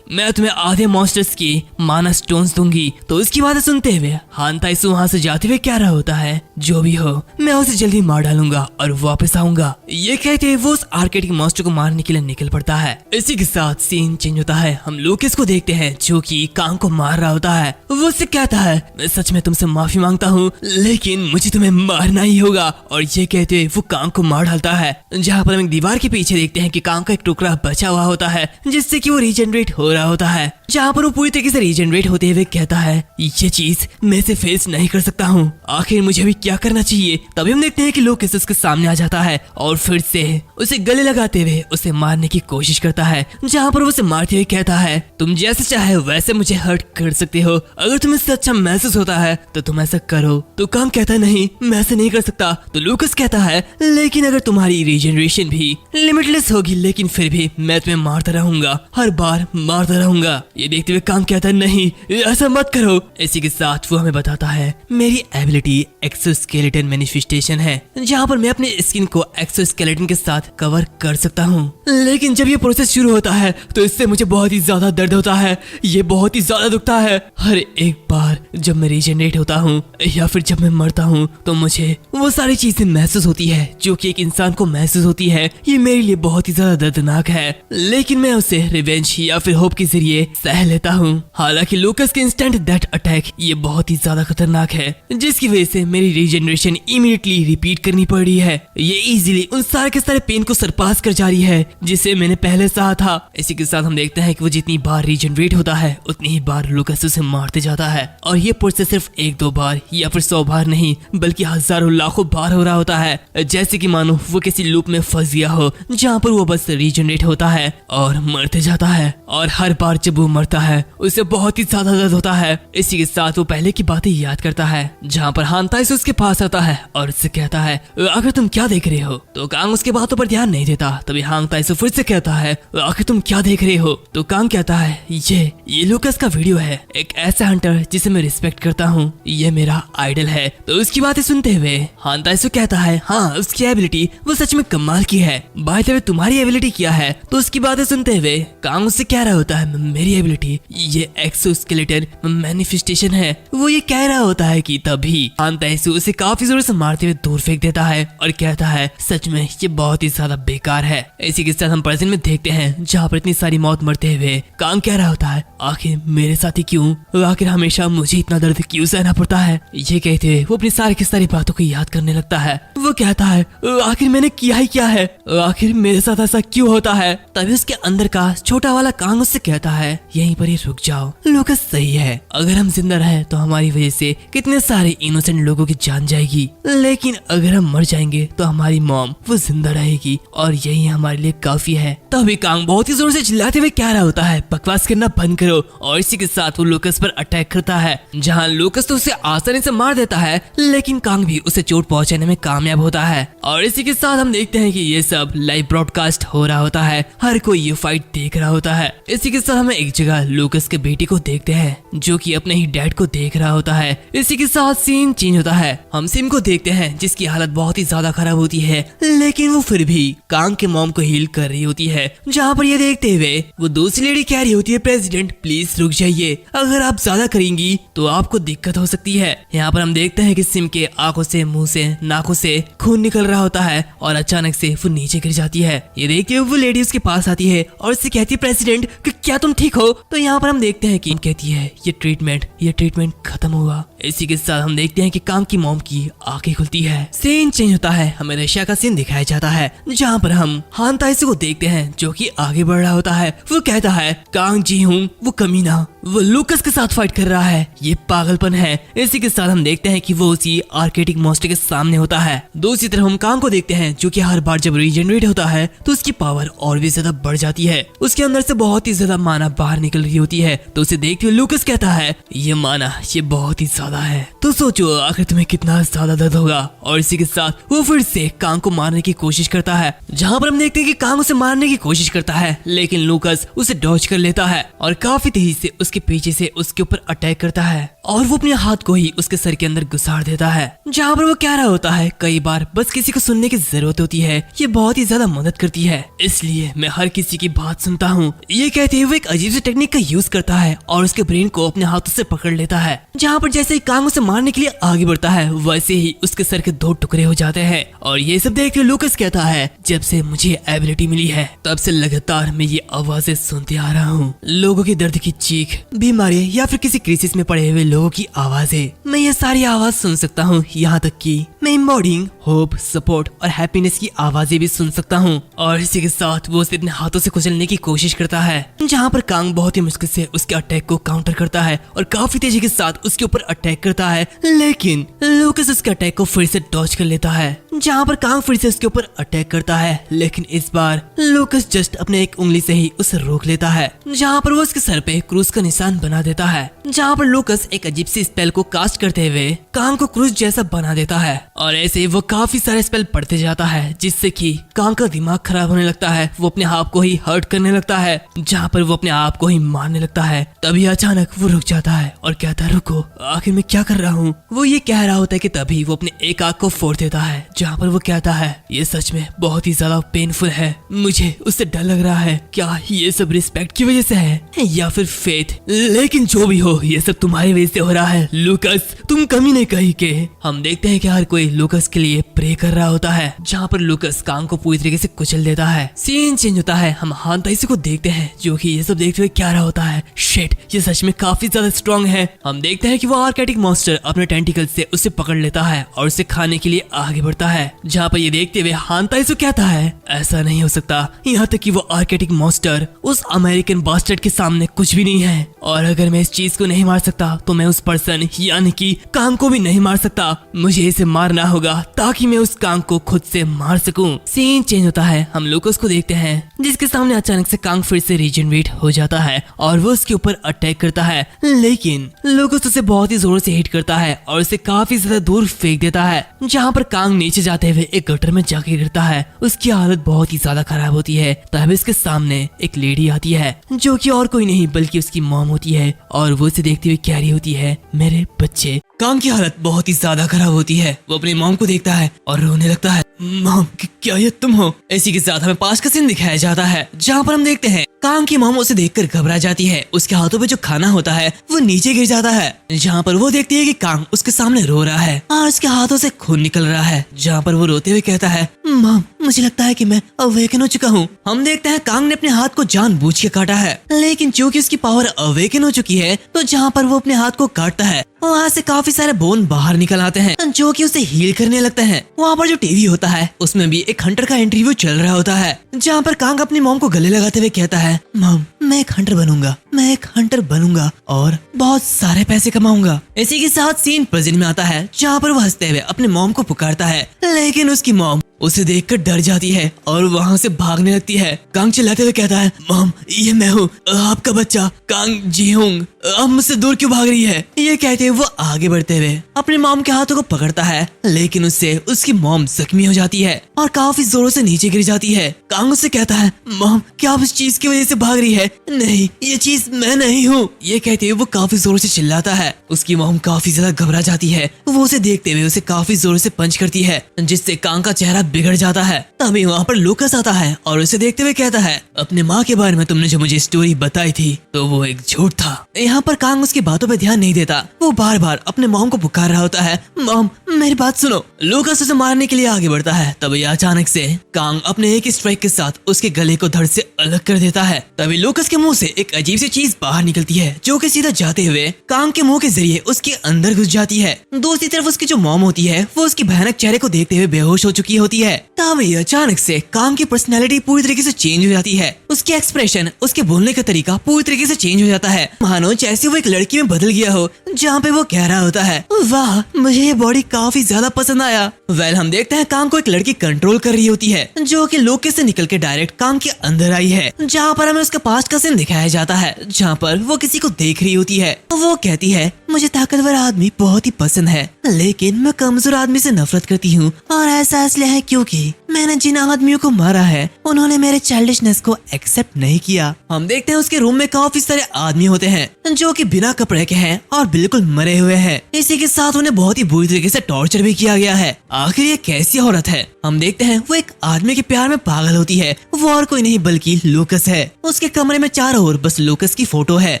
मैं तुम्हें आधे मॉन्स्टर्स की माना स्टोन्स दूंगी। तो उसकी बातें सुनते हुए हान ताइसू वहाँ से जाते हुए कह रहा होता है जो भी हो मैं उसे जल्दी मार डालूंगा और वापस आऊंगा। ये कहते हुए वो उस आर्केटिक मॉन्स्टर को मारने के लिए निकल पड़ता है। इसी के साथ सीन चेंज होता है। हम लूकस को देखते हैं जो कि कांग को मार रहा होता है। वो उससे कहता है मैं सच में तुमसे माफी मांगता हूँ, लेकिन मुझे तुम्हें मारना ही होगा। और ये कहते हुए वो कांग को मार डालता है। जहाँ पर हम एक दीवार के पीछे देखते हैं कि कांग का एक टुकड़ा बचा हुआ होता है, जिससे कि वो रीजनरेट हो रहा होता है। जहाँ पर वो पूरी तरीके से रीजनरेट होते हुए कहता है ये चीज मैं इसे फेस नहीं कर सकता हूँ, आखिर मुझे भी क्या करना चाहिए। तभी हम देखते हैं कि लूकस उसके सामने आ जाता है और फिर से उसे गले लगाते हुए उसे मारने की कोशिश करता है। जहाँ पर वो उसे मारते हुए कहता है तुम जैसे चाहे वैसे मुझे हर्ट कर सकते हो, अगर तुम्हें इससे अच्छा महसूस होता है तो तुम ऐसा करो। तो कांग कहता है नहीं मैं ऐसे नहीं कर सकता। तो लूकस कहता है लेकिन अगर तुम्हारी रीजनरेशन भी लिमिटलेस होगी लेकिन फिर भी मैं तुम्हें मारता रहूंगा, हर बार मारता रहूंगा। ये देखते हुए कांग कहता है नहीं ऐसा मत करो। इसी के साथ वो हमें बताता है मेरी एबिलिटी एक्सोस्केलेटन मैनिफेस्टेशन है, जहाँ पर मैं अपने स्किन को एक्सोस्केलेटन के साथ कवर कर सकता हूँ। लेकिन जब ये प्रोसेस शुरू होता है तो इससे मुझे बहुत ही ज्यादा दर्द होता है, ये बहुत ही ज्यादा दुखता है। हर एक बार जब मैं रीजनरेट होता हूँ या फिर जब मैं मरता हूँ तो मुझे वो सारी चीजें महसूस होती है जो कि एक इंसान को महसूस होती है। ये मेरे लिए बहुत ही ज्यादा दर्दनाक है, लेकिन मैं उसे रिवेंज या फिर होप के जरिए सह लेता हूँ। हालांकि लूकस के इंस्टेंट डेथ अटैक ये बहुत ही ज्यादा खतरनाक है, जिसकी वजह से मेरी रीजनरेशन इमीडिएटली रिपीट करनी पड़ रही है। ये इजीली उन सारे के सारे पेन को सरपास पास कर जा रही है जिसे मैंने पहले सहा था। इसी के साथ हम देखते हैं कि वो जितनी बार रीजनरेट होता है उतनी ही बार लूकस उसे मारते जाता है और ये प्रोसेस सिर्फ 1-2 बार या फिर 100 बार नहीं बल्कि हजारों लाखों बार हो रहा होता है। जैसे कि मानो वो किसी लूप में फंस गया हो जहाँ पर वो बस रीजनरेट होता है और मरते जाता है और हर बार जब वो मरता है उसे बहुत ही ज्यादा दर्द होता है। इसी के साथ वो पहले की बातें याद करता है जहाँ पर हानताइसो उसके पास आता है और उससे कहता है आखिर तुम क्या देख रहे हो। तो कांग उसके बातों पर ध्यान नहीं देता। तभी हानताइसो फिर से कहता है आखिर तुम क्या देख रहे हो। तो कांग कहता है ये लूकस का वीडियो है, एक ऐसा हंटर जिसे मैं रिस्पेक्ट करता हूँ, ये मेरा आइडल है। तो उसकी बातें सुनते हुए हानताइसो कहता है हाँ उसकी एबिलिटी वो सच में कमाल की है। बाय द वे तुम्हारी एबिलिटी क्या है। तो उसकी बातें सुनते हुए कांग उससे कह रहा होता है मेरी एबिलिटी ये एक्सोस्केलेटन मैनिफेस्टेशन है। वो ये कह रहा होता है कि तभी हानताइसो उसे काफी जोर से मारते हुए दूर फेंक देता है और कहता है सच में ये बहुत ही ज्यादा बेकार है। इसी के साथ हम प्रेजेंट में देखते हैं जहाँ पर इतनी सारी मौत मरते हुए कांग कह रहा होता है आखिर मेरे साथ ही क्यों, आखिर हमेशा मुझे इतना दर्द क्यों सहना पड़ता है। ये कहते हुए वो अपनी सारी की सारी बातों को याद करने लगता है। वो कहता है आखिर मैंने किया ही क्या है, आखिर मेरे साथ ऐसा क्यों होता है। तभी उसके अंदर का छोटा वाला कांग उससे कहता है यहीं पर ही रुक जाओ, लूकस सही है, अगर हम जिंदा रहे तो हमारी वजह से कितने सारे इनोसेंट लोगों की जान जाएगी, लेकिन अगर हम मर जाएंगे तो हमारी मॉम वो जिंदा रहेगी और यही हमारे लिए काफी है। तभी कांग बहुत ही जोर से चिल्लाते हुए कह रहा होता है बकवास करना बंद करो और इसी के साथ वो लूकस पर अटैक करता है जहाँ लूकस तो उसे आसानी से मार देता है लेकिन कांग भी उसे चोट पहुंचाने में कामयाब होता है। और इसी के साथ हम देखते हैं कि ये सब लाइव ब्रॉडकास्ट हो रहा होता है, हर कोई ये फाइट देख रहा होता है। इसी के साथ हमें एक जगह लूकस के बेटे को देखते हैं जो कि अपने ही डैड को देख रहा होता है। इसी के साथ सीन चेंज होता है, हम सिम को देखते हैं जिसकी हालत बहुत ही ज्यादा खराब होती है लेकिन वो फिर भी कांग के मॉम को हील कर रही होती है। जहाँ पर ये देखते हुए वो दूसरी लेडी कह रही होती है प्रेसिडेंट प्लीज रुक जाइए, अगर आप ज्यादा करेंगी तो आपको दिक्कत हो सकती है। यहाँ पर हम देखते हैं कि सिम के आंखों से, मुंह से, नाकों से खून निकल रहा होता है और अचानक से वो नीचे गिर जाती है। ये देखते हुए वो लेडी उसके पास आती है और उससे कहती है प्रेसिडेंट कि क्या तुम ठीक हो। तो यहाँ पर हम देखते हैं कि कहती है ये ट्रीटमेंट खत्म हुआ। इसी के साथ हम देखते हैं कि कांग की मॉम की आंखें खुलती है। सीन चेंज होता है, हमें रशिया का सीन दिखाया जाता है जहाँ पर हम हानताइसो को देखते हैं जो कि आगे बढ़ रहा होता है। वो कहता है कांग जी हूँ वो कमीना, वो लूकस के साथ फाइट कर रहा है, ये पागलपन है। इसी के साथ हम देखते हैं कि वो उसी आर्केटिक मॉन्स्टर के सामने होता है। दूसरी तरफ हम कांग को देखते हैं जो कि हर बार जब रीजनरेट होता है तो उसकी पावर और भी ज्यादा बढ़ जाती है, उसके अंदर से बहुत ही ज्यादा माना बाहर निकल रही होती है। तो उसे देखते हुए लूकस कहता है ये माना ये बहुत ही ज्यादा है, तो सोचो आखिर तुम्हें कितना ज्यादा दर्द होगा। और इसी के साथ वो फिर से कांग को मारने की कोशिश करता है जहाँ पर हम देखते हैं कि कांग उसे मारने की कोशिश करता है लेकिन लूकस उसे डॉज कर लेता है और काफी तेजी से उसके पीछे से उसके ऊपर अटैक करता है और वो अपने हाथ को ही उसके सर के अंदर घुसाड़ देता है। जहाँ पर वो कह रहा होता है कई बार बस किसी को सुनने की जरूरत होती है, ये बहुत ही ज्यादा मदद करती है, इसलिए मैं हर किसी की बात सुनता हूँ। ये कहते हुए एक अजीब सी टेक्निक का यूज करता है और उसके ब्रेन को अपने हाथों से पकड़ लेता है। जहाँ पर जैसे ही कांग उसे मारने के लिए आगे बढ़ता है वैसे ही उसके सर के 2 टुकड़े हो जाते हैं। और ये सब देखते लूकस कहता है जब से मुझे एबिलिटी मिली है तब से लगातार मैं ये आवाजें सुनते आ रहा हूँ, लोगों की दर्द की चीख, बीमारी या फिर किसी क्राइसिस में पड़े हुए लोगों की आवाजें, मैं ये सारी आवाज सुन सकता हूँ। यहाँ तक कि मैं एम्बॉडिंग होप, सपोर्ट और हैप्पीनेस की आवाजें भी सुन सकता हूँ। और इसी के साथ वो उसे अपने हाथों से कुचलने की कोशिश करता है जहाँ पर कांग बहुत ही मुश्किल से उसके अटैक को काउंटर करता है और काफी तेजी के साथ उसके ऊपर अटैक करता है लेकिन लूकस उसके अटैक को फिर से डॉज कर लेता है। जहाँ पर कांग फिर से उसके ऊपर अटैक करता है लेकिन इस बार लूकस जस्ट अपने एक उंगली से ही उसे रोक लेता है जहाँ पर वो उसके सर पे क्रूज का निशान बना देता है। जहाँ पर लूकस एक अजीब सी स्पेल को कास्ट करते हुए कांग को क्रूज जैसा बना देता है और ऐसे वो काफी सारे स्पेल पढ़ते जाता है जिससे कि कांग का दिमाग खराब होने लगता है, वो अपने आप को ही हर्ट करने लगता है जहाँ पर वो अपने आप को ही मारने लगता है। तभी अचानक वो रुक जाता है और कहता है रुको आखिर मैं क्या कर रहा हूँ। वो ये कह रहा होता है कि तभी वो अपने एक आंख को फोड़ देता है जहाँ पर वो कहता है ये सच में बहुत ही ज्यादा पेनफुल है, मुझे उससे डर लग रहा है, क्या ये सब रिस्पेक्ट की वजह से है या फिर फेथ लेकिन जो भी हो ये सब तुम्हारी वजह से हो रहा है लूकस, तुम कमी नहीं कही के। हम देखते हैं कि हर कोई लूकस के लिए प्रे कर रहा होता है, जहाँ पर लूकस कांग को पूरी तरीके से कुचल देता है। सीन चेंज होता है, हम हान ताइसी को देखते हैं जो कि ये सब देखते हुए क्या रहा होता है। शिट, ये सच में काफी ज्यादा स्ट्रॉन्ग है। हम देखते हैं कि वो आर्केटिक मॉन्स्टर अपने टेंटिकल से उसे पकड़ लेता है और उसे खाने के लिए आगे बढ़ता है, जहाँ पर ये देखते हुए हान ताइसी कहता है ऐसा नहीं हो सकता, यहाँ तक कि वो आर्केटिक मॉन्स्टर उस अमेरिकन बास्टर्ड के सामने कुछ भी नहीं है, और अगर मैं इस चीज को नहीं मार सकता तो मैं उस पर्सन यानी कि कांग को भी नहीं मार सकता। मुझे इसे मारना होगा ताकि मैं उस कांग को खुद से मार सकूं। सीन चेंज होता है, हम लूकस को देखते हैं जिसके सामने अचानक से कांग फिर से रीजनरेट हो जाता है और वो उसके ऊपर अटैक करता है, लेकिन लूकस उसे बहुत ही जोर से हिट करता है और उसे काफी ज्यादा दूर फेंक देता है, जहाँ पर कांग नीचे जाते हुए एक गटर में जाके गिरता है। उसकी हालत बहुत ही ज्यादा खराब होती है। तब इसके सामने एक लेडी आती है जो कि और कोई नहीं बल्कि उसकी मॉम होती है, और वो उसे देखते हुए कह रही होती है मेरे बच्चे। कांग की हालत बहुत ही ज्यादा खराब होती है। वो अपनी मॉम को देखता है और रोने लगता है। मॉम, क्या ये तुम हो? इसी के साथ हमें पास का सीन दिखाया जाता है, जहाँ पर हम देखते हैं कांग की मॉम उसे देखकर घबरा जाती है। उसके हाथों पे जो खाना होता है वो नीचे गिर जाता है, जहाँ पर वो देखती है कि कांग उसके सामने रो रहा है और उसके हाथों से खून निकल रहा है, जहाँ पर वो रोते हुए कहता है मॉम, मुझे लगता है कि मैं अवेकन हो चुका हूँ। हम देखते हैं कांग ने अपने हाथ को जानबूझ के काटा है, लेकिन चूंकि उसकी पावर अवेकन हो चुकी है तो जहाँ पर वो अपने हाथ को काटता है वहाँ से काफी सारे बोन बाहर निकल आते हैं जो कि उसे हील करने लगते हैं। वहाँ पर जो टीवी होता है उसमें भी एक हंटर का इंटरव्यू चल रहा होता है, जहाँ पर कांग अपनी मॉम को गले लगाते हुए कहता है मॉम, मैं एक हंटर बनूंगा, मैं एक हंटर बनूंगा और बहुत सारे पैसे कमाऊंगा। इसी के साथ सीन प्रेजेंट में आता है, जहाँ पर वो हंसते हुए अपने मॉम को पुकारता है, लेकिन उसकी मॉम उसे देखकर डर जाती है और वहाँ से भागने लगती है। कांग चिल्लाते हुए कहता है मॉम, ये मैं हूँ, आपका बच्चा कांग जीहोंग, अब मुझसे दूर क्यों भाग रही है? ये कहते हुए वो आगे बढ़ते हुए अपने मॉम के हाथों को पकड़ता है, लेकिन उससे उसकी मॉम जख्मी हो जाती है और काफी जोरों से नीचे गिर जाती है। कांग उससे कहता है मॉम, क्या आप इस चीज की वजह से भाग रही है? नहीं, ये चीज मैं नहीं हूँ। ये कहते हुए वो काफी जोरों से चिल्लाता है। उसकी मॉम काफी ज्यादा घबरा जाती है। वो उसे देखते हुए उसे काफी जोर से पंच करती है, जिससे कांग का चेहरा बिगड़ जाता है। तभी वहाँ पर लूकस आता है और उसे देखते हुए कहता है अपने माँ के बारे में तुमने जो मुझे स्टोरी बताई थी तो वो एक झूठ था। यहाँ पर कांग उसकी बातों पे ध्यान नहीं देता। वो बार बार अपने मॉम को पुकार रहा होता है मॉम, मेरी बात सुनो। लूकस उसे मारने के लिए आगे बढ़ता है, तभी अचानक से कांग अपने एक स्ट्राइक के साथ उसके गले को धड़ से अलग कर देता है। तभी लूकस के मुंह से एक अजीब सी चीज बाहर निकलती है, जो कि सीधा जाते हुए कांग के मुंह के जरिए उसके अंदर घुस जाती है। दूसरी तरफ उसकी जो मॉम होती है वो उसकी भयानक चेहरे को देखते हुए बेहोश हो चुकी होती है। तभी अचानक से कांग की पर्सनैलिटी पूरी तरीके से चेंज हो जाती है। उसकी एक्सप्रेशन, उसके बोलने का तरीका पूरी तरीके से चेंज हो जाता है, मानो जैसे वो एक लड़की में बदल गया हो, जहाँ पे वो कह रहा होता है वाह, मुझे ये बॉडी काफी ज्यादा पसंद आया। वेल, हम देखते हैं कांग को एक लड़की कंट्रोल कर रही होती है, जो कि लोके से निकल के डायरेक्ट कांग के अंदर आई है, जहाँ पर हमें उसका पास्ट का सीन दिखाया जाता है, जहाँ पर वो किसी को देख रही होती है। वो कहती है मुझे ताकतवर आदमी बहुत ही पसंद है, लेकिन मैं कमजोर आदमी से नफरत करती हूँ, और ऐसा इसलिए है क्योंकि मैंने जिन आदमियों को मारा है उन्होंने मेरे चाइल्डिशनेस को एक्सेप्ट नहीं किया। हम देखते हैं उसके रूम में काफी सारे आदमी होते हैं जो कि बिना कपड़े के हैं और बिल्कुल मरे हुए हैं। इसी के साथ उन्हें बहुत ही बुरी तरीके से टॉर्चर भी किया गया है। आखिर ये कैसी औरत है? हम देखते हैं वो एक आदमी के प्यार में पागल होती है। वो और कोई नहीं बल्कि लूकस है। उसके कमरे में चारों ओर बस लूकस की फोटो है,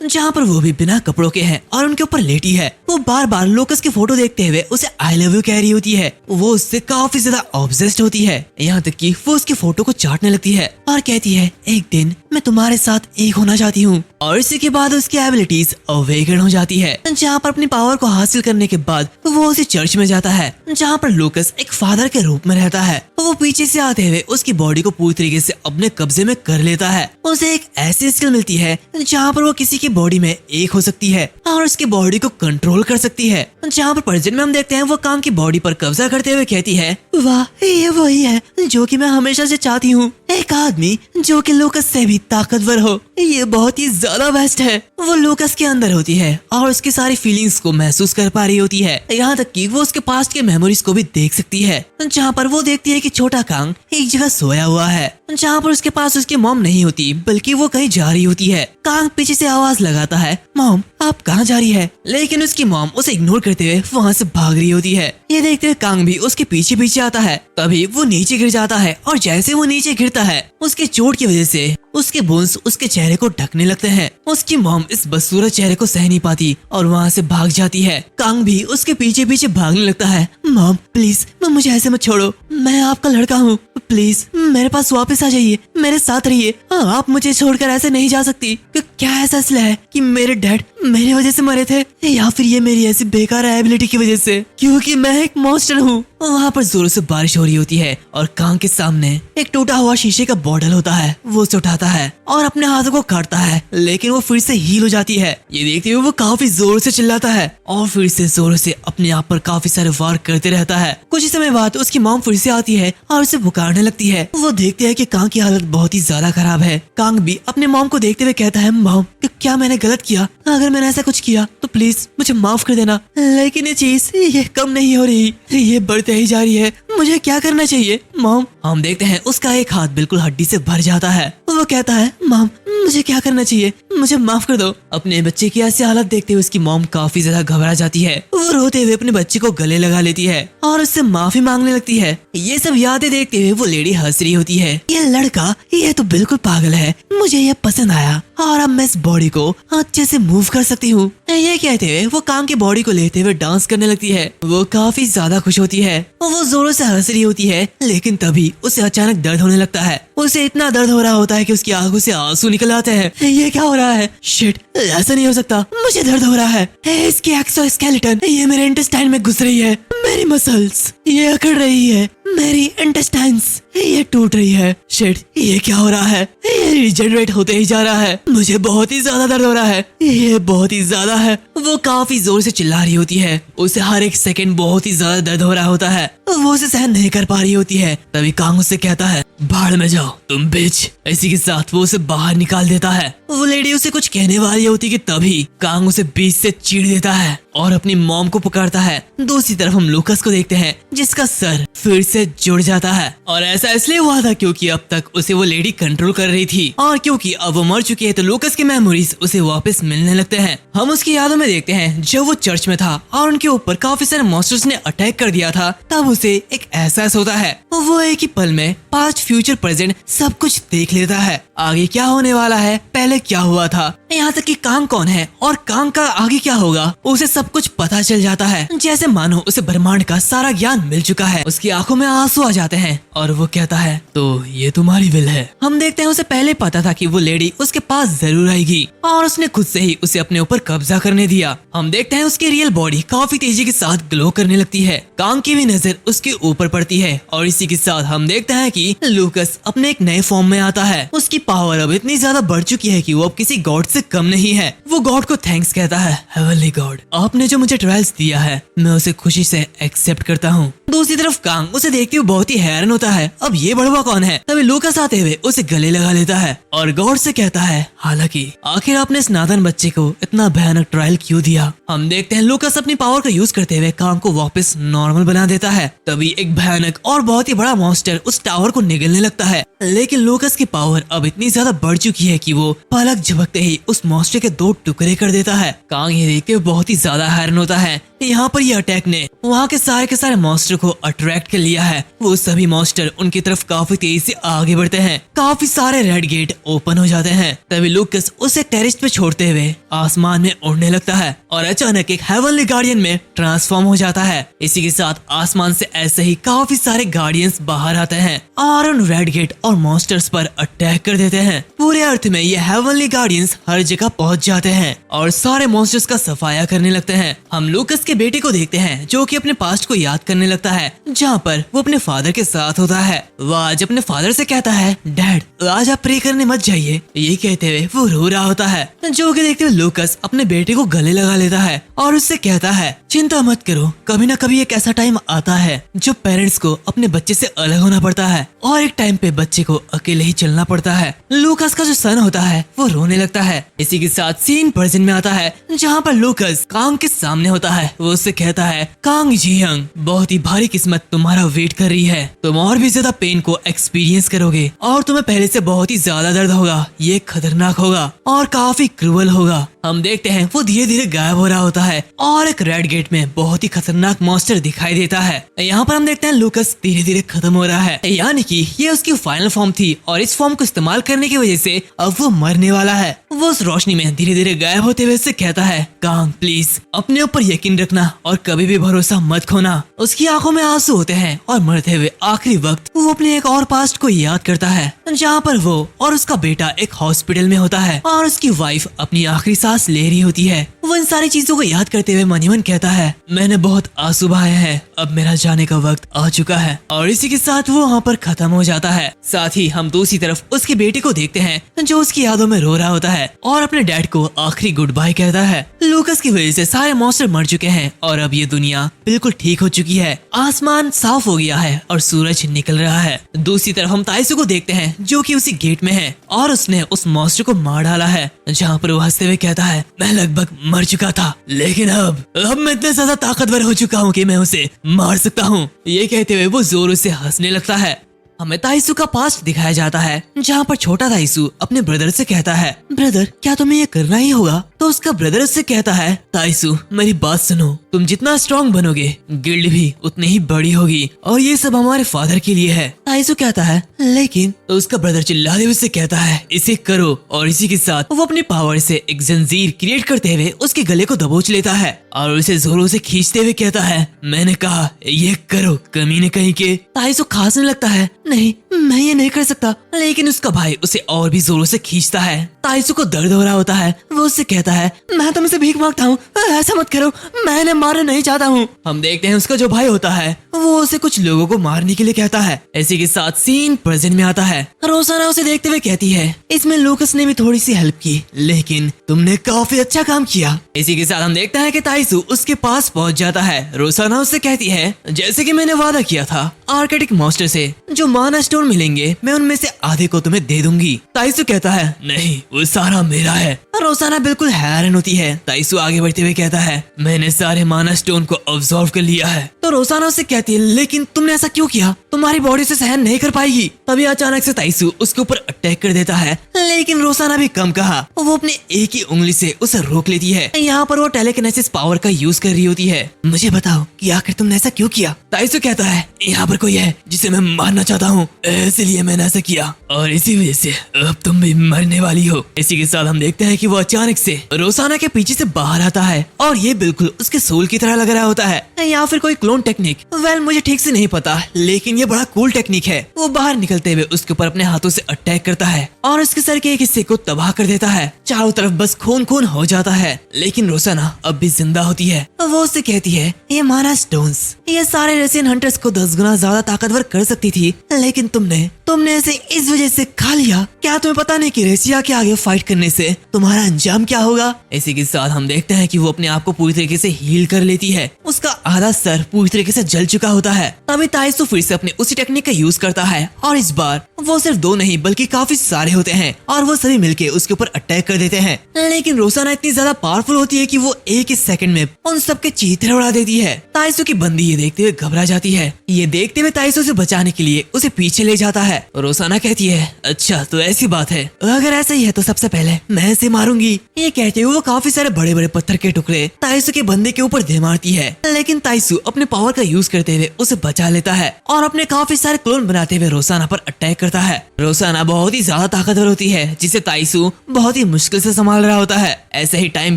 जहाँ पर वो भी बिना कपड़ों के हैं और उनके ऊपर लेटी है। वो बार बार लूकस की फोटो देखते हुए उसे आई लव यू कह रही होती है। वो उससे काफी ज्यादा ऑब्सेस्ड होती है, यहाँ तक कि वो उसकी फोटो को चाटने लगती है और कहती है एक दिन मैं तुम्हारे साथ एक होना चाहती हूँ। और इसी के बाद उसकी एबिलिटीज अवेकन हो जाती है, जहाँ पर अपनी पावर को हासिल करने के बाद वो उसी चर्च में जाता है, जहाँ पर लूकस एक फादर के रूप में रहता है। वो पीछे से आते हुए उसकी बॉडी को पूरी तरीके से अपने कब्जे में कर लेता है। उसे एक ऐसी स्किल मिलती है जहाँ पर वो किसी की बॉडी में एक हो सकती है और उसकी बॉडी को कंट्रोल कर सकती है। जहाँ पर प्रेजेंट में हम देखते हैं वो कांग की बॉडी पर कब्जा करते हुए कहती है वाह, ये वही है जो कि मैं हमेशा से चाहती हूँ, एक आदमी जो कि लूकस से भी ताकतवर हो। ये बहुत ही ज्यादा बेस्ट है। वो लूकस के अंदर होती है और उसकी सारी फीलिंग्स को महसूस कर पा रही होती है, यहाँ तक कि वो उसके पास्ट के मेमोरीज को भी देख सकती है, जहाँ पर वो देखती है कि छोटा कांग एक जगह सोया हुआ है, जहाँ पर उसके पास उसकी मॉम नहीं होती बल्कि वो कहीं जा रही होती है। कांग पीछे से आवाज लगाता है मॉम, आप कहाँ जा रही है? लेकिन उसकी मॉम उसे इग्नोर करते हुए वहाँ से भाग रही होती है। ये देखते हुए कांग भी उसके पीछे पीछे आता है। तभी वो नीचे गिर जाता है और जैसे वो नीचे गिरता है उसकी चोट की वजह से उसके बोन्स उसके चेहरे को ढकने लगते हैं। उसकी मॉम इस बदसूरत चेहरे को सह नहीं पाती और वहाँ से भाग जाती है। कांग भी उसके पीछे पीछे भागने लगता है। मॉम प्लीज मुझे ऐसे मत छोड़ो, मैं आपका लड़का हूँ, प्लीज मेरे पास वापस आ जाइए, मेरे साथ रहिए, आप मुझे छोड़कर ऐसे नहीं जा सकती। क्या ऐसा इसलिए है कि मेरे डैड मेरी वजह से मरे थे, या फिर ये मेरी ऐसी बेकार एबिलिटी की वजह से, क्योंकि मैं एक मॉन्स्टर हूँ। वहाँ पर जोरों से बारिश हो रही होती है और कांग के सामने एक टूटा हुआ शीशे का बॉटल होता है। वो उसे उठाता है और अपने हाथों को काटता है, लेकिन वो फिर से हील हो जाती है। ये देखते हुए वो काफी जोर से चिल्लाता है और फिर से जोरों से अपने आप पर काफी सारे वार करते रहता है। कुछ ही समय बाद उसकी मॉम फिर से आती है और उसे पुकारने लगती है। वो देखते हैं कि कांग की हालत बहुत ही ज्यादा खराब है। कांग भी अपने मॉम को देखते हुए कहता है, मॉम क्या मैंने गलत किया? अगर मैंने ऐसा कुछ किया तो प्लीज मुझे माफ कर देना, लेकिन ये चीज ये कम नहीं हो रही, ये बढ़ते ही जा रही है, मुझे क्या करना चाहिए मॉम? हम देखते हैं उसका एक हाथ बिल्कुल हड्डी से भर जाता है। वो कहता है, मॉम मुझे क्या करना चाहिए, मुझे माफ कर दो। अपने बच्चे की ऐसी हालत देखते हुए उसकी मॉम काफी ज्यादा घबरा जाती है। वो रोते हुए अपने बच्चे को गले लगा लेती है और उससे माफी मांगने लगती है। ये सब यादें देखते हुए वो लेडी हंस रही होती है। ये लड़का ये तो बिल्कुल पागल है, मुझे ये पसंद आया और अब मैं इस बॉडी को अच्छे से मूव कर सकती हूँ। ये कहते हुए वो कांग की बॉडी को लेते हुए डांस करने लगती है। वो काफी ज्यादा खुश होती है और वो जोरों से हंस रही होती है, लेकिन तभी उसे अचानक दर्द होने लगता है। उसे इतना दर्द हो रहा होता है कि उसकी आंखों से आंसू निकल आते हैं। ये क्या हो रहा है? शिट, ऐसा नहीं हो सकता, मुझे दर्द हो रहा है। इसकी एक्सोस्केलेटन ये मेरे इंटेस्टाइन में घुस रही है, मेरी मसल्स ये अकड़ रही है, मेरी इंटेस्टाइन्स ये टूट रही है। शिट, ये क्या हो रहा है? ये रिजेनरेट होते ही जा रहा है, मुझे बहुत ही ज्यादा दर्द हो रहा है, ये बहुत ही ज्यादा है। वो काफी जोर से चिल्ला रही होती है, उसे हर एक सेकंड बहुत ही ज्यादा दर्द हो रहा होता है। वो उसे सहन नहीं कर पा रही होती है। तभी कांग उससे कहता है, भाड़ में जाओ तुम बिच। इसी के साथ वो उसे बाहर निकाल देता है। वो लेडी उसे कुछ कहने वाली होती कि तभी कांग उसे बीच से चीर देता है और अपनी मॉम को पुकारता है। दूसरी तरफ हम लूकस को देखते हैं, जिसका सर फिर से जुड़ जाता है और ऐसा इसलिए हुआ था क्योंकि अब तक उसे वो लेडी कंट्रोल कर रही थी और क्योंकि अब वो मर चुकी है तो लूकस के मेमोरीज उसे वापस मिलने लगते हैं। हम उसकी यादों में देखते हैं जब वो चर्च में था और उनके ऊपर काफी सारे मॉन्स्टर्स ने अटैक कर दिया था, तब उसे एक एहसास होता है। वो एक ही पल में पास्ट फ्यूचर प्रेजेंट सब कुछ देख लेता है। आगे क्या होने वाला है, पहले क्या हुआ था, यहाँ तक कि कांग कौन है और कांग का आगे क्या होगा, उसे सब कुछ पता चल जाता है। जैसे मानो उसे ब्रह्मांड का सारा ज्ञान मिल चुका है। उसकी आंखों में आंसू आ जाते हैं और वो कहता है, तो ये तुम्हारी विल है। हम देखते हैं उसे पहले पता था कि वो लेडी उसके पास जरूर आएगी और उसने खुद से ही उसे अपने ऊपर कब्जा करने दिया। हम देखते हैं उसकी रियल बॉडी काफी तेजी के साथ ग्लो करने लगती है। कांग की भी नजर उसके ऊपर पड़ती है और इसी के साथ हम देखते हैं कि लूकस अपने एक नए फॉर्म में आता है। उसकी पावर अब इतनी ज्यादा बढ़ चुकी है कि वो अब किसी गॉड से कम नहीं है। वो गॉड को थैंक्स कहता है, हेवनली गॉड, आपने जो मुझे ट्रायल्स दिया है मैं उसे खुशी से एक्सेप्ट करता हूँ। दूसरी तरफ कांग उसे देखते हुए बहुत ही हैरान होता है, अब ये बड़वा कौन है? तभी लूकस आते हुए उसे गले लगा लेता है और गॉड से कहता है, हालांकि आखिर आपने इस नादान बच्चे को इतना भयानक ट्रायल क्यों दिया? हम देखते हैं लूकस अपनी पावर का यूज करते हुए कांग को वापस नॉर्मल बना देता है। तभी एक भयानक और बहुत ही बड़ा मॉन्स्टर उस टावर को निगलने लगता है, लेकिन लूकस की पावर अब इतनी ज्यादा बढ़ चुकी है कि वो पलक झपकते ही उस मॉन्स्टर के 2 टुकड़े कर देता है। कांग ये देख के बहुत ही ज्यादा हैरान होता है। यहाँ पर ये अटैक ने वहाँ के सारे मॉन्स्टर को अट्रैक्ट कर लिया है। वो सभी मॉन्स्टर उनकी तरफ काफी तेजी से आगे बढ़ते हैं। काफी सारे रेड गेट ओपन हो जाते हैं। तभी लूकस उसे टेरेस पे छोड़ते हुए आसमान में उड़ने लगता है और अचानक एक हेवनली गार्डियन में ट्रांसफॉर्म हो जाता है। इसी के साथ आसमान से ऐसे ही काफी सारे गार्डियंस बाहर आते हैं और उन रेड गेट और मॉन्स्टर्स पर अटैक कर देते हैं। पूरे अर्थ में ये हेवनली गार्डियंस हर जगह पहुंच जाते हैं और सारे मॉन्स्टर्स का सफाया करने लगते हैं। हम लूकस के बेटे को देखते हैं जो कि अपने पास्ट को याद करने लगता है, जहाँ पर वो अपने फादर के साथ होता है। वो आज अपने फादर से कहता है, डैड आज आप प्रे करने मत जाइए। ये कहते हुए वो रो रहा होता है, जो कि देखते हुए लूकस अपने बेटे को गले लगा लेता है और उससे कहता है, चिंता मत करो, कभी ना कभी एक ऐसा टाइम आता है जो पेरेंट्स को अपने बच्चे से अलग होना पड़ता है और एक टाइम पे बच्चे को अकेले ही चलना पड़ता है। लूकस का जो सन होता है वो रोने लगता है। इसी के साथ सीन प्रेजेंट में आता है, जहाँ पर लूकस कांग के सामने होता है। वो उससे कहता है, कांग जियंग, बहुत ही भारी किस्मत तुम्हारा वेट कर रही है। तुम और भी ज्यादा पेन को एक्सपीरियंस करोगे और तुम्हें पहले से बहुत ही ज्यादा दर्द होगा। ये खतरनाक होगा और काफी क्रूअल होगा। हम देखते हैं वो धीरे धीरे गायब हो रहा होता है और एक रेड गेट में बहुत ही खतरनाक मॉन्स्टर दिखाई देता है। यहाँ पर हम देखते हैं लूकस धीरे धीरे खत्म हो रहा है, यानी कि ये उसकी फाइनल फॉर्म थी और इस फॉर्म को इस्तेमाल करने की वजह से अब वो मरने वाला है। वो उस रोशनी में धीरे धीरे गायब होते हुए उससे कहता है, कांग प्लीज अपने ऊपर यकीन रखना और कभी भी भरोसा मत खोना। उसकी आंखों में आंसू होते हैं और मरते हुए आखिरी वक्त वो अपने एक और पास्ट को याद करता है, जहाँ पर वो और उसका बेटा एक हॉस्पिटल में होता है और उसकी वाइफ अपनी आखिरी सांस ले रही होती है। वो इन सारी चीजों को याद करते हुए मन ही मन कहता है, मैंने बहुत आंसू बहाए हैं, अब मेरा जाने का वक्त आ चुका है। और इसी के साथ वो वहाँ पर खत्म हो जाता है। साथ ही हम दूसरी तरफ उसके बेटे को देखते हैं जो उसकी यादों में रो रहा होता है और अपने डैड को आखिरी गुड बाय कहता है। लूकस की वजह से सारे मॉन्स्टर मर चुके हैं और अब ये दुनिया बिल्कुल ठीक हो चुकी है। आसमान साफ हो गया है और सूरज निकल रहा है। दूसरी तरफ हम ताइसू को देखते हैं जो कि उसी गेट में है और उसने उस मॉन्स्टर को मार डाला है, जहाँ पर वो हंसते हुए कहता है, मैं लगभग मर चुका था लेकिन अब मैं इतना ज्यादा ताकतवर हो चुका हूँ कि मैं उसे मार सकता हूँ। ये कहते हुए वो जोरों से हंसने लगता है। हमें ताइसू का पास्ट दिखाया जाता है, जहाँ पर छोटा ताइसू अपने ब्रदर से कहता है, ब्रदर क्या तुम्हें ये करना ही होगा? तो उसका ब्रदर उससे कहता है, ताइसू मेरी बात सुनो, तुम जितना स्ट्रॉन्ग बनोगे गिल्ड भी उतनी ही बड़ी होगी और ये सब हमारे फादर के लिए है। ताइसू कहता है लेकिन, तो उसका ब्रदर चिल्लाते हुए कहता है, इसे करो। और इसी के साथ वो अपनी पावर से एक जंजीर क्रिएट करते हुए उसके गले को दबोच लेता है और उसे जोरों से खींचते हुए कहता है, मैंने कहा ये करो कमीने कहीं के। ताइसू खांसने लगता है, नहीं मैं ये नहीं कर सकता, लेकिन उसका भाई उसे और भी जोरों से खींचता है। ताइसू को दर्द हो रहा होता है। वो उससे कहता है, मैं तुमसे भीख मांगता हूँ, ऐसा मत करो, मैं इन्हें मारना नहीं चाहता हूँ। हम देखते हैं उसका जो भाई होता है वो उसे कुछ लोगों को मारने के लिए कहता है। इसी के साथ सीन प्रेजेंट में आता है। रोसाना उसे देखते हुए कहती है, इसमें लूकस ने भी थोड़ी सी हेल्प की लेकिन तुमने काफी अच्छा काम किया। इसी के साथ हम देखते हैं कि ताइसू उसके पास पहुंच जाता है। रोसाना उससे कहती है, जैसे कि मैंने वादा किया था आर्केटिक मॉन्स्टर से जो माना स्टोन मिलेंगे मैं उनमें से आधे को तुम्हें दे दूंगी। ताइसू कहता है, नहीं वो सारा मेरा है। रोसाना बिल्कुल हैरान होती है। ताइसू आगे बढ़ते हुए कहता है, मैंने सारे माना स्टोन को ऑब्जॉर्व कर लिया है। तो रोसाना उससे कहती है, लेकिन तुमने ऐसा क्यों किया? तुम्हारी बॉडी से सहन नहीं कर पाएगी। तभी अचानक से ताइसू उसके ऊपर अटैक कर देता है, लेकिन रोसाना भी कम कहा, वो अपने एक ही उंगली से उसे रोक लेती है। यहाँ पर वो टेलेकिनेसिस पावर का यूज कर रही होती है। मुझे बताओ कि आखिर तुमने ऐसा क्यों किया? ताइसू कहता है, यहाँ पर कोई है जिसे मैं मारना चाहता हूँ, इसलिए मैंने ऐसा किया और इसी वजह से अब तुम भी मरने वाली हो। इसी के साथ हम देखते हैं कि वो अचानक से रोसाना के पीछे से बाहर आता है और ये बिल्कुल उसके सोल की तरह लग रहा होता है, या फिर कोई क्लोन टेक्निक। वेल मुझे ठीक से नहीं पता, लेकिन ये बड़ा कूल टेक्निक है। वो बाहर निकलते हुए उसके ऊपर अपने हाथों से अटैक करता है और उसके सर के एक हिस्से को तबाह कर देता है। चारों तरफ बस खून खून हो जाता है, लेकिन रोसाना अब भी जिंदा होती है। वो उससे कहती है, ये माना स्टोन्स ये सारे रेसियन हंटर्स को 10 गुना ज्यादा ताकतवर कर सकती थी, लेकिन तुमने इसे इस वजह से खा लिया। क्या तुम्हें पता नहीं कि रेसिया के आगे फाइट करने से तुम्हारा अंजाम क्या होगा? इसी के साथ हम देखते हैं कि वो अपने आप को पूरी तरीके से हील कर लेती है। उसका आधा सर पूरी तरीके से जल चुका होता है। तभी ताइसू फिर से अपने उसी टेक्निक का यूज करता है और इस बार वो सिर्फ 2 नहीं बल्कि काफी सारे होते हैं और वो सभी मिलके उसके ऊपर अटैक कर देते हैं। लेकिन रोसाना इतनी ज्यादा पावरफुल होती है कि वो एक ही सेकंड में उन सबके चीथड़े उड़ा देती है। ताइसू की बंदी ये देखते हुए घबरा जाती है। ये देखते हुए ताइसू से बचाने के लिए उसे पीछे ले जाता है। रोसाना कहती है, अच्छा तो ऐसी बात है, अगर ऐसा ही है तो सबसे पहले मैं इसे मारूंगी। ये कहते हुए वो काफी सारे बड़े बड़े पत्थर के टुकड़े ताइसू के बंदे के ऊपर दे मारती है, लेकिन ताइसू अपने पावर का यूज करते हुए उसे बचा लेता है और अपने काफी सारे क्लोन बनाते हुए रोसाना पर अटैक करता है। रोसाना बहुत ही ज्यादा ताकतवर होती है, जिसे ताइसू बहुत ही मुश्किल से संभाल रहा होता है। ऐसे ही टाइम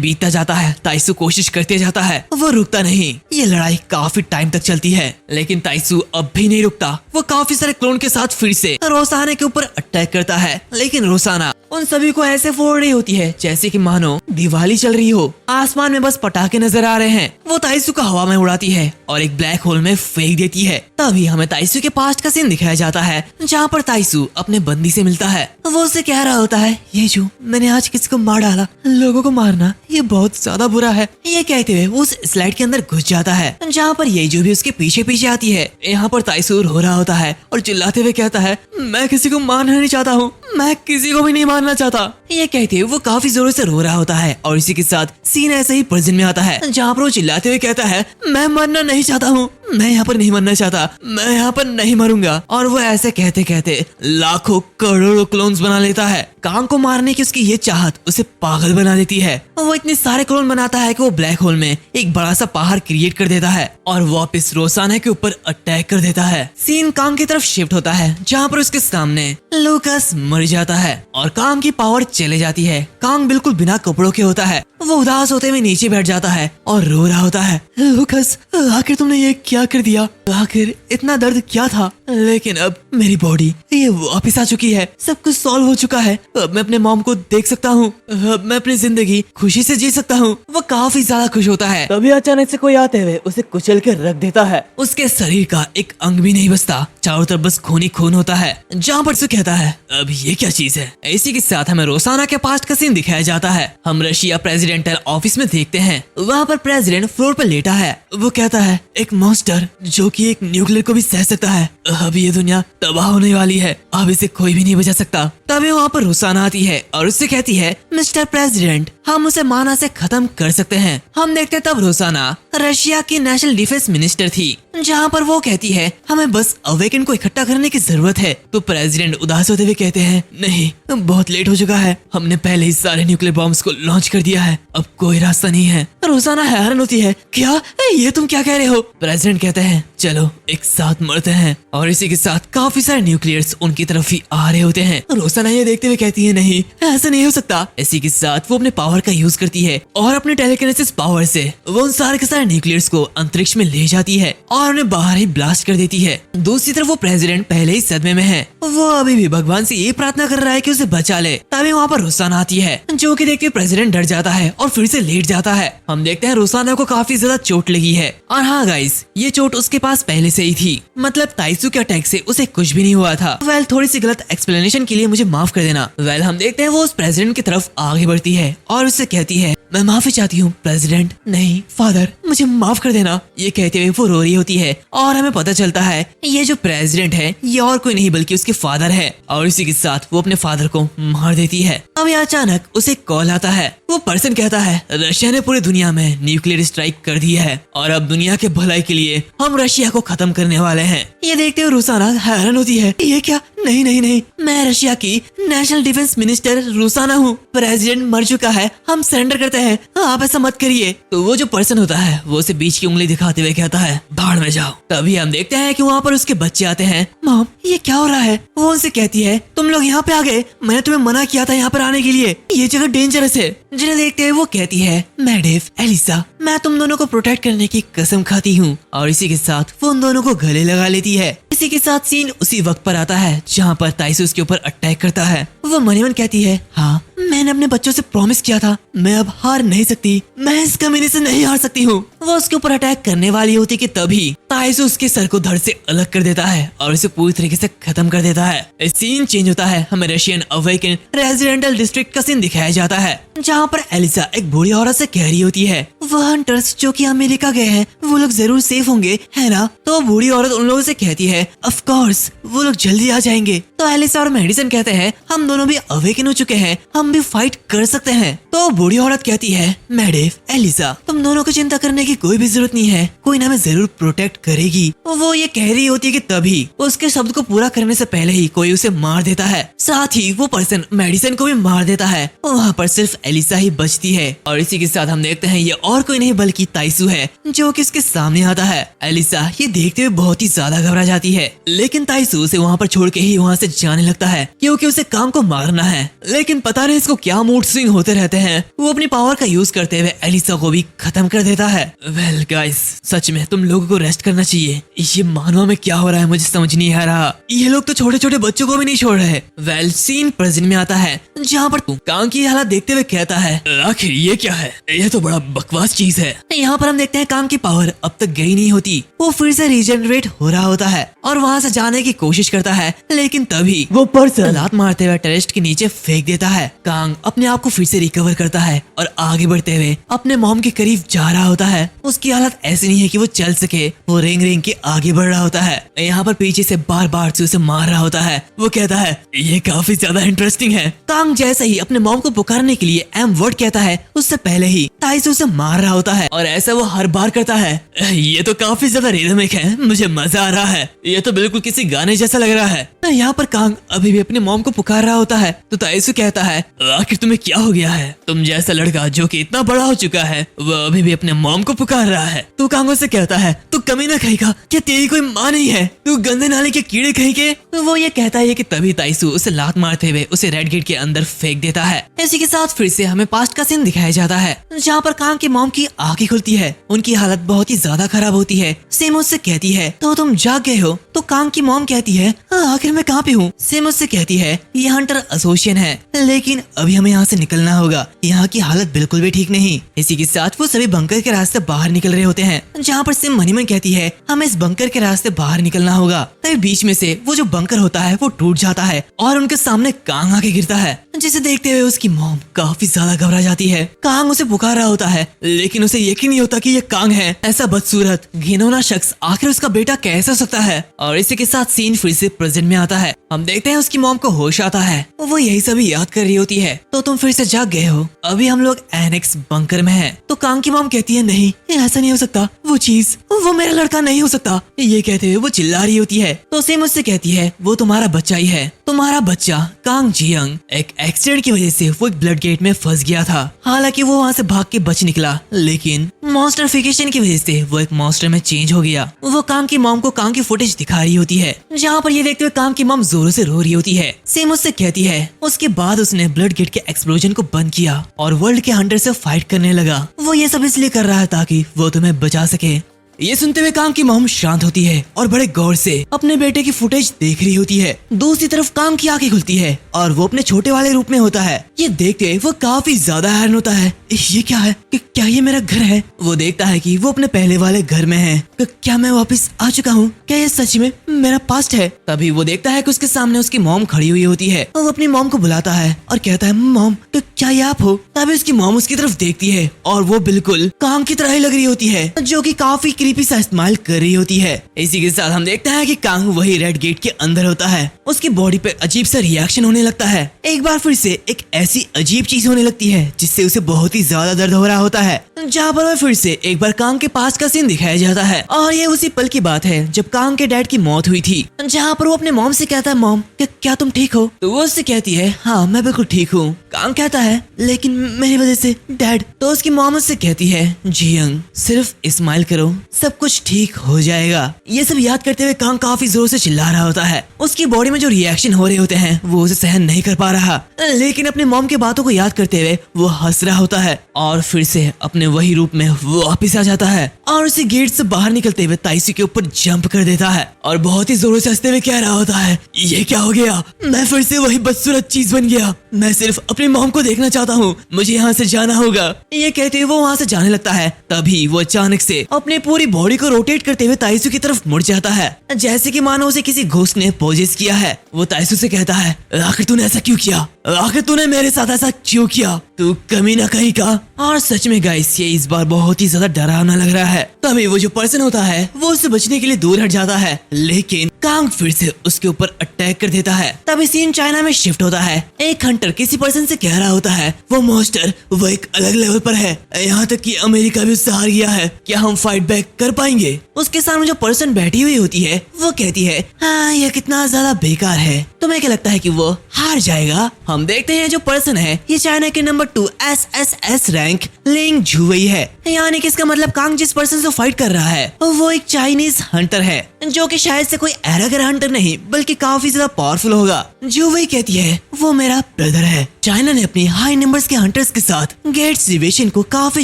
बीतता जाता है। ताइसू कोशिश करते जाता है, वो रुकता नहीं। ये लड़ाई काफी टाइम तक चलती है, लेकिन ताइसू अब भी नहीं रुकता। वो काफी सारे क्लोन के साथ फिर से रोसाना के ऊपर अटैक करता है, लेकिन रोसाना उन सभी को ऐसे फोड़ रही होती है जैसे कि मानो दिवाली चल रही हो। आसमान में बस पटाखे नजर आ रहे हैं। वो ताइसू को हवा में उड़ाती है और एक ब्लैक होल में फेंक देती है। तभी हमें ताइसू के पास्ट का सीन दिखाया जाता है, जहाँ पर ताइसू अपने बंदी से मिलता है। वो उससे कह रहा होता है, ये जो मैंने आज किसी को मार डाला, लोगों को मारना ये बहुत ज्यादा बुरा है। ये कहते हुए वो उस स्लाइड के अंदर घुस जाता है, जहाँ पर ये जो भी उसके पीछे पीछे आती है। यहाँ पर ताइसू रो रहा होता है और चिल्लाते हुए कहता है, मैं किसी को मारना नहीं चाहता हूँ, मैं किसी को भी नहीं मारना चाहता। ये कहते हुए वो काफी जोरों से रो रहा होता है और इसी के साथ सीन ऐसे ही प्रेजेंट में आता है, जहाँ पर वो चिल्लाते हुए कहता है, मैं मरना नहीं चाहता हूँ, मैं यहाँ पर नहीं मरना चाहता, मैं यहाँ पर नहीं मरूंगा। और वो ऐसे कहते कहते लाखों करोड़ों क्लोन्स बना लेता है। कांग को मारने की उसकी ये चाहत उसे पागल बना देती है। वो इतने सारे क्लोन बनाता है कि वो ब्लैक होल में एक बड़ा सा पहाड़ क्रिएट कर देता है और वापस रोसाना के ऊपर अटैक कर देता है। सीन कांग की तरफ शिफ्ट होता है जहाँ पर उसके सामने लूकास मर जाता है और कांग की पावर चले जाती है। कांग बिल्कुल बिना कपड़ों के होता है। वो उदास होते हुए नीचे बैठ जाता है और रो रहा होता है। लूकास, आखिर तुमने ये क्या कर दिया? आखिर इतना दर्द क्या था? लेकिन अब मेरी बॉडी ये वापस आ चुकी है, सब कुछ सॉल्व हो चुका है। अब मैं अपने मॉम को देख सकता हूँ, अब मैं अपनी जिंदगी खुशी से जी सकता हूँ। वो काफी ज्यादा खुश होता है। तभी अचानक से कोई आते हुए उसे कुचल कर रख देता है। उसके शरीर का एक अंग भी नहीं बचता, चारों तरफ बस खून ही खून होता है। जहाँ पर से कहता है, अब ये क्या चीज है? इसी के साथ हमें रोसाना के पास्ट का सीन दिखाया जाता है। हम रशिया प्रेसिडेंटल ऑफिस में देखते हैं, वहाँ पर प्रेसिडेंट फ्लोर पर लेटा है। वो कहता है, एक मॉन्स्टर जो कि एक न्यूक्लियर को भी सह सकता है। अब ये दुनिया तबाह होने वाली है, अब इसे कोई भी नहीं बचा सकता। तभी वहाँ पर रोसाना आती है और उससे कहती है, मिस्टर प्रेसिडेंट, हम उसे माना से खत्म कर सकते हैं। हम देखते तब रोसाना रशिया की नेशनल डिफेंस मिनिस्टर थी, जहाँ पर वो कहती है, हमें बस अवेकन को इकट्ठा करने की जरूरत है। तो प्रेसिडेंट उदास होते हुए कहते हैं, नहीं, बहुत लेट हो चुका है, हमने पहले ही सारे न्यूक्लियर बॉम्ब्स को लॉन्च कर दिया है, अब कोई रास्ता नहीं है। रोसाना हैरान होती है, क्या ये तुम क्या कह रहे हो? प्रेसिडेंट कहते हैं, चलो एक साथ मरते हैं। और इसी के साथ काफी सारे न्यूक्लियर्स उनकी तरफ ही आ रहे होते हैं। रोसाना ये देखते हुए कहती है, नहीं, ऐसा नहीं हो सकता। इसी के साथ वो अपने पावर का यूज करती है और अपने टेलीकिनेसिस पावर से वो उन सारे के सारे न्यूक्लियर्स को अंतरिक्ष में ले जाती है और उन्हें बाहर ही ब्लास्ट कर देती है। दूसरी तरफ वो प्रेसिडेंट पहले ही सदमे में है। वो अभी भी भगवान से ये प्रार्थना कर रहा है कि उसे बचा ले। तभी वहाँ पर रोसाना आती है, जो कि देख के प्रेसिडेंट डर जाता है और फिर से लेट जाता है। हम देखते हैं रोसाना को काफी ज्यादा चोट लगी है। और हाँ गाइस, ये चोट उसके पास पहले से ही थी, मतलब ताइसू के अटैक से उसे कुछ भी नहीं हुआ था। वेल, थोड़ी सी गलत एक्सप्लेनेशन के लिए मुझे माफ कर देना। वेल, हम देखते हैं वो उस प्रेसिडेंट की तरफ आगे बढ़ती है और उससे कहती है, मैं माफी चाहती हूँ प्रेसिडेंट, नहीं फादर, मुझे माफ कर देना। ये कहते हुए वो रो रही होती है और हमें पता चलता है ये जो प्रेसिडेंट है ये और कोई नहीं बल्कि उसके फादर है। और इसी के साथ वो अपने फादर को मार देती है। अब अचानक उसे कॉल आता है। वो पर्सन कहता है, रशिया ने पूरी दुनिया में न्यूक्लियर स्ट्राइक कर दी है और अब दुनिया के भलाई के लिए हम रशिया को खत्म करने वाले हैं। ये देखते हुए रोसाना हैरान होती है, ये क्या? नहीं नहीं नहीं, मैं रशिया की नेशनल डिफेंस मिनिस्टर रोसाना हूँ। प्रेसिडेंट मर चुका है, हम सरेंडर करते हैं, आप ऐसा मत करिए। तो वो जो पर्सन होता है वो उसे बीच की उंगली दिखाते हुए कहता है, भाड़ में जाओ। तभी हम देखते हैं कि वहाँ पर उसके बच्चे आते हैं। मॉम, ये क्या हो रहा है? वो उनसे कहती है, तुम लोग यहाँ पे आ गए, मैंने तुम्हें मना किया था यहाँ पर आने के लिए, ये जगह डेंजरस है। जिन्हें देखते हुए वो कहती है, मैडेव, एलिसा, मैं तुम दोनों को प्रोटेक्ट करने की कसम खाती हूँ। और इसी के साथ वो उन दोनों को गले लगा लेती है। इसी के साथ सीन उसी वक्त पर आता है जहाँ पर ताइसू उसके ऊपर अटैक करता है। वो मन ही मन कहती है, हाँ, मैंने अपने बच्चों से प्रॉमिस किया था, मैं अब हार नहीं सकती, मैं इस कमीने से नहीं हार सकती हूँ। वो उसके ऊपर अटैक करने वाली होती कि तभी ताइसू उसके सर को धड़ से अलग कर देता है और उसे पूरी तरीके से खत्म कर देता है। सीन चेंज होता है, हमें रशियन अवेकन रेजिडेंटल डिस्ट्रिक्ट का सीन दिखाया जाता है, जहाँ पर एलिसा एक बूढ़ी औरत से कह रही होती है, वो हंटर्स जो कि अमेरिका गए हैं वो लोग जरूर सेफ होंगे, है ना? तो बूढ़ी औरत उन लोगों से कहती है, ऑफ कोर्स, वो लोग जल्दी आ जाएंगे। तो एलिसा और मेडिसन कहते हैं, हम दोनों भी अवेकन हो चुके हैं, हम भी फाइट कर सकते हैं। तो बूढ़ी औरत कहती है, मैडेव, एलिसा, तुम दोनों को चिंता करने की कोई भी जरूरत नहीं है, कोई ना हमें जरूर प्रोटेक्ट करेगी। वो ये कह रही होती है कि तभी उसके शब्द को पूरा करने से पहले ही कोई उसे मार देता है, साथ ही वो पर्सन मेडिसन को भी मार देता है। वहाँ पर सिर्फ एलिसा ही बचती है। और इसी के साथ हम देखते हैं ये और कोई नहीं बल्कि ताइसू है, जो कि इसके सामने आता है। एलिसा ये देखते हुए बहुत ही ज्यादा घबरा जाती है, लेकिन ताइसू उसे वहाँ पर छोड़ के ही वहाँ से जाने लगता है, क्योंकि उसे काम को मारना है। लेकिन पता नहीं इसको क्या मूड स्विंग होते रहते हैं। वो अपनी पावर का यूज करते हुए एलिसा को भी खत्म कर देता है। वेल गाइस, सच में तुम लोगों को रेस्ट करना चाहिए। ये मानवा में क्या हो रहा है मुझे समझ नहीं आ रहा। ये लोग तो छोटे छोटे बच्चों को भी नहीं छोड़ रहे। वेल, सीन प्रेजेंट में आता है, जहाँ पर कांग की हालत देखते हुए कहता है, आखिर ये क्या है? ये तो बड़ा बकवास चीज है। यहाँ पर हम देखते हैं कांग की पावर अब तक गई नहीं होती, वो फिर से रीजनरेट हो रहा होता है और वहाँ से जाने की कोशिश करता है, लेकिन तभी वो पर्सन लात मारते हुए टेरेस्ट के नीचे फेंक देता है। कांग अपने आप को फिर से रिकवर करता है और आगे बढ़ते हुए अपने मॉम के करीब जा रहा होता है। उसकी हालत ऐसी नहीं है कि वो चल सके, वो रेंग रेंग के आगे बढ़ रहा होता है। यहाँ पर पीछे से बार बार से उसे मार रहा होता है। वो कहता है, ये काफी ज्यादा इंटरेस्टिंग है। कांग जैसे ही अपने मॉम को पुकारने के लिए एम वर्ड कहता है, उससे पहले ही ताइसू उसे मार रहा होता है और ऐसा वो हर बार करता है। ये तो काफी ज्यादा रिदमिक है, मुझे मजा आ रहा है। ये तो बिल्कुल किसी गाने जैसा लग रहा है। यहाँ पर कांग अभी भी अपने मॉम को पुकार रहा होता है, तो ताइसू कहता है, आखिर तुम्हें क्या हो गया है? तुम जैसा लड़का जो कि इतना बड़ा हो चुका है वह अभी भी अपने मॉम को पुकार रहा है। तू कांगो से कहता है तू कमीना कहेगा, क्या तेरी कोई माँ नहीं है, तू गंदे नाले के कीड़े कहेंगे। वो ये कहता है कि तभी ताइसू उसे लात मारते हुए उसे रेड गेट के अंदर फेंक देता है। इसी के साथ फिर से हमें पास्ट का सीन दिखाया जाता है जहाँ पर कांग की मॉम की आंखें खुलती है। उनकी हालत बहुत ही ज्यादा खराब होती है। सेम उससे कहती है तो तुम जाग गए हो। तो कांग की मॉम कहती है आखिर मैं कहाँ पे हूँ। सेम उससे कहती है ये हंटर एसोसिएशन है, लेकिन अभी हमें यहाँ से निकलना होगा, यहाँ की हालत बिल्कुल भी ठीक नहीं। इसी के साथ वो सभी बंकर के रास्ते बाहर निकल रहे होते हैं जहाँ पर सिम मनीमन कहती है हमें इस बंकर के रास्ते बाहर निकलना होगा। तभी बीच में से वो जो बंकर होता है वो टूट जाता है और उनके सामने कांग आके गिरता है, जिसे देखते हुए उसकी मॉम काफी ज्यादा घबरा जाती है। कांग उसे पुकार रहा होता है लेकिन उसे यकीन नहीं होता कि ये कांग है। ऐसा बदसूरत घिनौना शख्स आखिर उसका बेटा कैसे हो सकता है। और इसी के साथ सीन फिर से प्रेजेंट में आता है। हम देखते हैं उसकी मॉम को होश आता है, वो यही सभी याद कर रही होती है। तो तुम फिर से जाग गए हो, अभी हम लोग एनेक्स बंकर में हैं। तो कांग की मॉम कहती है नहीं ऐसा नहीं हो सकता, वो चीज वो मेरा लड़का नहीं हो सकता। ये कहते हुए वो चिल्ला रही होती है। तो सेम उससे कहती है वो तुम्हारा बच्चा ही है, तुम्हारा बच्चा कांग जियंग। एक एक्सीडेंट की वजह से वो एक ब्लड गेट में फंस गया था। हालांकि वो वहाँ से भाग के बच निकला, लेकिन मॉन्स्टरफिकेशन की वजह से वो एक मॉन्स्टर में चेंज हो गया। वो कांग की मॉम को कांग की फुटेज दिखा रही होती है जहाँ पर ये देखते हुए कांग की मॉम जोरों से रो रही होती है। सेम उससे कहती है उसके बाद उसने ब्लड गेट के एक्सप्लोजन को बंद किया और वर्ल्ड के हंटर से फाइट करने लगा। वो ये सब इसलिए कर रहा है ताकि वो तुम्हें बचा सके। ये सुनते हुए कांग की मॉम शांत होती है और बड़े गौर से अपने बेटे की फुटेज देख रही होती है। दूसरी तरफ कांग की आंखें खुलती है और वो अपने छोटे वाले रूप में होता है। ये देखते वो काफी ज्यादा हैरान होता है, ये क्या है, क्या ये मेरा घर है। वो देखता है कि वो अपने पहले वाले घर में है। क्या मैं वापस आ चुका हूँ, क्या ये सच में मेरा पास्ट है। तभी वो देखता है कि उसके सामने उसकी मॉम खड़ी हुई होती है। वो अपनी मॉम को बुलाता है और कहता है मॉम क्या ये आप हो। तभी उसकी मॉम उसकी तरफ देखती है और वो बिल्कुल कांग की तरह ही लग रही होती है, जो कि काफी क्रीपी सा इस्तेमाल कर रही होती है। इसी के साथ हम देखते हैं कि कांग वही रेड गेट के अंदर होता है। उसकी बॉडी पे अजीब सा रिएक्शन होने लगता है। एक बार फिर से एक ऐसी अजीब चीज होने लगती है जिससे उसे बहुत ही ज्यादा दर्द हो रहा होता है। जहाँ पर वह फिर से एक बार कांग के पास का सीन दिखाया जाता है और ये उसी पल की बात है जब कांग के डैड की मौत हुई थी, जहाँ पर वो अपने मॉम से कहता है मॉम क्या तुम ठीक हो। तो वो उससे कहती है हाँ मैं बिल्कुल ठीक हूँ। कांग कहता है लेकिन मेरी वजह से डैड। तो उसकी मॉम उससे कहती है जियंग सिर्फ स्माइल करो, सब कुछ ठीक हो जाएगा। ये सब याद करते हुए कांग काफी जोर से चिल्ला रहा होता है। उसकी बॉडी में जो रिएक्शन हो रहे होते हैं वो उसे सहन नहीं कर पा रहा, लेकिन अपने मॉम की बातों को याद करते हुए वो हंस रहा होता है और फिर से अपने वही रूप में वो वापिस आ जाता है और उसी गेट से बाहर निकलते हुए ताइसी के ऊपर जंप कर देता है और बहुत ही जोरों से हंसते हुए कह रहा होता है ये क्या हो गया, मैं फिर से वही बदसूरत चीज बन गया, मैं सिर्फ अपनी मॉम को देखना चाहता हूँ, मुझे यहाँ से जाना होगा। ये कहते हुए वो वहाँ से जाने लगता है। तभी वो अचानक से अपनी पूरी बॉडी को रोटेट करते हुए ताइसू की तरफ मुड़ जाता है, जैसे कि मानो उसे किसी घोस्ट ने पोजेस किया है। वो ताइसू से कहता है आखिर तूने ऐसा क्यों किया, आखिर तूने मेरे साथ ऐसा क्यों किया, तू कमीना कहीं का। और सच में गाइस ये इस बार बहुत ही ज्यादा डरावना लग रहा है। तभी वो जो पर्सन होता है वो उससे बचने के लिए दूर हट जाता है, लेकिन कांग फिर से उसके ऊपर अटैक कर देता है। तभी सीन चाइना में शिफ्ट होता है। एक हंटर किसी पर्सन से कह रहा होता है वो मॉन्स्टर वो एक अलग लेवल पर है, यहाँ तक कि अमेरिका भी उससे हार गया है, क्या हम फाइट बैक कर पाएंगे। उसके सामने जो पर्सन बैठी हुई होती है वो कहती है हाँ ये कितना ज्यादा बेकार है, तुम्हें क्या लगता है कि वो हार जाएगा। हम देखते हैं जो पर्सन है ये चाइना के नंबर 2 SSS रैंक लिंग झुवई है, यानी कि इसका मतलब कांग जिस पर्सन से फाइट कर रहा है वो एक चाइनीज हंटर है, जो कि शायद से कोई एरागर हंटर नहीं बल्कि काफी ज्यादा पावरफुल होगा। झुवई कहती है वो मेरा ब्रदर है। चाइना ने अपनी हाई नंबर्स के हंटर्स के साथ गेट्स डिवीजन को काफी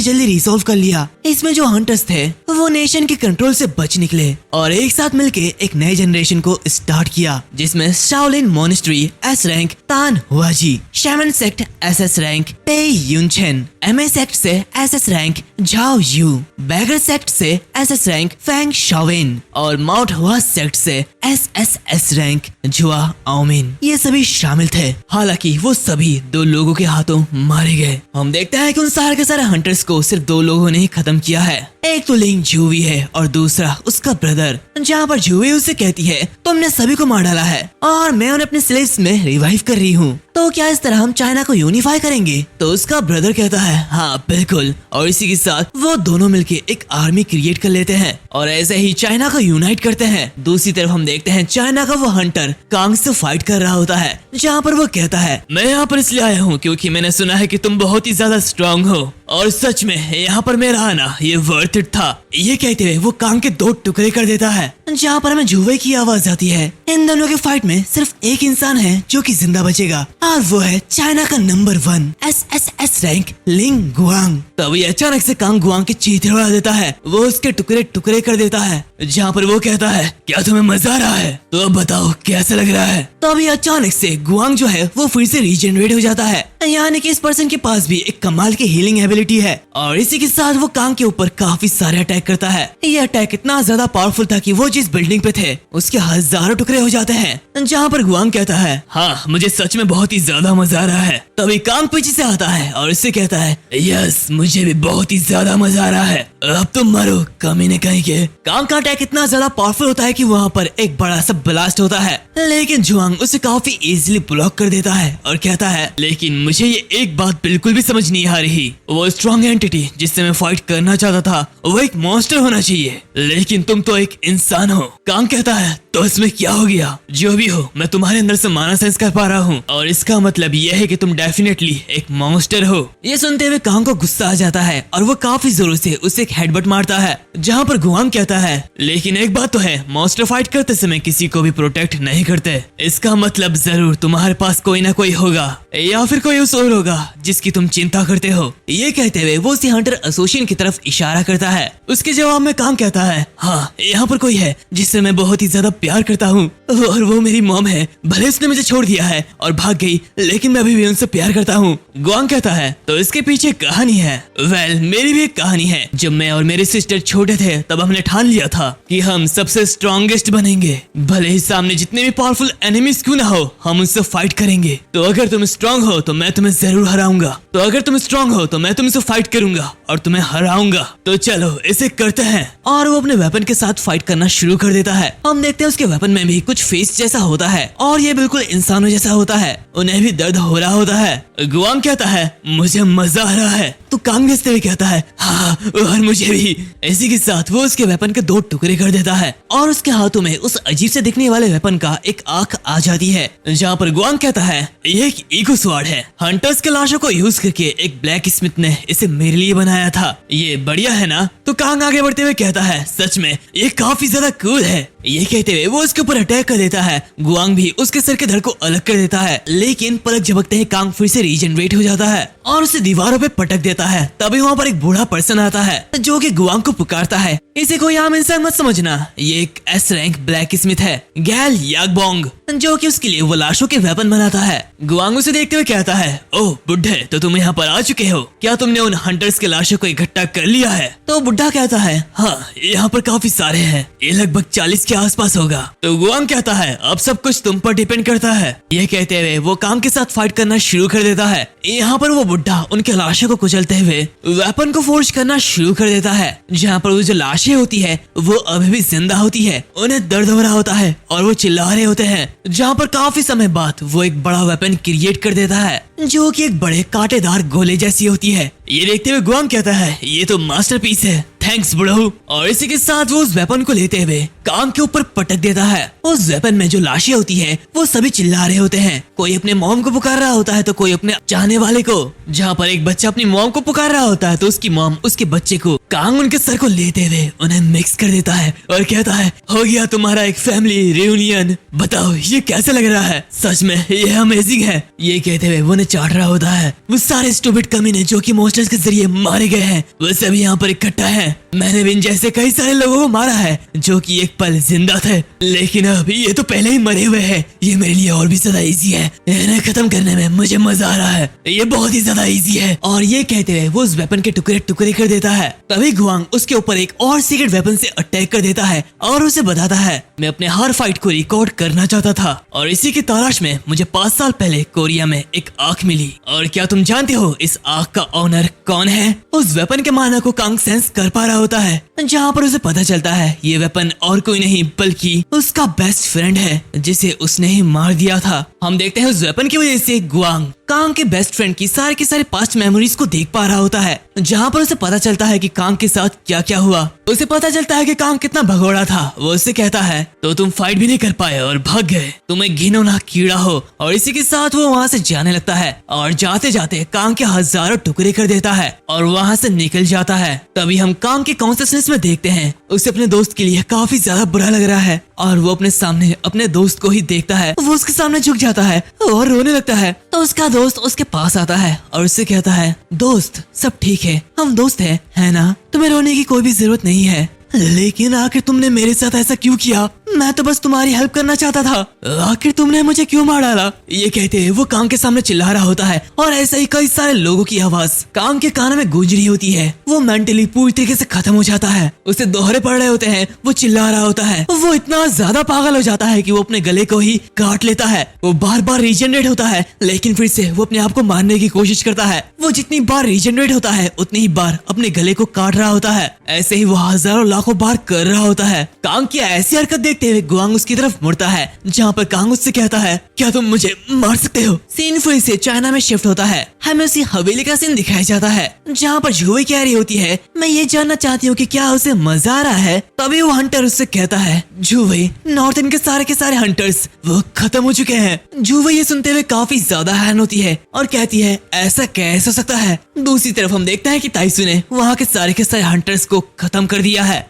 जल्दी रिसॉल्व कर लिया। इसमें जो हंटर्स थे वो नेशन के कंट्रोल से बच निकले और एक साथ मिलके एक नए जनरेशन को स्टार्ट किया, जिसमें Shaolin monastery S rank Tan Huaji, shaman sect SS rank Pei Yunchen, MA sect से SS rank Zhao Yu, beggar sect से SS रैंक फैंग शाओविन और माउंट हुआ सेक्ट से SSS रैंक जुआ आओमिन, ये सभी शामिल थे। हालांकि वो सभी 2 लोगों के हाथों मारे गए। हम देखते हैं कि उन सारे के सारे हंटर्स को सिर्फ 2 लोगों ने ही खत्म किया है। एक तो लिंग झुवी है और दूसरा उसका ब्रदर, जहाँ पर झुवी उससे कहती है तुमने सभी को मार डाला है और मैं उन्हें अपने स्लेव्स में रिवाइव कर रही हूँ। तो क्या इस तरह हम चाइना को यूनिफाई करेंगे? तो उसका ब्रदर कहता है हाँ बिल्कुल, और इसी के साथ वो दोनों मिलके एक आर्मी क्रिएट कर लेते हैं और ऐसे ही चाइना को यूनाइट करते हैं। दूसरी तरफ हम देखते हैं चाइना का वो हंटर कांग से फाइट कर रहा होता है, जहाँ पर वो कहता है मैं यहाँ पर इसलिए आया हूँ क्योंकि मैंने सुना है कि तुम बहुत ही ज्यादा स्ट्रांग हो और सच में यहाँ पर मेरा आना ये वर्थ इट था। ये कहते हुए वो कांग के 2 टुकड़े कर देता है, जहाँ पर हमें जुवे की आवाज आती है। इन दोनों के फाइट में सिर्फ एक इंसान है जो कि जिंदा बचेगा और वो है चाइना का नंबर 1 SSS रैंक लिंग गुआंग। तभी अचानक से कांग गुआंग के चीथे उड़ा देता है, वो उसके टुकड़े टुकड़े कर देता है, जहाँ पर वो कहता है क्या तुम्हें मजा आ रहा है? तो अब बताओ कैसा लग रहा है? तभी अचानक से गुआंग जो है वो फिर से रीजनरेट हो जाता है, यानी कि इस पर्सन के पास भी एक कमाल की हीलिंग एबिलिटी है और इसी के साथ वो कांग के ऊपर काफी सारे अटैक करता है। ये अटैक इतना ज्यादा पावरफुल था कि वो जिस बिल्डिंग पे थे उसके हजारों टुकड़े हो जाते हैं, जहाँ पर गुआंग कहता है हाँ मुझे सच में बहुत ही ज्यादा मजा आ रहा है। तभी कांग पीछे से आता है और इससे कहता है यस मुझे भी बहुत ही ज्यादा मजा आ रहा है, अब तुम मरो कमीने कहीं के। कांग का अटैक इतना ज्यादा पावरफुल होता है कि वहाँ पर एक बड़ा सा ब्लास्ट होता है, लेकिन जुआंग उसे काफी इजीली ब्लॉक कर देता है और कहता है लेकिन मुझे ये एक बात बिल्कुल भी समझ नहीं आ रही, वो स्ट्रॉन्ग एंटिटी जिससे मैं फाइट करना चाहता था वो एक मॉन्स्टर होना चाहिए, लेकिन तुम तो एक इंसान हो। कांग कहता है तो इसमें क्या हो गया? जो भी हो मैं तुम्हारे अंदर से माना सेंस कर पा रहा हूँ और इसका मतलब यह है कि तुम डेफिनेटली एक मॉन्स्टर हो। ये सुनते हुए कांग को गुस्सा आ जाता है और वो काफी जोरों से उसे एक हेडबट मारता है, जहाँ पर गुआंग कहता है लेकिन एक बात तो है मॉन्स्टर फाइट करते समय किसी को भी प्रोटेक्ट नहीं करते, इसका मतलब जरूर तुम्हारे पास कोई ना कोई होगा या फिर कोई उस और होगा जिसकी तुम चिंता करते हो। ये कहते हुए वो उसी हंटर एसोसिएशन की तरफ इशारा करता है। उसके जवाब में कांग कहता है हाँ यहाँ पर कोई है जिससे मैं बहुत ही ज्यादा प्यार करता हूँ और वो मेरी मॉम है, भले उसने मुझे छोड़ दिया है और भाग गई लेकिन मैं अभी भी उनसे प्यार करता हूँ। गुआंग कहता है तो इसके पीछे कहानी है। वेल मेरी भी एक कहानी है। जब मैं और मेरे सिस्टर छोटे थे तब हमने ठान लिया था कि हम सबसे स्ट्रॉन्गेस्ट बनेंगे, भले ही सामने जितने भी पावरफुल एनिमीज क्यों ना हो हम उनसे फाइट करेंगे। तो अगर तुम स्ट्रांग हो तो मैं तुम्हें जरूर हराऊंगा, तो अगर तुम स्ट्रांग हो तो मैं तुमसे फाइट करूंगा और तुम्हें हराऊंगा, तो चलो इसे करते हैं। और वो अपने वेपन के साथ फाइट करना शुरू कर देता है। हम देखते हैं उसके वेपन में भी कुछ फेस जैसा होता है और ये बिल्कुल इंसानों जैसा होता है, उन्हें भी दर्द हो रहा होता है। गुआंग कहता है मुझे मजा आ रहा है, तो कांग हंसते हुए कहता है हाँ और मुझे भी। इसी के साथ वो उसके वेपन के 2 टुकड़े कर देता है और उसके हाथों में उस अजीब से दिखने वाले वेपन का एक आंख आ जाती है, जहाँ पर गुआंग कहता है ये एक ईगो स्वॉर्ड है, हंटर्स के लाशों को यूज करके एक ब्लैक स्मिथ ने इसे मेरे लिए बनाया था, ये बढ़िया है ना? तो कांग आगे बढ़ते हुए कहता है सच में ये काफी ज्यादा कूल है। ये कहते हुए वो उसके ऊपर अटैक कर देता है। गुआंग भी उसके सर के धड़ को अलग कर देता है, लेकिन पलक झपकते ही कांग फिर से रीजनरेट हो जाता है और उसे दीवारों पे पटक देता है। तभी वहाँ पर एक बूढ़ा पर्सन आता है जो कि गुआंग को पुकारता है। इसे कोई आम इंसान मत समझना, ये एक S रैंक ब्लैक स्मिथ है, गैल यागबोंग, जो कि उसके लिए वो लाशों के वेपन बनाता है। गुआंग उसे देखते हुए कहता है ओह बुड्ढे, तो तुम यहाँ पर आ चुके हो, क्या तुमने उन हंटर्स के लाशों को इकट्ठा कर लिया है? तो बुड्ढा कहता है हाँ यहाँ पर काफी सारे हैं, ये लगभग 40 के आसपास होगा। तो गुआंग कहता है अब सब कुछ तुम पर डिपेंड करता है। ये कहते हुए वो कांग के साथ फाइट करना शुरू कर देता है। यहाँ पर वो बुड्ढा उनके लाशों को कुचलते हुए वेपन को फोर्ज करना शुरू कर देता है, जहाँ पर वो जो लाशें होती है वो अभी भी जिंदा होती है, उन्हें दर्द हो रहा होता है और वो चिल्ला रहे होते हैं, जहाँ पर काफी समय बाद वो एक बड़ा वेपन क्रिएट कर देता है जो कि एक बड़े कांटेदार गोले जैसी होती है। ये देखते हुए गुआंग कहता है ये तो मास्टरपीस है, थैंक्स ब्रो। और इसी के साथ वो उस वेपन को लेते हुए कांग के ऊपर पटक देता है। उस वेपन में जो लाशें होती है वो सभी चिल्ला रहे होते हैं, कोई अपने मॉम को पुकार रहा होता है तो कोई अपने चाहने वाले को। जहाँ पर एक बच्चा अपनी मॉम को पुकार रहा होता है तो उसकी मॉम उसके बच्चे को। कांग उनके सर को लेते हुए उन्हें मिक्स कर देता है और कहता है हो गया तुम्हारा एक फैमिली रियूनियन, बताओ ये कैसे लग रहा है? सच में ये अमेजिंग है। ये कहते हुए वो उन्हें चाट रहा होता है। वो सारे स्टूपिड कमीने जो कि मॉन्स्टर्स के जरिए मारे गए हैं वो सभी यहाँ पर इकट्ठा है। मैंने भी इन जैसे कई सारे लोगों को मारा है जो कि एक पल जिंदा थे, लेकिन अब ये तो पहले ही मरे हुए हैं। ये मेरे लिए और भी ज्यादा इजी है, इन्हें खत्म करने में मुझे मजा आ रहा है, ये बहुत ही ज्यादा इजी है। और ये कहते हुए वो उस वेपन के टुकड़े टुकड़े कर देता है। तभी गुआंग उसके ऊपर एक और सीक्रेट वेपन से अटैक कर देता है और उसे बताता है मैं अपने हर फाइट को रिकॉर्ड करना चाहता था और इसी की तलाश में मुझे 5 साल पहले कोरिया में एक आँख मिली। और क्या तुम जानते हो इस आँख का ओनर कौन है? उस वेपन के माना को कांग सेंस कर पा रहा होता है, जहाँ पर उसे पता चलता है ये वेपन और कोई नहीं बल्कि उसका बेस्ट फ्रेंड है जिसे उसने ही मार दिया था। हम देखते हैं उस वेपन की वजह से गुआंग कांग के बेस्ट फ्रेंड की सारे पास्ट मेमोरीज को देख पा रहा होता है, जहाँ पर उसे पता चलता है कि कांग के साथ क्या क्या हुआ। उसे पता चलता है कि कांग कितना भगोड़ा था। वो उससे कहता है तो तुम फाइट भी नहीं कर पाए और भाग गए, तुम एक घिनौना कीड़ा हो। और इसी के साथ वो वहाँ से जाने लगता है और जाते जाते कांग के हजारों टुकड़े कर देता है और वहाँ से निकल जाता है। तभी हम कांग के कॉन्सियसनेस में देखते हैं उसे अपने दोस्त के लिए काफी ज्यादा बुरा लग रहा है और वो अपने सामने अपने दोस्त को ही देखता है। वो उसके सामने झुक जाता है और रोने लगता है। तो उसका दोस्त उसके पास आता है और उससे कहता है दोस्त सब ठीक है, हम दोस्त हैं, है ना? तुम्हें रोने की कोई भी जरूरत नहीं है। लेकिन आखिर तुमने मेरे साथ ऐसा क्यों किया? मैं तो बस तुम्हारी हेल्प करना चाहता था, आखिर तुमने मुझे क्यों मार डाला? ये कहते वो कांग के सामने चिल्ला रहा होता है और ऐसे ही कई सारे लोगों की आवाज कांग के कानों में गूंज रही होती है। वो मेंटली पूरी तरीके से खत्म हो जाता है, उसे दोहरे पड़ रहे होते हैं, वो चिल्ला रहा होता है। वो इतना ज्यादा पागल हो जाता है कि वो अपने गले को ही काट लेता है। वो बार बार रीजनरेट होता है लेकिन फिर से वो अपने आप को मारने की कोशिश करता है। वो जितनी बार रीजनरेट होता है उतनी ही बार अपने गले को काट रहा होता है। ऐसे ही वो हजारों लाखों बार कर रहा होता है। कांग की ऐसी हरकत देखते हुए गुआंग उसकी तरफ मुड़ता है, जहाँ पर कांग उससे कहता है क्या तुम मुझे मार सकते हो? सीन फिर से चाइना में शिफ्ट होता है। हमें उसी हवेली का सीन दिखाया जाता है जहाँ पर जुए कह रही होती है मैं ये जानना चाहती हूँ कि क्या उसे मजा आ रहा है। तभी वो हंटर उससे कहता है जुए नॉर्थ इंड के सारे हंटर्स वो खत्म हो चुके हैं। जुए ये सुनते हुए काफी ज्यादा हैरान होती है और कहती है ऐसा कैसे हो सकता है? दूसरी तरफ हम देखते हैं कि ताइसू ने वहाँ के सारे हंटर्स को खत्म कर दिया है।